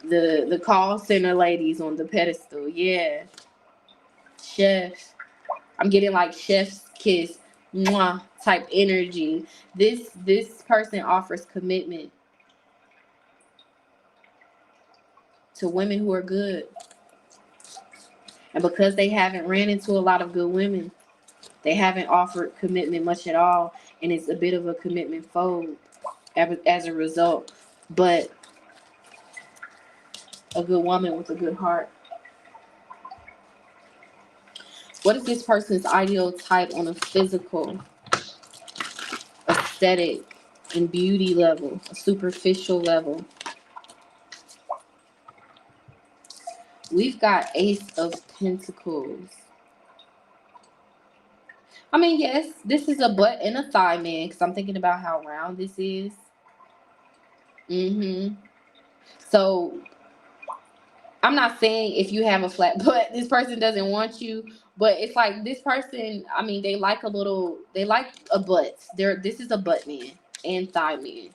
the call center ladies on the pedestal. Yeah. Chef. I'm getting like chef's kiss, mwah, type energy. This person offers commitment to women who are good. And because they haven't ran into a lot of good women, they haven't offered commitment much at all. And it's a bit of a commitment fold as a result. But a good woman with a good heart. What is this person's ideal type on a physical, aesthetic, and beauty level, a superficial level? We've got Ace of Pentacles. I mean, yes, this is a butt and a thigh man, because I'm thinking about how round this is. So I'm not saying if you have a flat butt, this person doesn't want you, but it's like this person, I mean, they like a butt. This is a butt man and thigh man.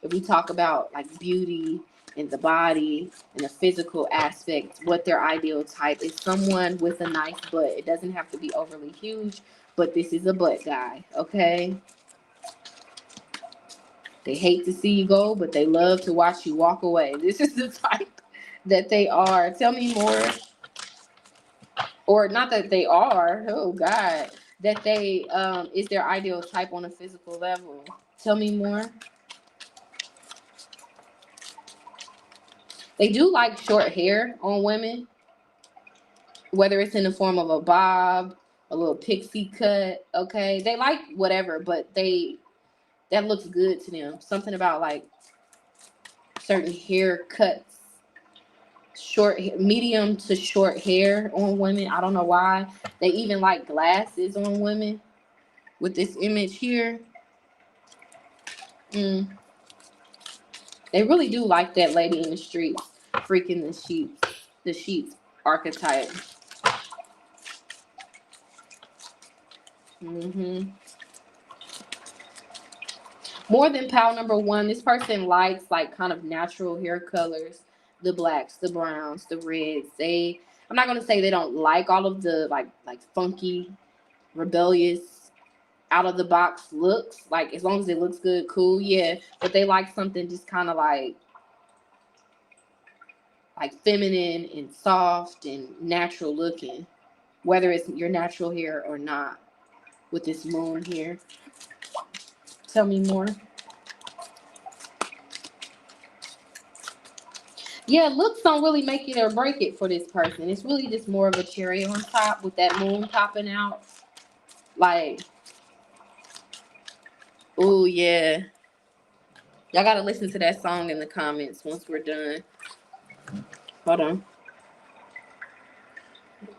If we talk about like beauty and the body and the physical aspect, what their ideal type is, someone with a nice butt. It doesn't have to be overly huge, but this is a butt guy, okay? They hate to see you go, but they love to watch you walk away. This is the type that they are. Tell me more. Or not that they are, oh God, that they is their ideal type on a physical level. Tell me more. They do like short hair on women, whether it's in the form of a bob, a little pixie cut, okay? They like whatever, but that looks good to them. Something about like certain haircuts, medium to short hair on women. I don't know why. They even like glasses on women with this image here. They really do like that lady in the streets, freaking the sheets archetype. More than pal number one, this person likes like kind of natural hair colors, the blacks, the browns, the reds. I'm not gonna say they don't like all of the like funky, rebellious, out of the box looks. Like as long as it looks good, cool, yeah. But they like something just kind of like feminine and soft and natural looking, whether it's your natural hair or not. With this moon here, tell me more. Yeah, looks don't really make it or break it for this person. It's really just more of a cherry on top with that moon popping out. Like, oh yeah. Y'all gotta listen to that song in the comments once we're done. Hold on.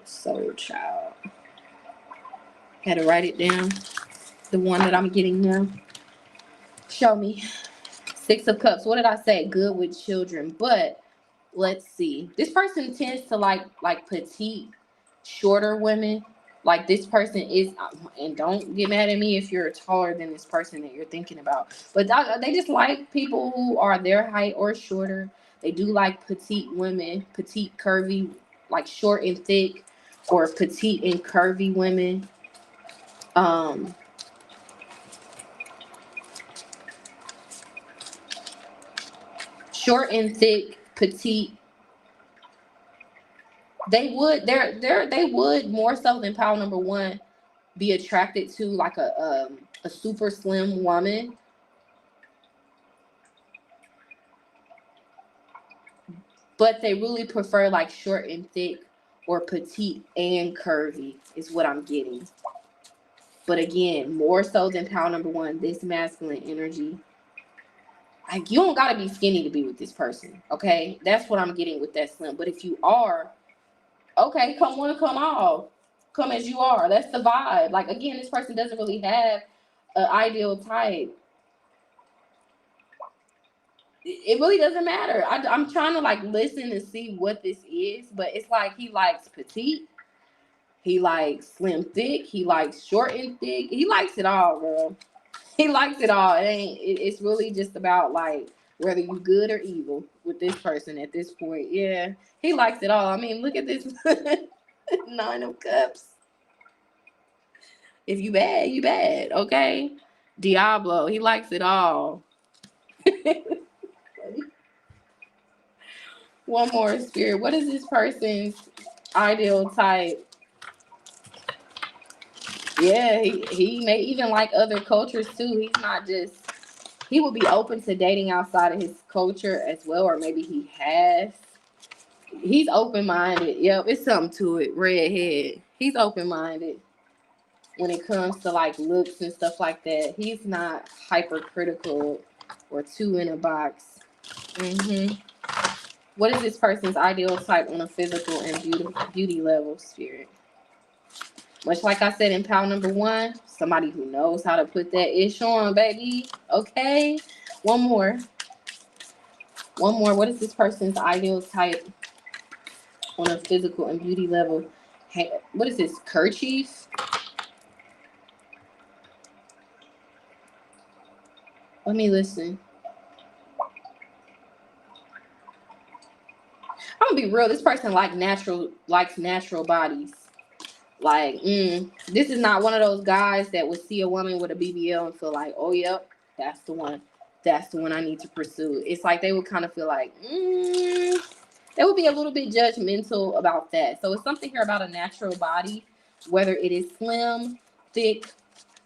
Soul Child. Had to write it down. The one that I'm getting now. Show me. 6 of Cups. What did I say? Good with children. But let's see. This person tends to like petite, shorter women. Like this person is, and don't get mad at me if you're taller than this person that you're thinking about. But they just like people who are their height or shorter. They do like petite women, petite, curvy, like short and thick, or petite and curvy women. Short and thick, petite. They would more so than pile number one be attracted to like a super slim woman, but they really prefer like short and thick or petite and curvy is what I'm getting. But again, more so than pile number one, this masculine energy. Like you don't gotta be skinny to be with this person, okay? That's what I'm getting with that slim. But if you are, okay, come off. Come as you are. That's the vibe. Like again, this person doesn't really have an ideal type. It really doesn't matter. I'm trying to like listen and see what this is, but it's like he likes petite, he likes slim thick, he likes short and thick. He likes it all, bro. He likes it all. It's really just about like whether you good or evil with this person at this point. Yeah, he likes it all. I mean, look at this 9 of Cups. If you bad, you bad. Okay, Diablo. He likes it all. One more, Spirit. What is this person's ideal type? Yeah, he may even like other cultures too. He's not just, he will be open to dating outside of his culture as well, or maybe he has. He's open-minded. Yep, it's something to it. Redhead. He's open-minded when it comes to like looks and stuff like that. He's not hypercritical or too in a box. What is this person's ideal type on a physical and beauty level, Spirit? Much like I said in pile number one, somebody who knows how to put that ish on, baby. Okay. One more. What is this person's ideal type on a physical and beauty level? Hey, what is this? Kerchief? Let me listen. I'm gonna be real. This person likes natural bodies. Like, this is not one of those guys that would see a woman with a BBL and feel like, oh, yep, that's the one. That's the one I need to pursue. It's like they would kind of feel like, they would be a little bit judgmental about that. So it's something here about a natural body, whether it is slim, thick,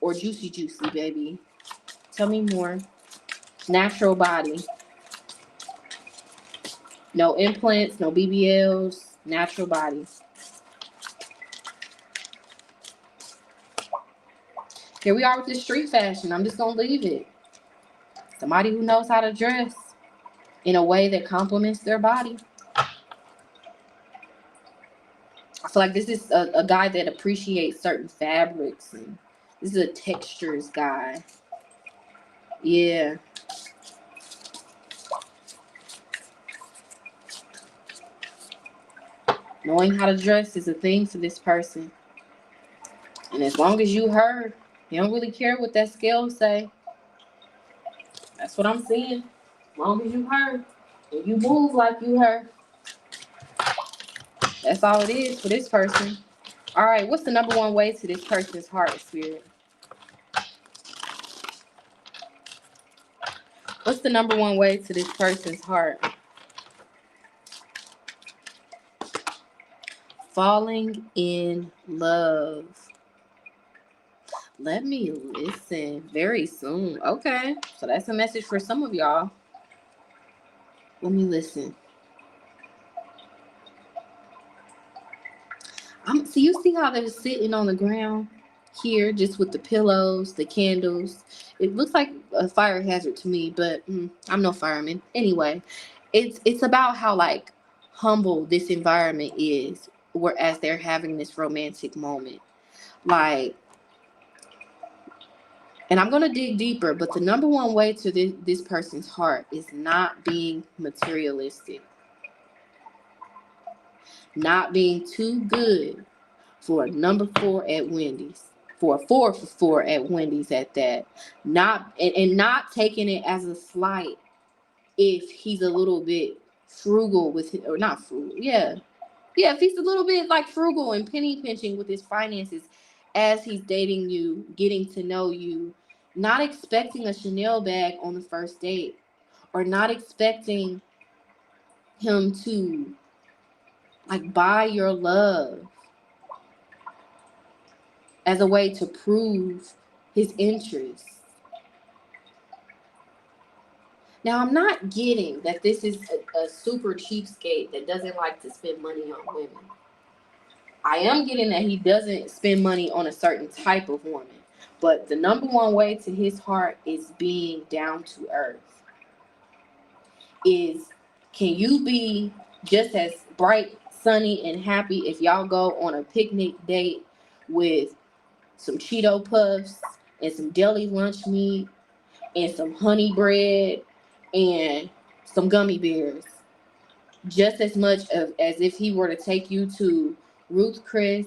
or juicy, baby. Tell me more. Natural body. No implants, no BBLs, natural bodies. Here we are with this street fashion. I'm just going to leave it. Somebody who knows how to dress in a way that complements their body. I feel like this is a guy that appreciates certain fabrics. And this is a textures guy. Yeah. Knowing how to dress is a thing for this person. And as long as you her, you don't really care what that scale say. That's what I'm seeing. As long as you her, and you move like you her. That's all it is for this person. All right, what's the number one way to this person's heart, Spirit? What's the number one way to this person's heart? Falling in love. Let me listen very soon. Okay, so that's a message for some of y'all. Let me listen. So you see how they're sitting on the ground here, just with the pillows, the candles. It looks like a fire hazard to me, but I'm no fireman. Anyway, it's about how like humble this environment is, whereas they're having this romantic moment. Like, And I'm going to dig deeper, but the number one way to this person's heart is not being materialistic, not being too good for a number 4 at Wendy's, for a 4 for 4 at Wendy's at that. Not and not taking it as a slight if he's a little bit frugal with it, or not frugal. Yeah, if he's a little bit like frugal and penny pinching with his finances as he's dating you, getting to know you, not expecting a Chanel bag on the first date, or not expecting him to like buy your love as a way to prove his interest. Now, I'm not getting that this is a super cheapskate that doesn't like to spend money on women. I am getting that he doesn't spend money on a certain type of woman. But the number one way to his heart is being down to earth. Is, can you be just as bright, sunny, and happy if y'all go on a picnic date with some Cheeto Puffs and some deli lunch meat and some honey bread and some gummy bears, just as much as if he were to take you to Ruth Chris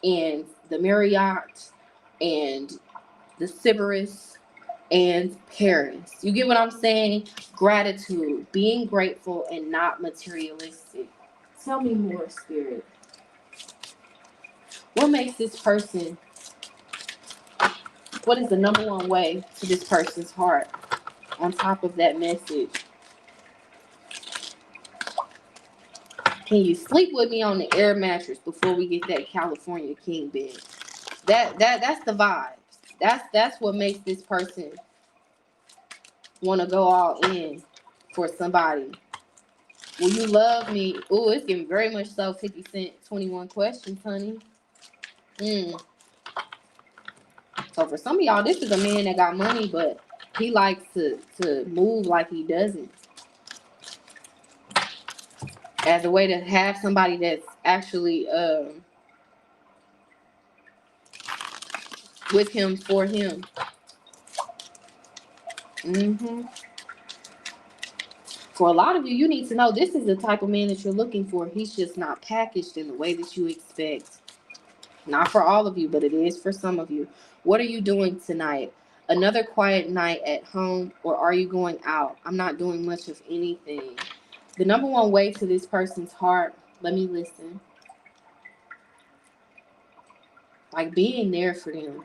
and the Marriott and the Sybaris and Paris. You get what I'm saying? Gratitude, being grateful and not materialistic. Tell me more, Spirit. What makes this person, what is the number one way to this person's heart on top of that message? Can you sleep with me on the air mattress before we get that California king bed? That's the vibe. That's what makes this person want to go all in for somebody. Will you love me? Oh, it's getting very much so 50 Cent 21 questions, honey. So for some of y'all, this is a man that got money, but he likes to move like he doesn't. As a way to have somebody that's actually with him, for him. For a lot of you, you need to know this is the type of man that you're looking for. He's just not packaged in the way that you expect. Not for all of you, but it is for some of you. What are you doing tonight? Another quiet night at home, or are you going out? I'm not doing much of anything. The number one way to this person's heart, let me listen. Like being there for them.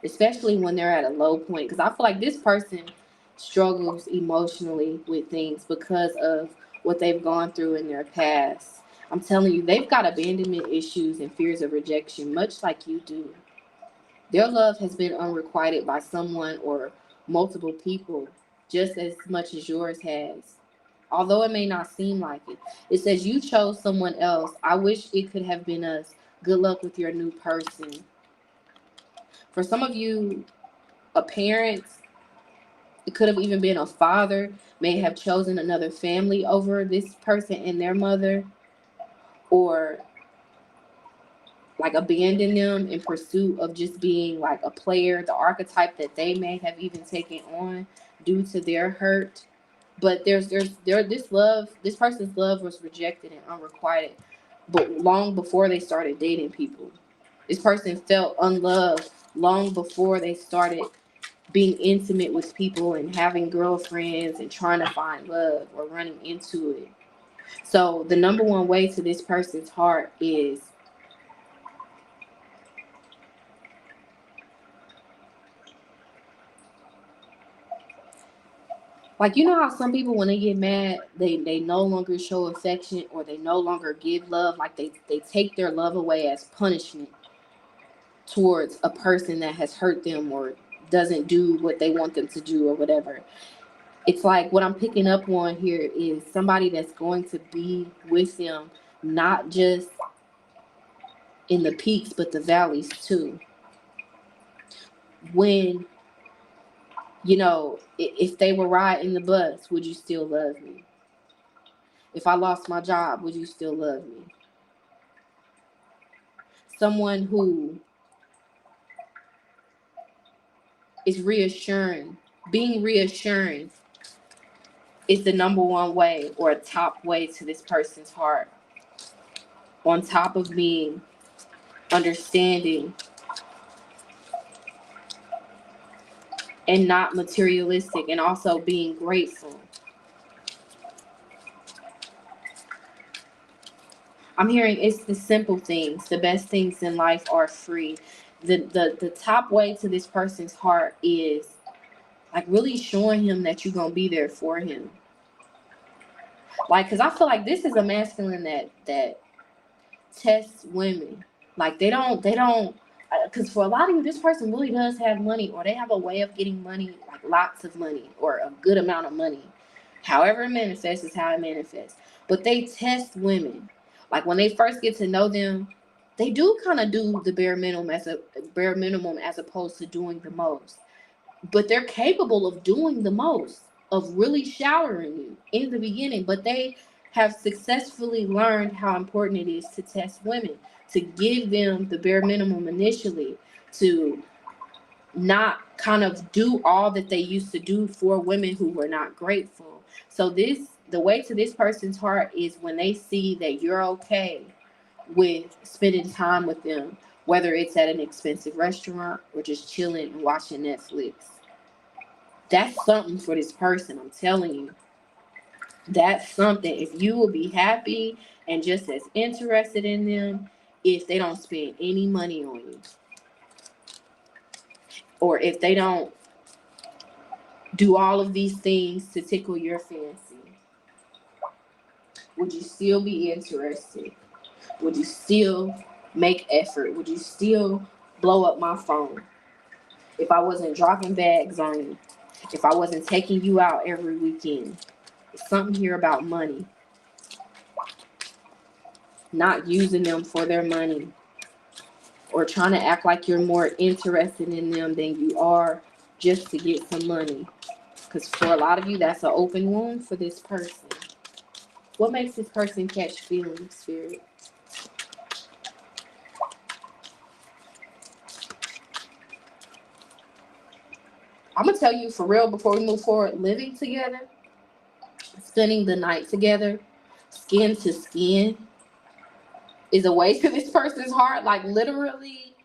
Especially when they're at a low point. Because I feel like this person struggles emotionally with things because of what they've gone through in their past. I'm telling you, they've got abandonment issues and fears of rejection, much like you do. Their love has been unrequited by someone or multiple people, just as much as yours has. Although it may not seem like it. It says you chose someone else. I wish it could have been us. Good luck with your new person. For some of you, a parent, it could have even been a father, may have chosen another family over this person and their mother, or like abandon them in pursuit of just being like a player, the archetype that they may have even taken on due to their hurt. But this person's love was rejected and unrequited, but long before they started dating people. This person felt unloved long before they started being intimate with people and having girlfriends and trying to find love or running into it. So the number one way to this person's heart is like, you know how some people, when they get mad, they no longer show affection or they no longer give love. Like they take their love away as punishment towards a person that has hurt them or doesn't do what they want them to do or whatever. It's like what I'm picking up on here is somebody that's going to be with them, not just in the peaks, but the valleys too. When, if they were riding the bus, would you still love me? If I lost my job, would you still love me? Someone who is reassuring. Being reassuring is the number one way, or a top way, to this person's heart. On top of being understanding and not materialistic, and also being grateful. I'm hearing it's the simple things. The best things in life are free. The top way to this person's heart is like really showing him that you're gonna be there for him. Like, cause I feel like this is a masculine that tests women. Like they don't, because for a lot of you, this person really does have money, or they have a way of getting money, like lots of money, or a good amount of money. However it manifests is how it manifests. But they test women. Like when they first get to know them, they do kind of do the bare minimum as opposed to doing the most. But they're capable of doing the most, of really showering you in the beginning. But they have successfully learned how important it is to test women, to give them the bare minimum initially, to not kind of do all that they used to do for women who were not grateful. So the way to this person's heart is when they see that you're okay with spending time with them, whether it's at an expensive restaurant or just chilling and watching Netflix. That's something for this person, I'm telling you. That's something. If you will be happy and just as interested in them if they don't spend any money on you, or if they don't do all of these things to tickle your fancy, would you still be interested? Would you still make effort? Would you still blow up my phone if I wasn't dropping bags on you? If I wasn't taking you out every weekend? It's something here about money. Not using them for their money, or trying to act like you're more interested in them than you are just to get some money. Because for a lot of you, that's an open wound for this person. What makes this person catch feelings, Spirit? I'm going to tell you for real before we move forward, living together, spending the night together, skin to skin, is a way to this person's heart. Like literally,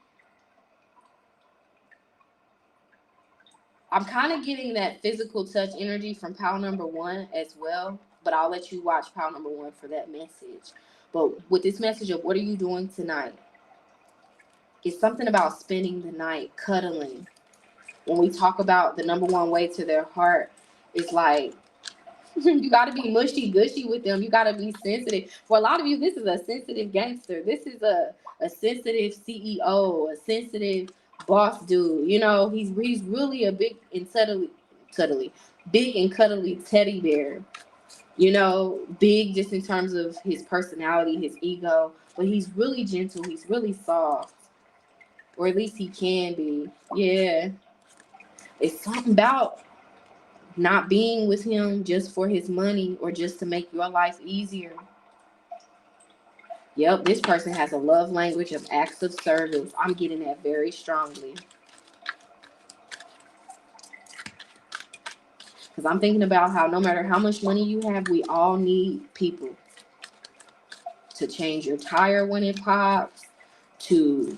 I'm kind of getting that physical touch energy from pile number 1 as well, but I'll let you watch pile number 1 for that message. But with this message of what are you doing tonight, it's something about spending the night cuddling. When we talk about the number 1 way to their heart, it's like you got to be mushy gushy with them. You got to be sensitive. For a lot of you, this is a sensitive gangster. This is a sensitive CEO, a sensitive boss dude. You know, he's really a big and big and cuddly teddy bear. You know, big just in terms of his personality, his ego, but he's really gentle. He's really soft, or at least he can be. Yeah, it's something about not being with him just for his money or just to make your life easier. Yep, this person has a love language of acts of service. I'm getting that very strongly. Because I'm thinking about how no matter how much money you have, we all need people to change your tire when it pops, to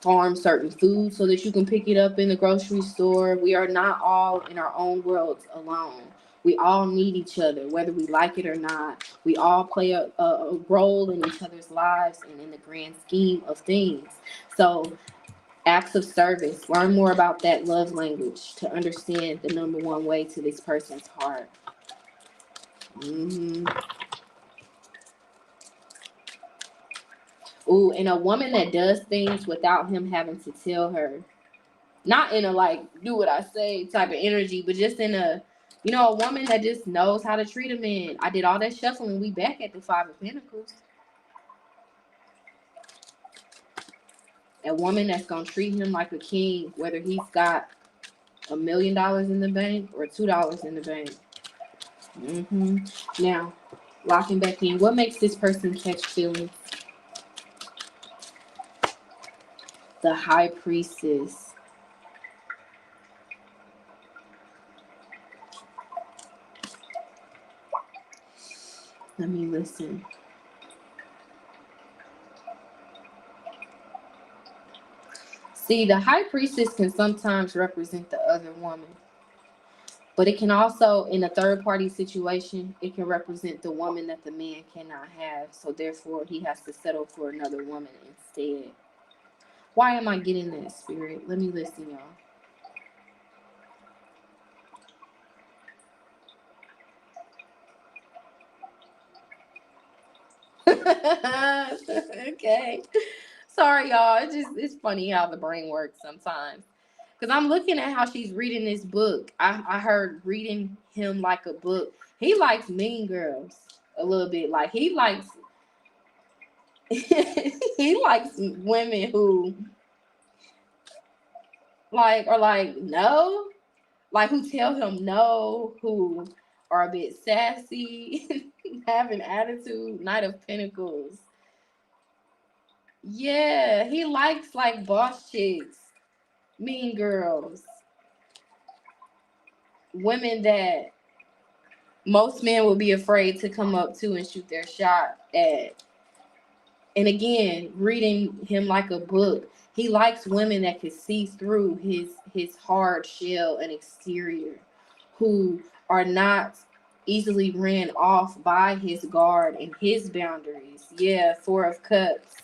farm certain food so that you can pick it up in the grocery store. We are not all in our own worlds alone. We all need each other, whether we like it or not. We all play a role in each other's lives and in the grand scheme of things. So acts of service, learn more about that love language to understand the number 1 way to this person's heart. Ooh, and a woman that does things without him having to tell her. Not in a like, do what I say type of energy, but just in a, you know, a woman that just knows how to treat a man. I did all that shuffling. We back at the 5 of Pentacles. A woman that's going to treat him like a king, whether he's got $1 million in the bank or $2 in the bank. Now, locking back in. What makes this person catch feelings? The High Priestess. Let me listen. See, the high priestess can sometimes represent the other woman, but it can also, in a third party situation, it can represent the woman that the man cannot have. So therefore, he has to settle for another woman instead. Why am I getting that, Spirit? Let me listen, y'all. Okay. Sorry, y'all. It's funny how the brain works sometimes. Because I'm looking at how she's reading this book. I heard reading him like a book. He likes Mean Girls a little bit. Like he likes he likes women who like are like no, like who tell him no, who are a bit sassy, have an attitude. Knight of Pentacles. Yeah, he likes like boss chicks, mean girls, women that most men would be afraid to come up to and shoot their shot at. And again, reading him like a book, he likes women that can see through his hard shell and exterior, who are not easily ran off by his guard and his boundaries. Yeah, Four of Cups.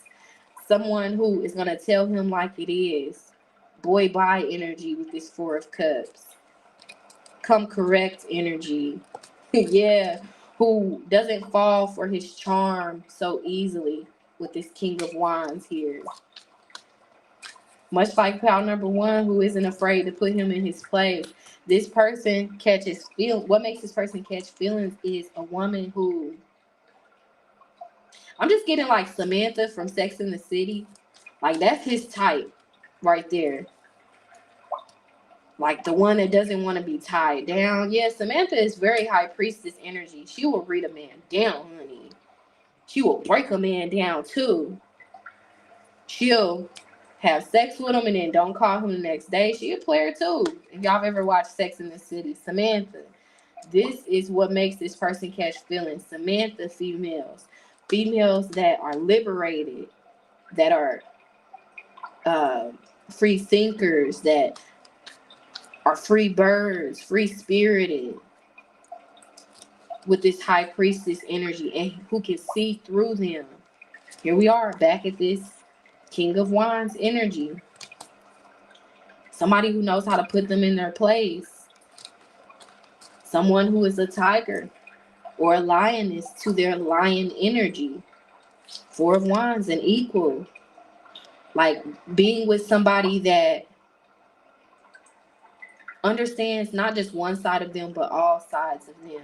Someone who is going to tell him like it is. Boy, bye energy with this Four of Cups. Come correct energy. Yeah, who doesn't fall for his charm so easily with this King of Wands here. Much like pal number one, who isn't afraid to put him in his place. This person catches feelings. What makes this person catch feelings is a woman who, I'm just getting like Samantha from Sex and the City. Like that's his type right there. Like the one that doesn't want to be tied down. Yeah, Samantha is very high priestess energy. She will read a man down, honey. She will break a man down too. She'll have sex with him and then don't call him the next day. She a player too. If y'all have ever watched Sex in the City, Samantha. This is what makes this person catch feelings. Samantha females. Females that are liberated, that are free thinkers, that are free birds, free spirited, with this high priestess energy, and who can see through them. Here we are back at this King of Wands energy. Somebody who knows how to put them in their place. Someone who is a tiger or a lioness to their lion energy. Four of Wands, an equal. Like being with somebody that understands not just one side of them, but all sides of them.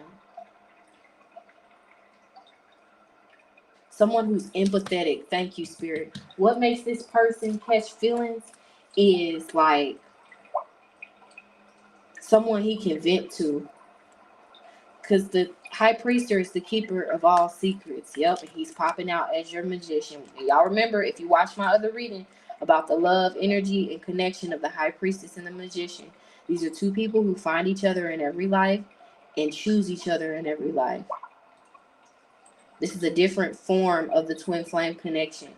Someone who's empathetic. Thank you, Spirit. What makes this person catch feelings is like someone he can vent to. Because the high priester is the keeper of all secrets. Yep, and he's popping out as your magician. And y'all remember, if you watch my other reading about the love, energy, and connection of the high priestess and the magician, these are two people who find each other in every life and choose each other in every life. This is a different form of the twin flame connection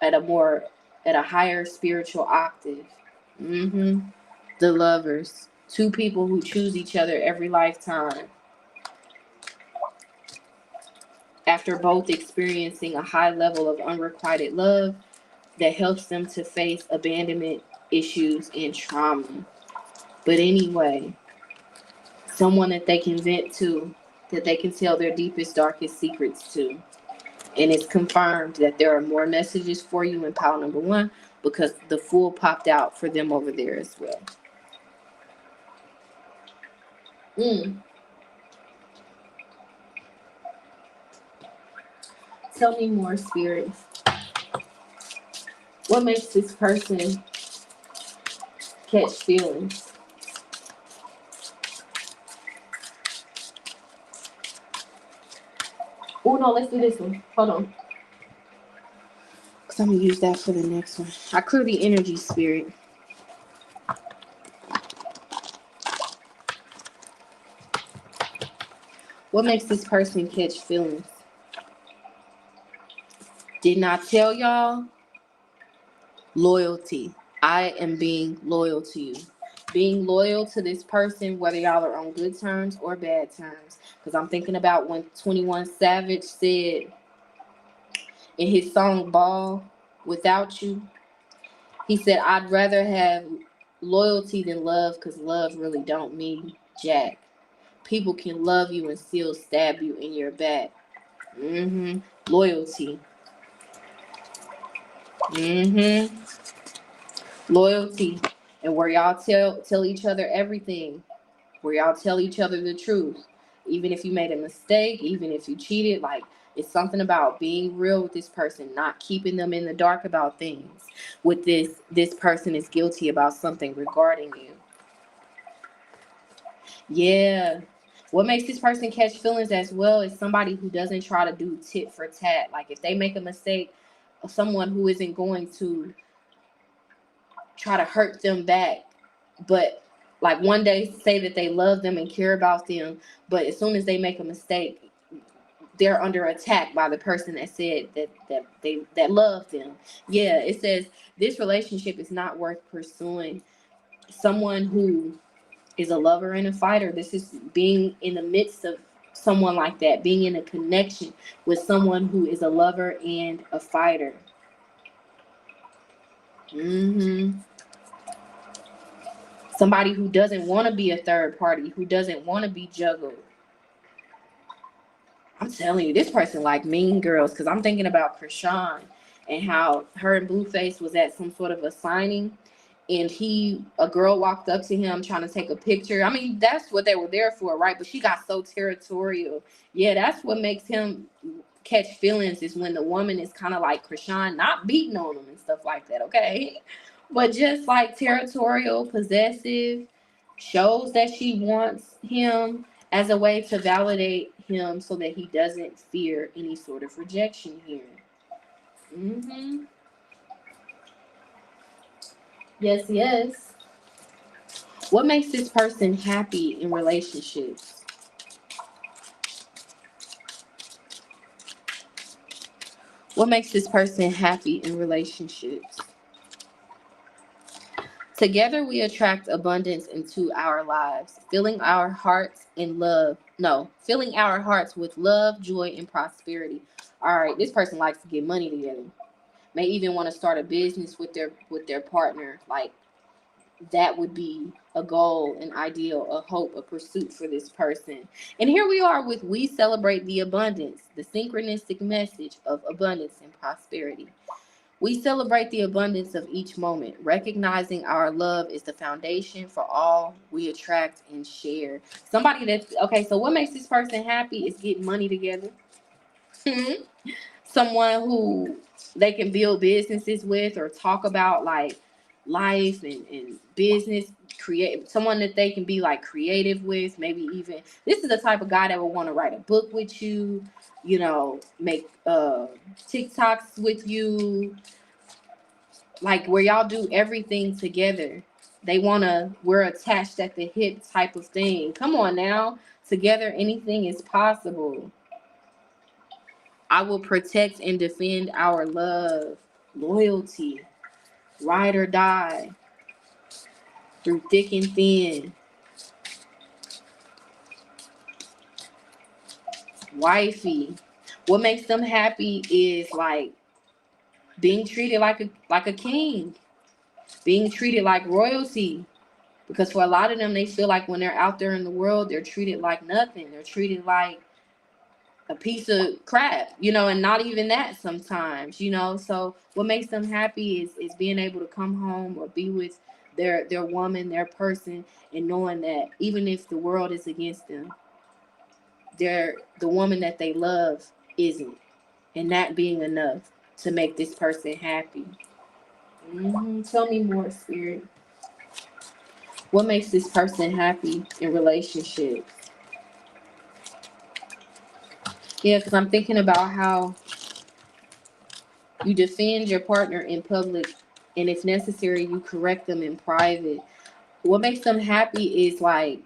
at a higher spiritual octave. The lovers, two people who choose each other every lifetime. After both experiencing a high level of unrequited love that helps them to face abandonment issues and trauma. But anyway, someone that they can vent to, that they can tell their deepest, darkest secrets to. And it's confirmed that there are more messages for you in pile number one, because the Fool popped out for them over there as well. Tell me more, Spirit. What makes this person catch feelings? Oh, no, let's do this one. Hold on. Because I'm going to use that for the next one. I clear the energy, Spirit. What makes this person catch feelings? Did not tell y'all? Loyalty. I am being loyal to you. Being loyal to this person, whether y'all are on good terms or bad terms. Because I'm thinking about when 21 Savage said in his song Ball, Without You, he said, I'd rather have loyalty than love because love really don't mean jack. People can love you and still stab you in your back. Loyalty. Loyalty. And where y'all tell each other everything. Where y'all tell each other the truth. Even if you made a mistake, even if you cheated, like, it's something about being real with this person, not keeping them in the dark about things. With this person is guilty about something regarding you. Yeah. What makes this person catch feelings as well is somebody who doesn't try to do tit for tat. Like, if they make a mistake, someone who isn't going to try to hurt them back, but like one day say that they love them and care about them, but as soon as they make a mistake, they're under attack by the person that said that loved them. Yeah, it says this relationship is not worth pursuing. Someone who is a lover and a fighter. This is being in the midst of someone like that, being in a connection with someone who is a lover and a fighter. Somebody who doesn't want to be a third party, who doesn't want to be juggled. I'm telling you, this person like Mean Girls, because I'm thinking about Krishan and how her and Blueface was at some sort of a signing, and a girl walked up to him trying to take a picture. I mean, that's what they were there for, right? But she got so territorial. Yeah, that's what makes him catch feelings, is when the woman is kind of like Krishan, not beating on him and stuff like that, okay? But just like territorial, possessive, shows that she wants him as a way to validate him so that he doesn't fear any sort of rejection here. Yes. What makes this person happy in relationships? What makes this person happy in relationships? Together we attract abundance into our lives, filling our hearts with love, joy, and prosperity. All right, this person likes to get money together. May even want to start a business with their partner. Like, that would be a goal, an ideal, a hope, a pursuit for this person. And here we are with we celebrate the abundance, the synchronistic message of abundance and prosperity. We celebrate the abundance of each moment, recognizing our love is the foundation for all we attract and share. Somebody that's okay, so what makes this person happy is getting money together. Someone who they can build businesses with or talk about like life and business, create someone that they can be like creative with. Maybe even this is the type of guy that would want to write a book with you, make TikToks with you, like where y'all do everything together. We're attached at the hip type of thing. Come on now. Together anything is possible. I will protect and defend our love, loyalty, ride or die, through thick and thin. Wifey. What makes them happy is like being treated like a king, being treated like royalty. Because for a lot of them, they feel like when they're out there in the world, they're treated like nothing. They're treated like a piece of crap, and not even that sometimes, So what makes them happy is being able to come home or be with their woman, their person, and knowing that even if the world is against them, the woman that they love isn't, and that being enough to make this person happy. Tell me more, Spirit. What makes this person happy in relationships? Yeah, because I'm thinking about how you defend your partner in public, and if necessary, you correct them in private. What makes them happy is like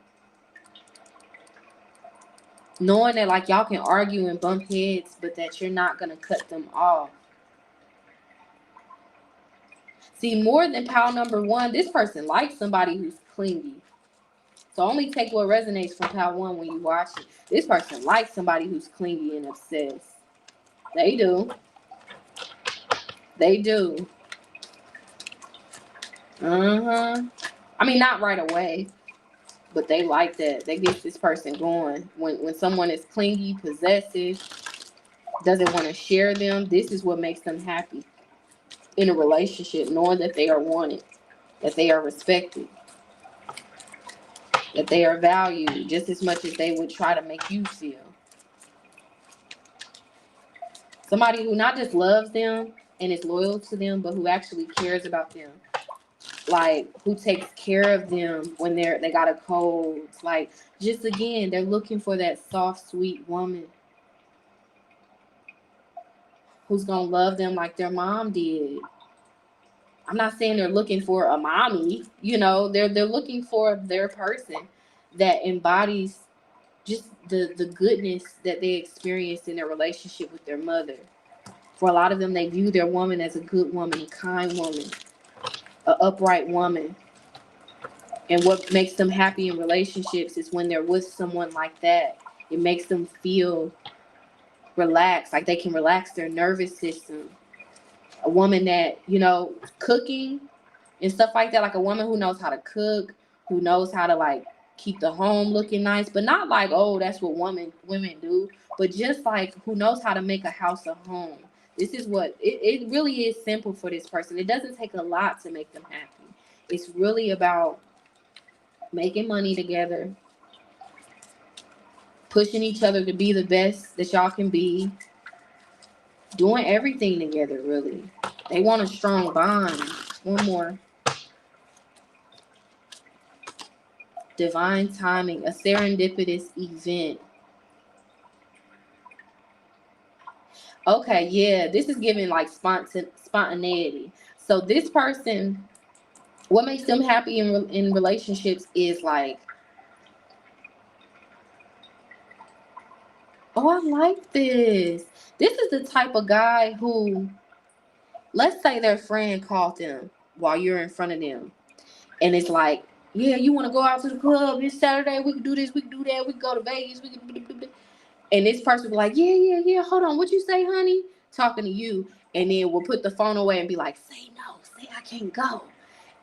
knowing that like y'all can argue and bump heads, but that you're not gonna cut them off. See, more than pile number one, this person likes somebody who's clingy. So only take what resonates from pile one when you watch it. This person likes somebody who's clingy and obsessed. They do. They do. I mean, not right away, but they like that. They get this person going. When someone is clingy, possessive, doesn't want to share them, this is what makes them happy in a relationship, knowing that they are wanted, that they are respected, that they are valued just as much as they would try to make you feel. Somebody who not just loves them and is loyal to them, but who actually cares about them. Like, who takes care of them when they got a cold. Like, just again, they're looking for that soft, sweet woman who's gonna love them like their mom did. I'm not saying they're looking for a mommy, they're looking for their person that embodies just the goodness that they experienced in their relationship with their mother. For a lot of them, they view their woman as a good woman, a kind woman, an upright woman. And what makes them happy in relationships is when they're with someone like that. It makes them feel relaxed, like they can relax their nervous system. A woman that, cooking and stuff like that, like a woman who knows how to cook, who knows how to like keep the home looking nice, but not like, oh, that's what women do, but just like who knows how to make a house a home. This is what it really is simple for this person. It doesn't take a lot to make them happy. It's really about making money together, pushing each other to be the best that y'all can be, doing everything together, really. They want a strong bond. One more. Divine timing, a serendipitous event. Okay, yeah, this is giving like spontaneity. So this person, what makes them happy in relationships is like, oh, I like this. This is the type of guy who, let's say their friend called them while you're in front of them. And it's like, yeah, you want to go out to the club this Saturday? We can do this, we can do that, we can go to Vegas, we can. And this person will be like, yeah, hold on, what you say, honey? Talking to you. And then we'll put the phone away and be like, say no, say I can't go.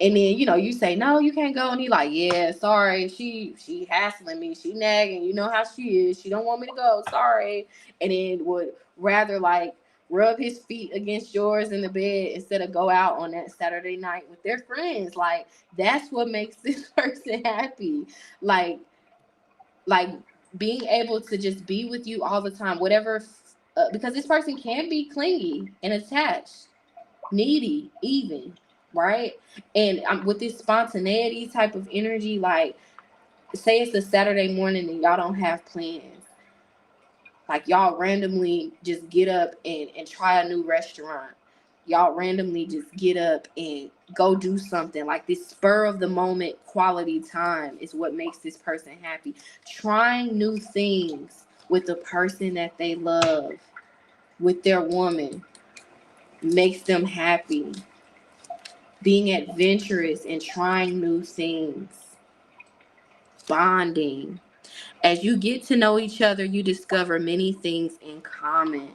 And then, you say, no, you can't go. And he like, yeah, sorry, she hassling me, she nagging, you know how she is, she don't want me to go, sorry. And then would rather like rub his feet against yours in the bed instead of go out on that Saturday night with their friends. Like, that's what makes this person happy. Like being able to just be with you all the time, whatever, because this person can be clingy and attached, needy even, right? And with this spontaneity type of energy, like, say it's a Saturday morning and y'all don't have plans. Like, y'all randomly just get up and try a new restaurant. Y'all randomly just get up and go do something. Like, this spur of the moment quality time is what makes this person happy. Trying new things with the person that they love, with their woman, makes them happy. Being adventurous and trying new things. Bonding. As you get to know each other, you discover many things in common.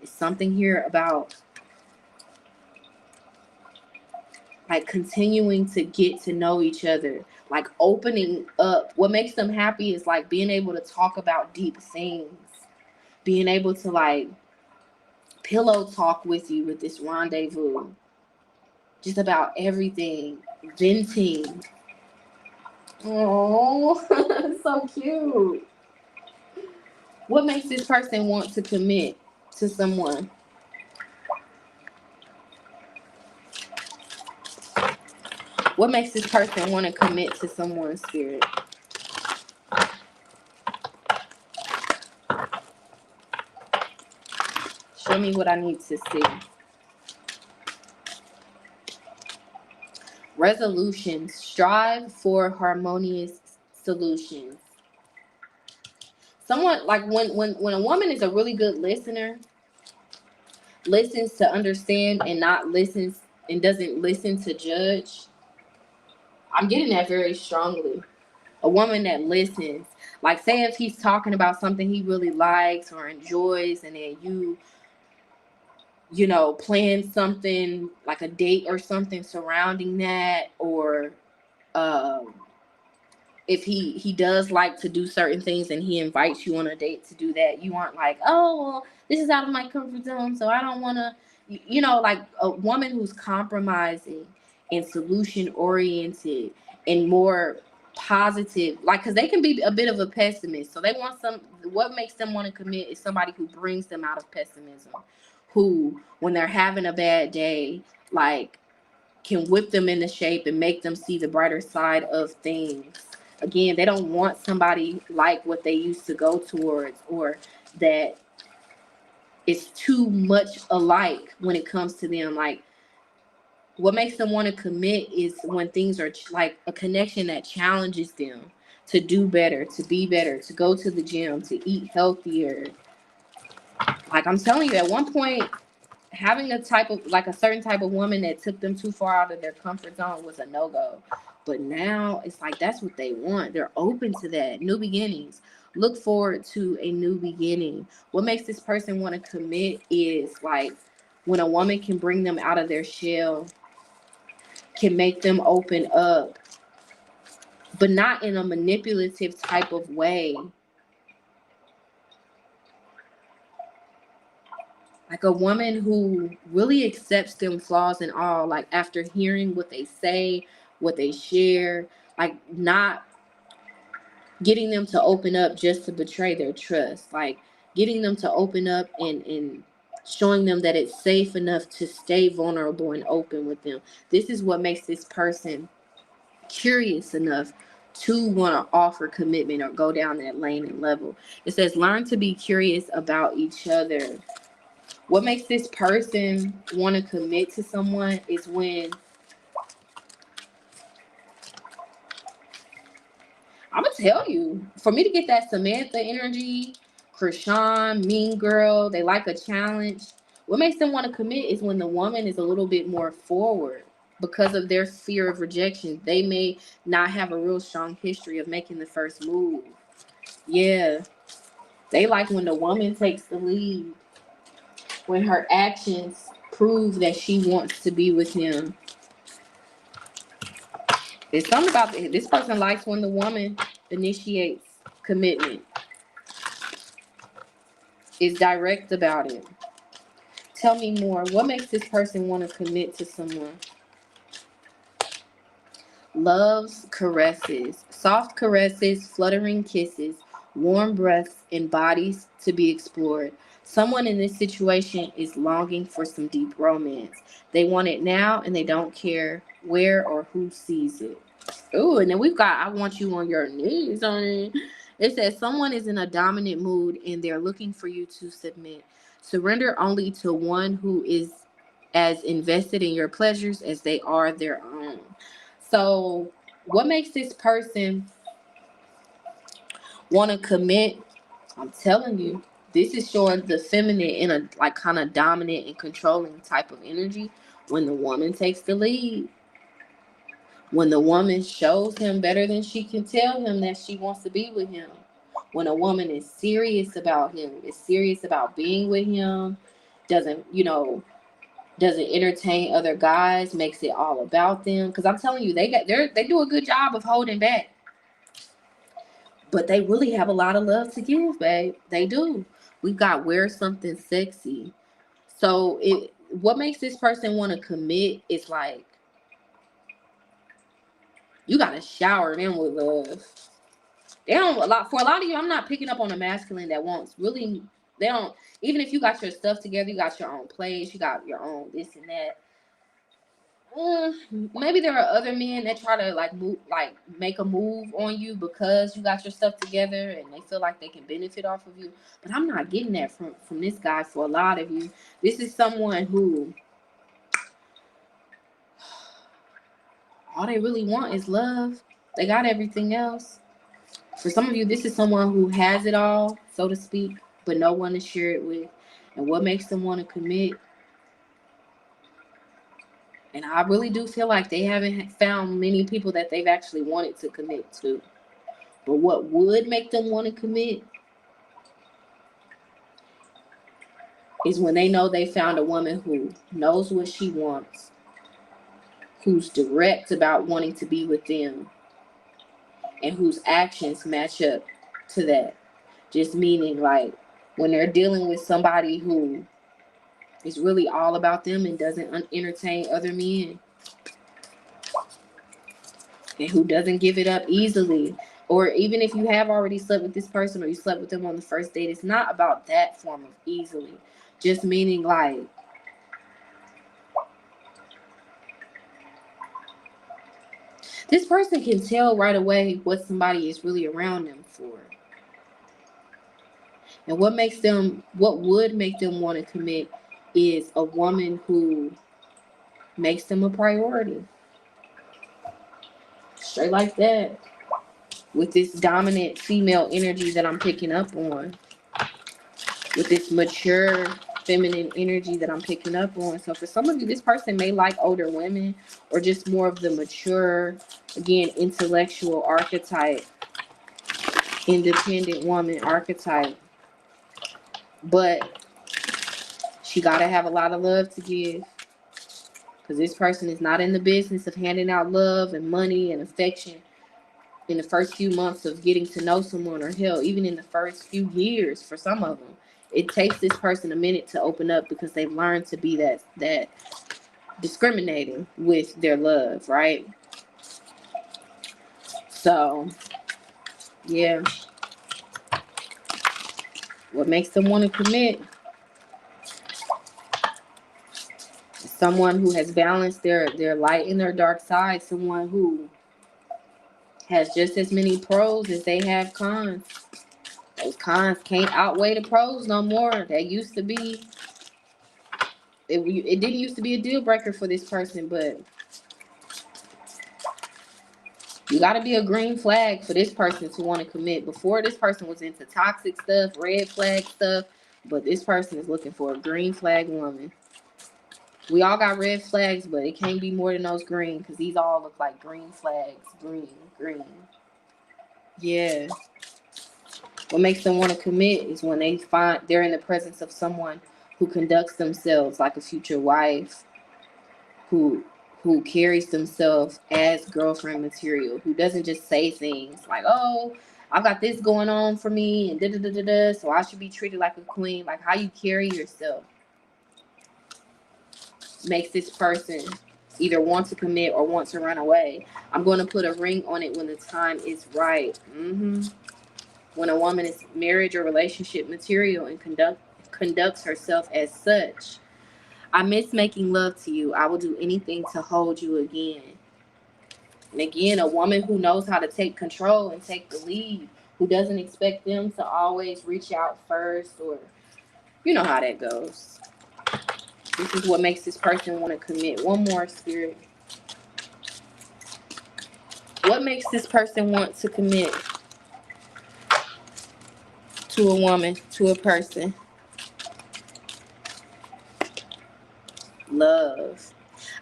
It's something here about like continuing to get to know each other, like opening up. What makes them happy is like being able to talk about deep things, being able to like pillow talk with you with this rendezvous, just about everything, venting. Oh, so cute. What makes this person want to commit to someone? What makes this person want to commit to someone's spirit? Show me what I need to see. Resolutions. Strive for harmonious solutions. Someone like when a woman is a really good listener, listens to understand and not listens and doesn't listen to judge. I'm getting that very strongly. A woman that listens. Like, say if he's talking about something he really likes or enjoys, and then plan something like a date or something surrounding that, or um if he does like to do certain things and he invites you on a date to do that, you aren't like, oh, well, this is out of my comfort zone, so I don't want to, like a woman who's compromising and solution oriented and more positive, like, because they can be a bit of a pessimist, so they want what makes them want to commit is somebody who brings them out of pessimism, who, when they're having a bad day, like, can whip them into shape and make them see the brighter side of things. Again, they don't want somebody like what they used to go towards, or that is too much alike when it comes to them. Like, what makes them want to commit is when things are like a connection that challenges them to do better, to be better, to go to the gym, to eat healthier. Like, I'm telling you, at one point, having a certain type of woman that took them too far out of their comfort zone was a no-go. But now it's like that's what they want. They're open to that. New beginnings. Look forward to a new beginning. What makes this person want to commit is like when a woman can bring them out of their shell, can make them open up, but not in a manipulative type of way. Like a woman who really accepts them flaws and all, like after hearing what they say, what they share, like not getting them to open up just to betray their trust, like getting them to open up and showing them that it's safe enough to stay vulnerable and open with them. This is what makes this person curious enough to want to offer commitment or go down that lane and level. It says, learn to be curious about each other. What makes this person want to commit to someone is when, I'm going to tell you, for me to get that Samantha energy, Krishan, Mean Girl, they like a challenge. What makes them want to commit is when the woman is a little bit more forward because of their fear of rejection. They may not have a real strong history of making the first move. Yeah. They like when the woman takes the lead, when her actions prove that she wants to be with him. There's something about this person likes when the woman initiates commitment, is direct about it. Tell me more. What makes this person want to commit to someone? Loves caresses, soft caresses, fluttering kisses, warm breaths, and bodies to be explored. Someone in this situation is longing for some deep romance. They want it now and they don't care where or who sees it. Oh, and then we've got I want you on your knees on it. It says someone is in a dominant mood and they're looking for you to submit. Surrender only to one who is as invested in your pleasures as they are their own. So, what makes this person want to commit? I'm telling you, this is showing the feminine in a like kind of dominant and controlling type of energy when the woman takes the lead. When the woman shows him better than she can tell him that she wants to be with him. When a woman is serious about him, is serious about being with him, doesn't entertain other guys, makes it all about them. Because I'm telling you, they do a good job of holding back. But they really have a lot of love to give, babe. They do. We've got wear something sexy. So what makes this person want to commit is like, you gotta shower them with love. For a lot of you, I'm not picking up on a masculine that wants really, they don't, even if you got your stuff together, you got your own place, you got your own this and that. Maybe there are other men that try to make a move on you because you got your stuff together and they feel like they can benefit off of you. But I'm not getting that from this guy. For a lot of you, this is someone who all they really want is love. They got everything else. For some of you, this is someone who has it all, so to speak, but no one to share it with. And what makes them want to commit And I really do feel like they haven't found many people that they've actually wanted to commit to. But what would make them want to commit is when they know they found a woman who knows what she wants, who's direct about wanting to be with them, and whose actions match up to that. Just meaning, like, when they're dealing with somebody who is really all about them and doesn't entertain other men, and who doesn't give it up easily. Or even if you have already slept with this person or you slept with them on the first date, it's not about that form of easily. Just meaning, like, this person can tell right away what somebody is really around them for. And what would make them want to commit is a woman who makes them a priority. Straight like that. With this dominant female energy that I'm picking up on. With this mature feminine energy that I'm picking up on. So for some of you, this person may like older women or just more of the mature, again, intellectual archetype, independent woman archetype. But she got to have a lot of love to give. Because this person is not in the business of handing out love and money and affection in the first few months of getting to know someone, or hell, even in the first few years for some of them. It takes this person a minute to open up because they've learned to be that discriminating with their love, right? So, yeah. What makes them want to commit? Someone who has balanced their light and their dark side. Someone who has just as many pros as they have cons. Those cons can't outweigh the pros no more. That used to be, it didn't used to be a deal breaker for this person, but you got to be a green flag for this person to want to commit. Before, this person was into toxic stuff, red flag stuff, but this person is looking for a green flag woman. We all got red flags, but it can't be more than those green, because these all look like green flags. Green. Yeah. What makes them want to commit is when they find they're in the presence of someone who conducts themselves like a future wife, who carries themselves as girlfriend material, who doesn't just say things like, "Oh, I've got this going on for me, and da da da da da, so I should be treated like a queen." Like, how you carry yourself makes this person either want to commit or want to run away. I'm going to put a ring on it when the time is right. When a woman is marriage or relationship material and conducts herself as such. I miss making love to you. I will do anything to hold you again. And again, a woman who knows how to take control and take the lead, who doesn't expect them to always reach out first, or you know how that goes. This is what makes this person want to commit. One more, Spirit. What makes this person want to commit to a woman, to a person? Love.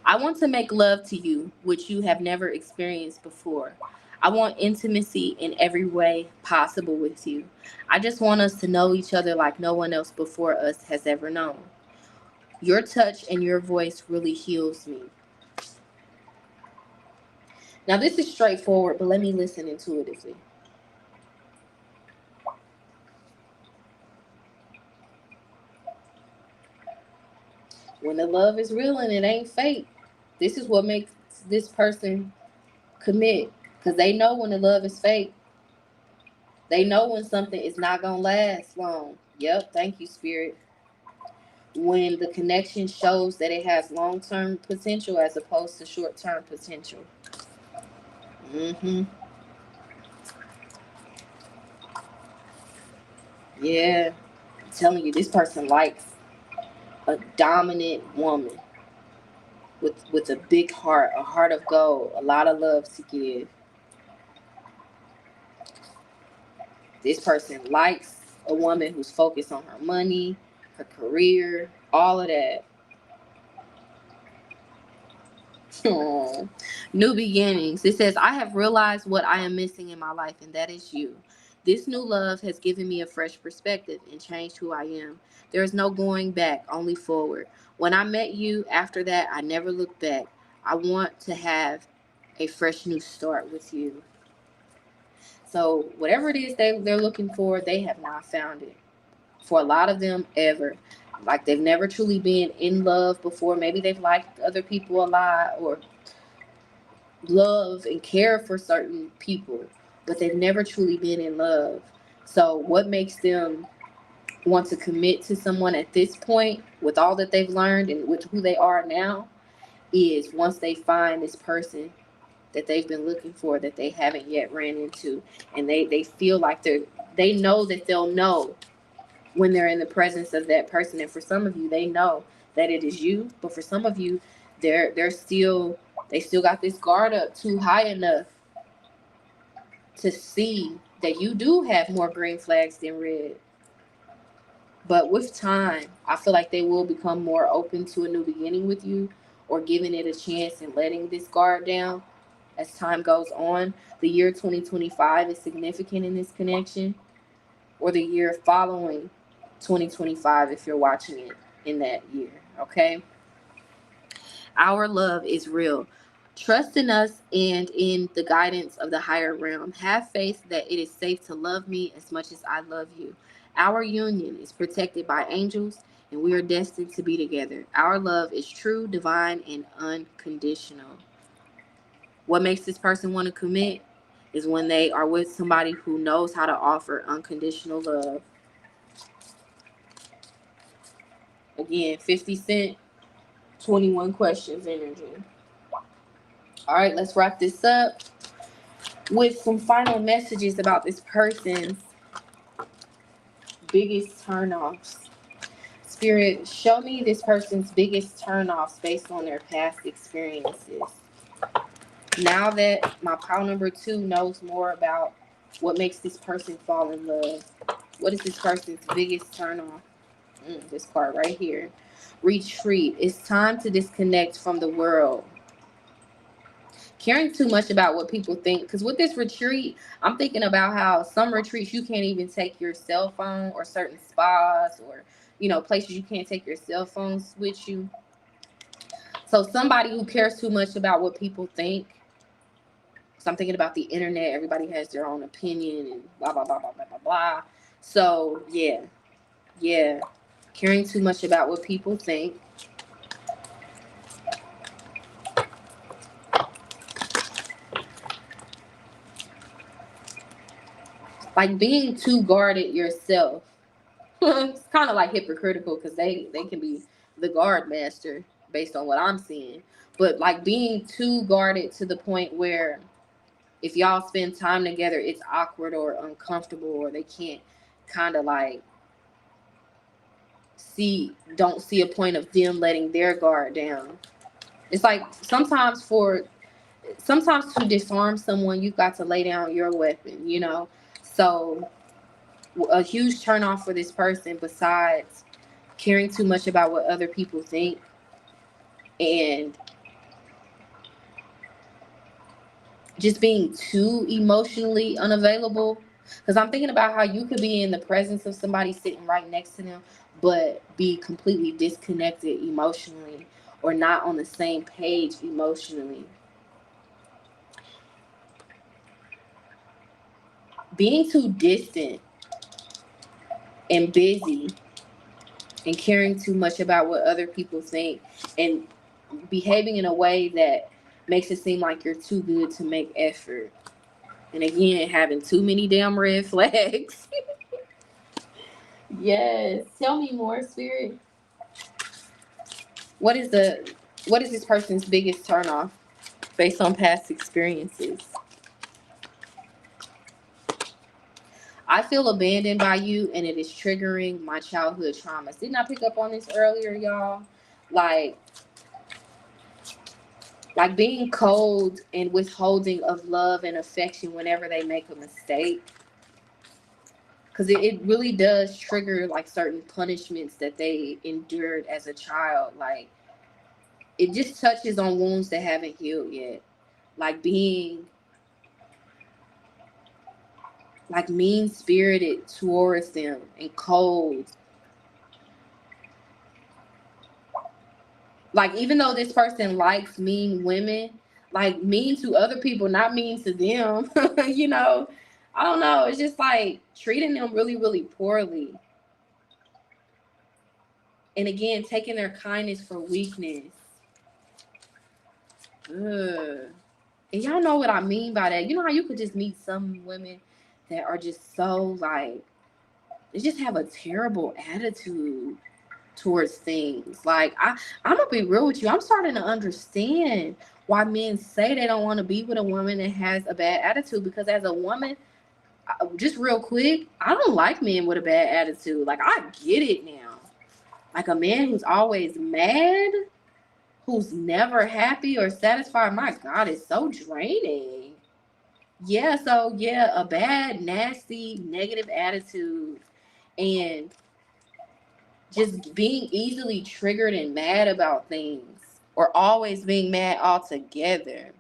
I want to make love to you, which you have never experienced before. I want intimacy in every way possible with you. I just want us to know each other like no one else before us has ever known. Your touch and your voice really heals me. Now, this is straightforward, but let me listen intuitively. When the love is real and it ain't fake, this is what makes this person commit. Because they know when the love is fake. They know when something is not going to last long. Yep, thank you, Spirit. When the connection shows that it has long-term potential as opposed to short-term potential. Yeah, I'm telling you, this person likes a dominant woman with a big heart, a heart of gold, a lot of love to give. This person likes a woman who's focused on her money, her career, all of that. Aw. New beginnings. It says, I have realized what I am missing in my life, and that is you. This new love has given me a fresh perspective and changed who I am. There is no going back, only forward. When I met you, after that, I never looked back. I want to have a fresh new start with you. So, whatever it is they're looking for, they have not found it. For a lot of them, ever. Like, they've never truly been in love before. Maybe they've liked other people a lot, or love and care for certain people, but they've never truly been in love. So what makes them want to commit to someone at this point with all that they've learned and with who they are now is once they find this person that they've been looking for that they haven't yet ran into, and they feel like they know that they'll know when they're in the presence of that person. And for some of you, they know that it is you, but for some of you, they're still, they still got this guard up too high enough to see that you do have more green flags than red. But with time, I feel like they will become more open to a new beginning with you, or giving it a chance and letting this guard down as time goes on. The year 2025 is significant in this connection, or the year following 2025 if you're watching it in that year, okay? Our love is real. Trust in us and in the guidance of the higher realm. Have faith that it is safe to love me as much as I love you. Our union is protected by angels, and we are destined to be together. Our love is true, divine, and unconditional. What makes this person want to commit is when they are with somebody who knows how to offer unconditional love. Again, 50 Cent, 21 questions energy. All right, let's wrap this up with some final messages about this person's biggest turnoffs. Spirit, show me this person's biggest turnoffs based on their past experiences. Now that my pile number 2 knows more about what makes this person fall in love, what is this person's biggest turnoff? This card right here. Retreat. It's time to disconnect from the world. Caring too much about what people think, because with this retreat, I'm thinking about how some retreats you can't even take your cell phone, or certain spas, or places you can't take your cell phones with you. So somebody who cares too much about what people think. So I'm thinking about the internet. Everybody has their own opinion and blah blah blah blah blah blah blah. So yeah, caring too much about what people think. Like being too guarded yourself. It's kind of like hypocritical, because they can be the guard master based on what I'm seeing. But like being too guarded to the point where if y'all spend time together, it's awkward or uncomfortable, or they can't kind of like don't see a point of them letting their guard down. It's like sometimes to disarm someone, you've got to lay down your weapon. So a huge turnoff for this person, besides caring too much about what other people think and just being too emotionally unavailable. Because I'm thinking about how you could be in the presence of somebody sitting right next to them, but be completely disconnected emotionally, or not on the same page emotionally. Being too distant and busy and caring too much about what other people think, and behaving in a way that makes it seem like you're too good to make effort. And again, having too many damn red flags. Yes. Tell me more, Spirit. What is this person's biggest turnoff based on past experiences? I feel abandoned by you, and it is triggering my childhood traumas. Didn't I pick up on this earlier, y'all? Like being cold and withholding of love and affection whenever they make a mistake. Because it really does trigger like certain punishments that they endured as a child. Like it just touches on wounds that haven't healed yet. Like being like mean spirited towards them and cold. Like even though this person likes mean women, like mean to other people, not mean to them, you know. I don't know. It's just like treating them really, really poorly. And again, taking their kindness for weakness. Ugh. And y'all know what I mean by that. You know how you could just meet some women that are just so like, they just have a terrible attitude towards things. Like I'm gonna be real with you. I'm starting to understand why men say they don't want to be with a woman that has a bad attitude. Because as a woman, just real quick, I don't like men with a bad attitude. Like I get it now. Like a man who's always mad, who's never happy or satisfied. My God, it's so draining. Yeah, so yeah, a bad, nasty, negative attitude and just being easily triggered and mad about things or always being mad altogether.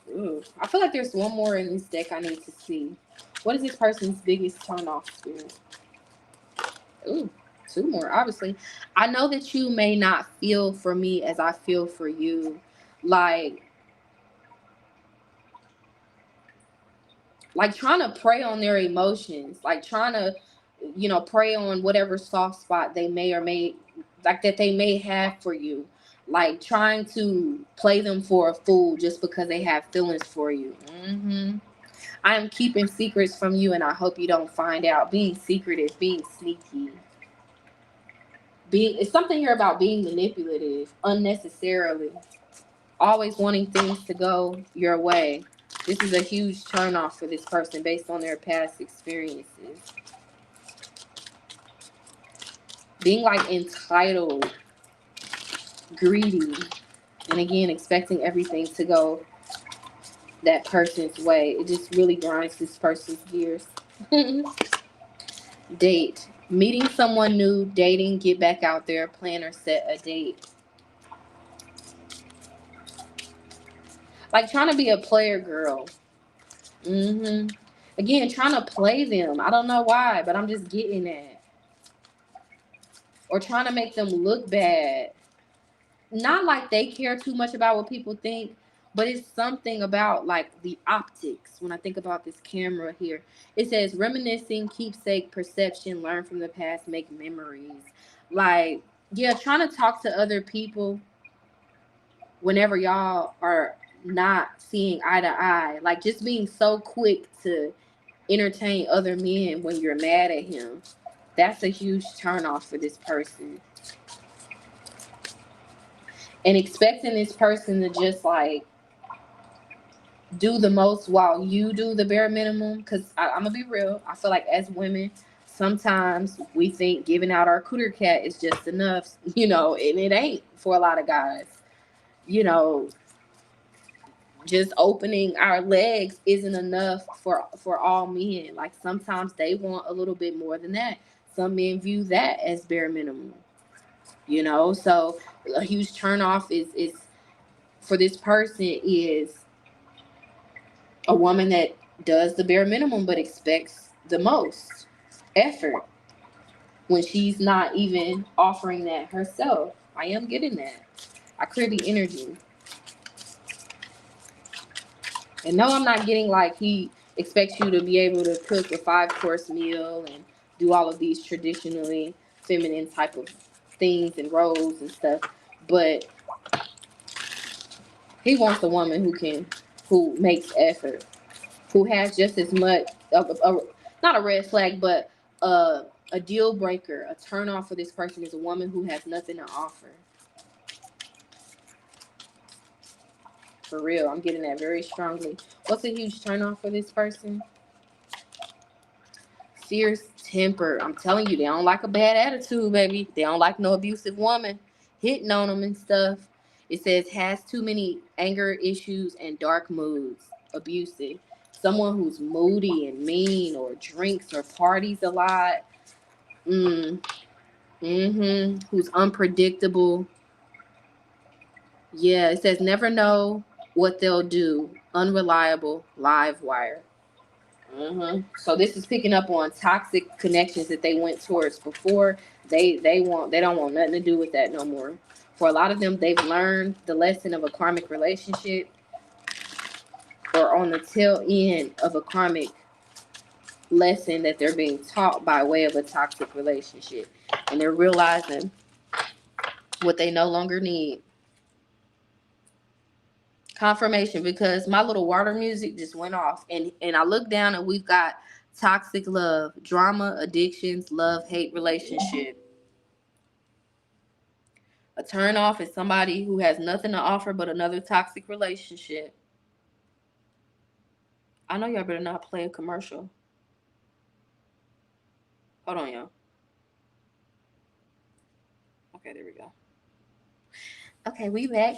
Ooh, I feel like there's one more in this deck I need to see. What is this person's biggest turn off spirit? Ooh, two more, obviously. I know that you may not feel for me as I feel for you. Like trying to prey on their emotions, like trying to, prey on whatever soft spot they may or may, like that they may have for you. Like trying to play them for a fool just because they have feelings for you. I am keeping secrets from you and I hope you don't find out. Being secretive, being sneaky. It's something here about being manipulative unnecessarily. Always wanting things to go your way. This is a huge turnoff for this person based on their past experiences. Being like entitled, greedy, and again, expecting everything to go that person's way. It just really grinds this person's gears. Date. Meeting someone new, dating, get back out there, plan or set a date. Like trying to be a player girl. Again, trying to play them. I don't know why, but I'm just getting that. Or trying to make them look bad. Not like they care too much about what people think, but it's something about like the optics. When I think about this camera here, it says reminiscing, keepsake, perception, learn from the past, make memories. Like, yeah, trying to talk to other people whenever y'all are not seeing eye to eye. Like just being so quick to entertain other men when you're mad at him. That's a huge turnoff for this person. And expecting this person to just like do the most while you do the bare minimum. Because I'm going to be real. I feel like as women, sometimes we think giving out our cooter cat is just enough, and it ain't for a lot of guys. Just opening our legs isn't enough for all men. Like sometimes they want a little bit more than that. Some men view that as bare minimum. So a huge turnoff is for this person is a woman that does the bare minimum but expects the most effort when she's not even offering that herself. I am getting that. I clear the energy. And no, I'm not getting like he expects you to be able to cook a 5-course meal and do all of these traditionally feminine type of things and roles and stuff. But he wants a woman who makes effort, who has just as much not a red flag, but a deal breaker, a turn off for this person is a woman who has nothing to offer. For real, I'm getting that very strongly. What's a huge turn off for this person? Fierce temper. I'm telling you, they don't like a bad attitude, baby. They don't like no abusive woman hitting on them and stuff. It says has too many anger issues and dark moods. Abusive. Someone who's moody and mean or drinks or parties a lot. Who's unpredictable. Yeah, it says never know what they'll do. Unreliable, live wire. So this is picking up on toxic connections that they went towards before. They don't want nothing to do with that no more. For a lot of them, they've learned the lesson of a karmic relationship, or on the tail end of a karmic lesson that they're being taught by way of a toxic relationship, and they're realizing what they no longer need. Confirmation, because my little water music just went off, and I look down and we've got toxic love, drama, addictions, love hate relationship. A turn off is somebody who has nothing to offer but another toxic relationship. I know y'all better not play a commercial. Hold on, y'all. Okay, there we go. Okay, we back.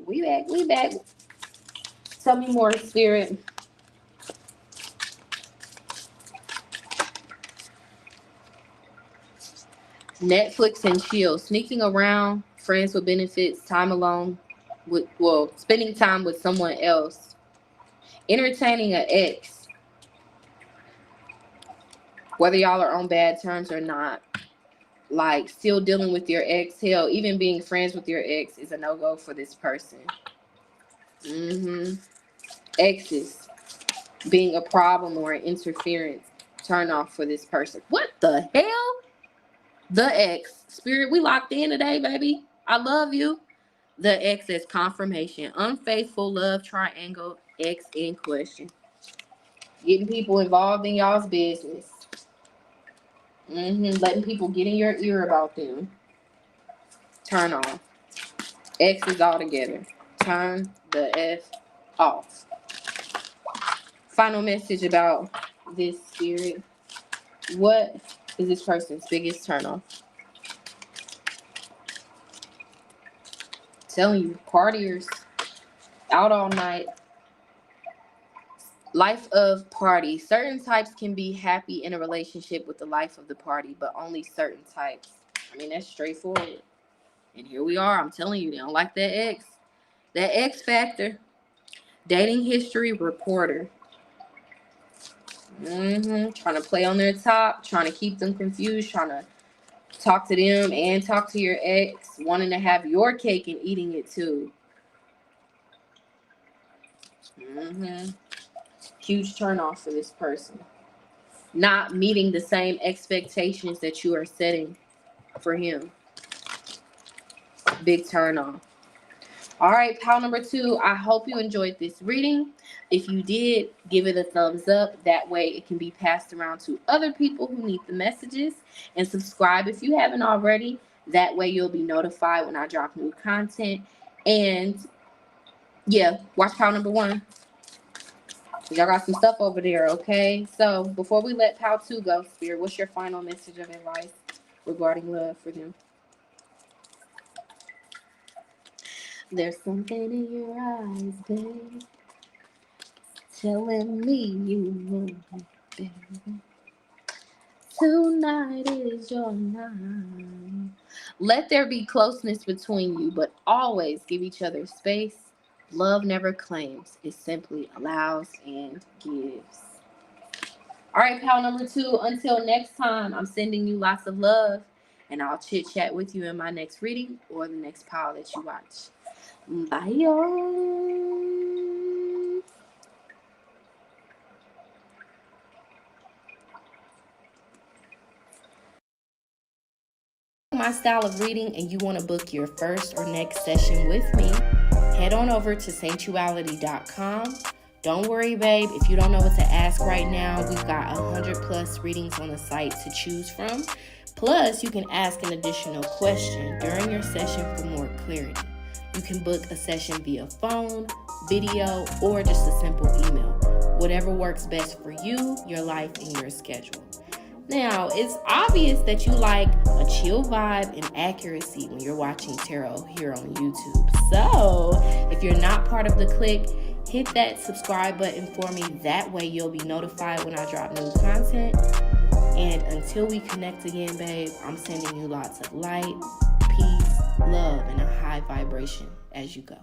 We back. Tell me more, Spirit. Netflix and chill. Sneaking around, friends with benefits, time alone, spending time with someone else. Entertaining an ex. Whether y'all are on bad terms or not. Like, still dealing with your ex. Hell, even being friends with your ex is a no-go for this person. Exes being a problem or an interference, turn off for this person. What the hell? The ex. Spirit, we locked in today, baby. I love you. The ex is confirmation. Unfaithful love triangle, ex in question. Getting people involved in y'all's business. Letting people get in your ear about them. Turn off. Exes all together. Turn the F off. Final message about this, Spirit. What is this person's biggest turn off? Telling you, partiers, out all night, life of party. Certain types can be happy in a relationship with the life of the party, but only certain types. I mean, that's straightforward. And here we are. I'm telling you, they don't like that X. That X factor. Dating history reporter. Trying to play on their top, trying to keep them confused, trying to talk to them and talk to your ex, wanting to have your cake and eating it too. Huge turnoff for this person. Not meeting the same expectations that you are setting for him. Big turnoff. All right, pile number 2. I hope you enjoyed this reading. If you did, give it a thumbs up. That way it can be passed around to other people who need the messages. And subscribe if you haven't already. That way you'll be notified when I drop new content. And yeah, watch pile number 1. Y'all got some stuff over there, okay? So before we let pile 2 go, Spirit, what's your final message of advice regarding love for them? There's something in your eyes, babe, telling me you want me, baby. Tonight is your night. Let there be closeness between you, but always give each other space. Love never claims. It simply allows and gives. All right, pal number 2. Until next time, I'm sending you lots of love, and I'll chit-chat with you in my next reading or the next pile that you watch. Bye, y'all. My style of reading and you want to book your first or next session with me, head on over to Saintuality.com. Don't worry, babe, if you don't know what to ask right now, we've got 100+ readings on the site to choose from. Plus, you can ask an additional question during your session for more clarity. You can book a session via phone, video, or just a simple email. Whatever works best for you, your life, and your schedule. Now, it's obvious that you like a chill vibe and accuracy when you're watching tarot here on YouTube. So, if you're not part of the clique, hit that subscribe button for me. That way you'll be notified when I drop new content. And until we connect again, babe, I'm sending you lots of light, peace, love, and a high vibration as you go.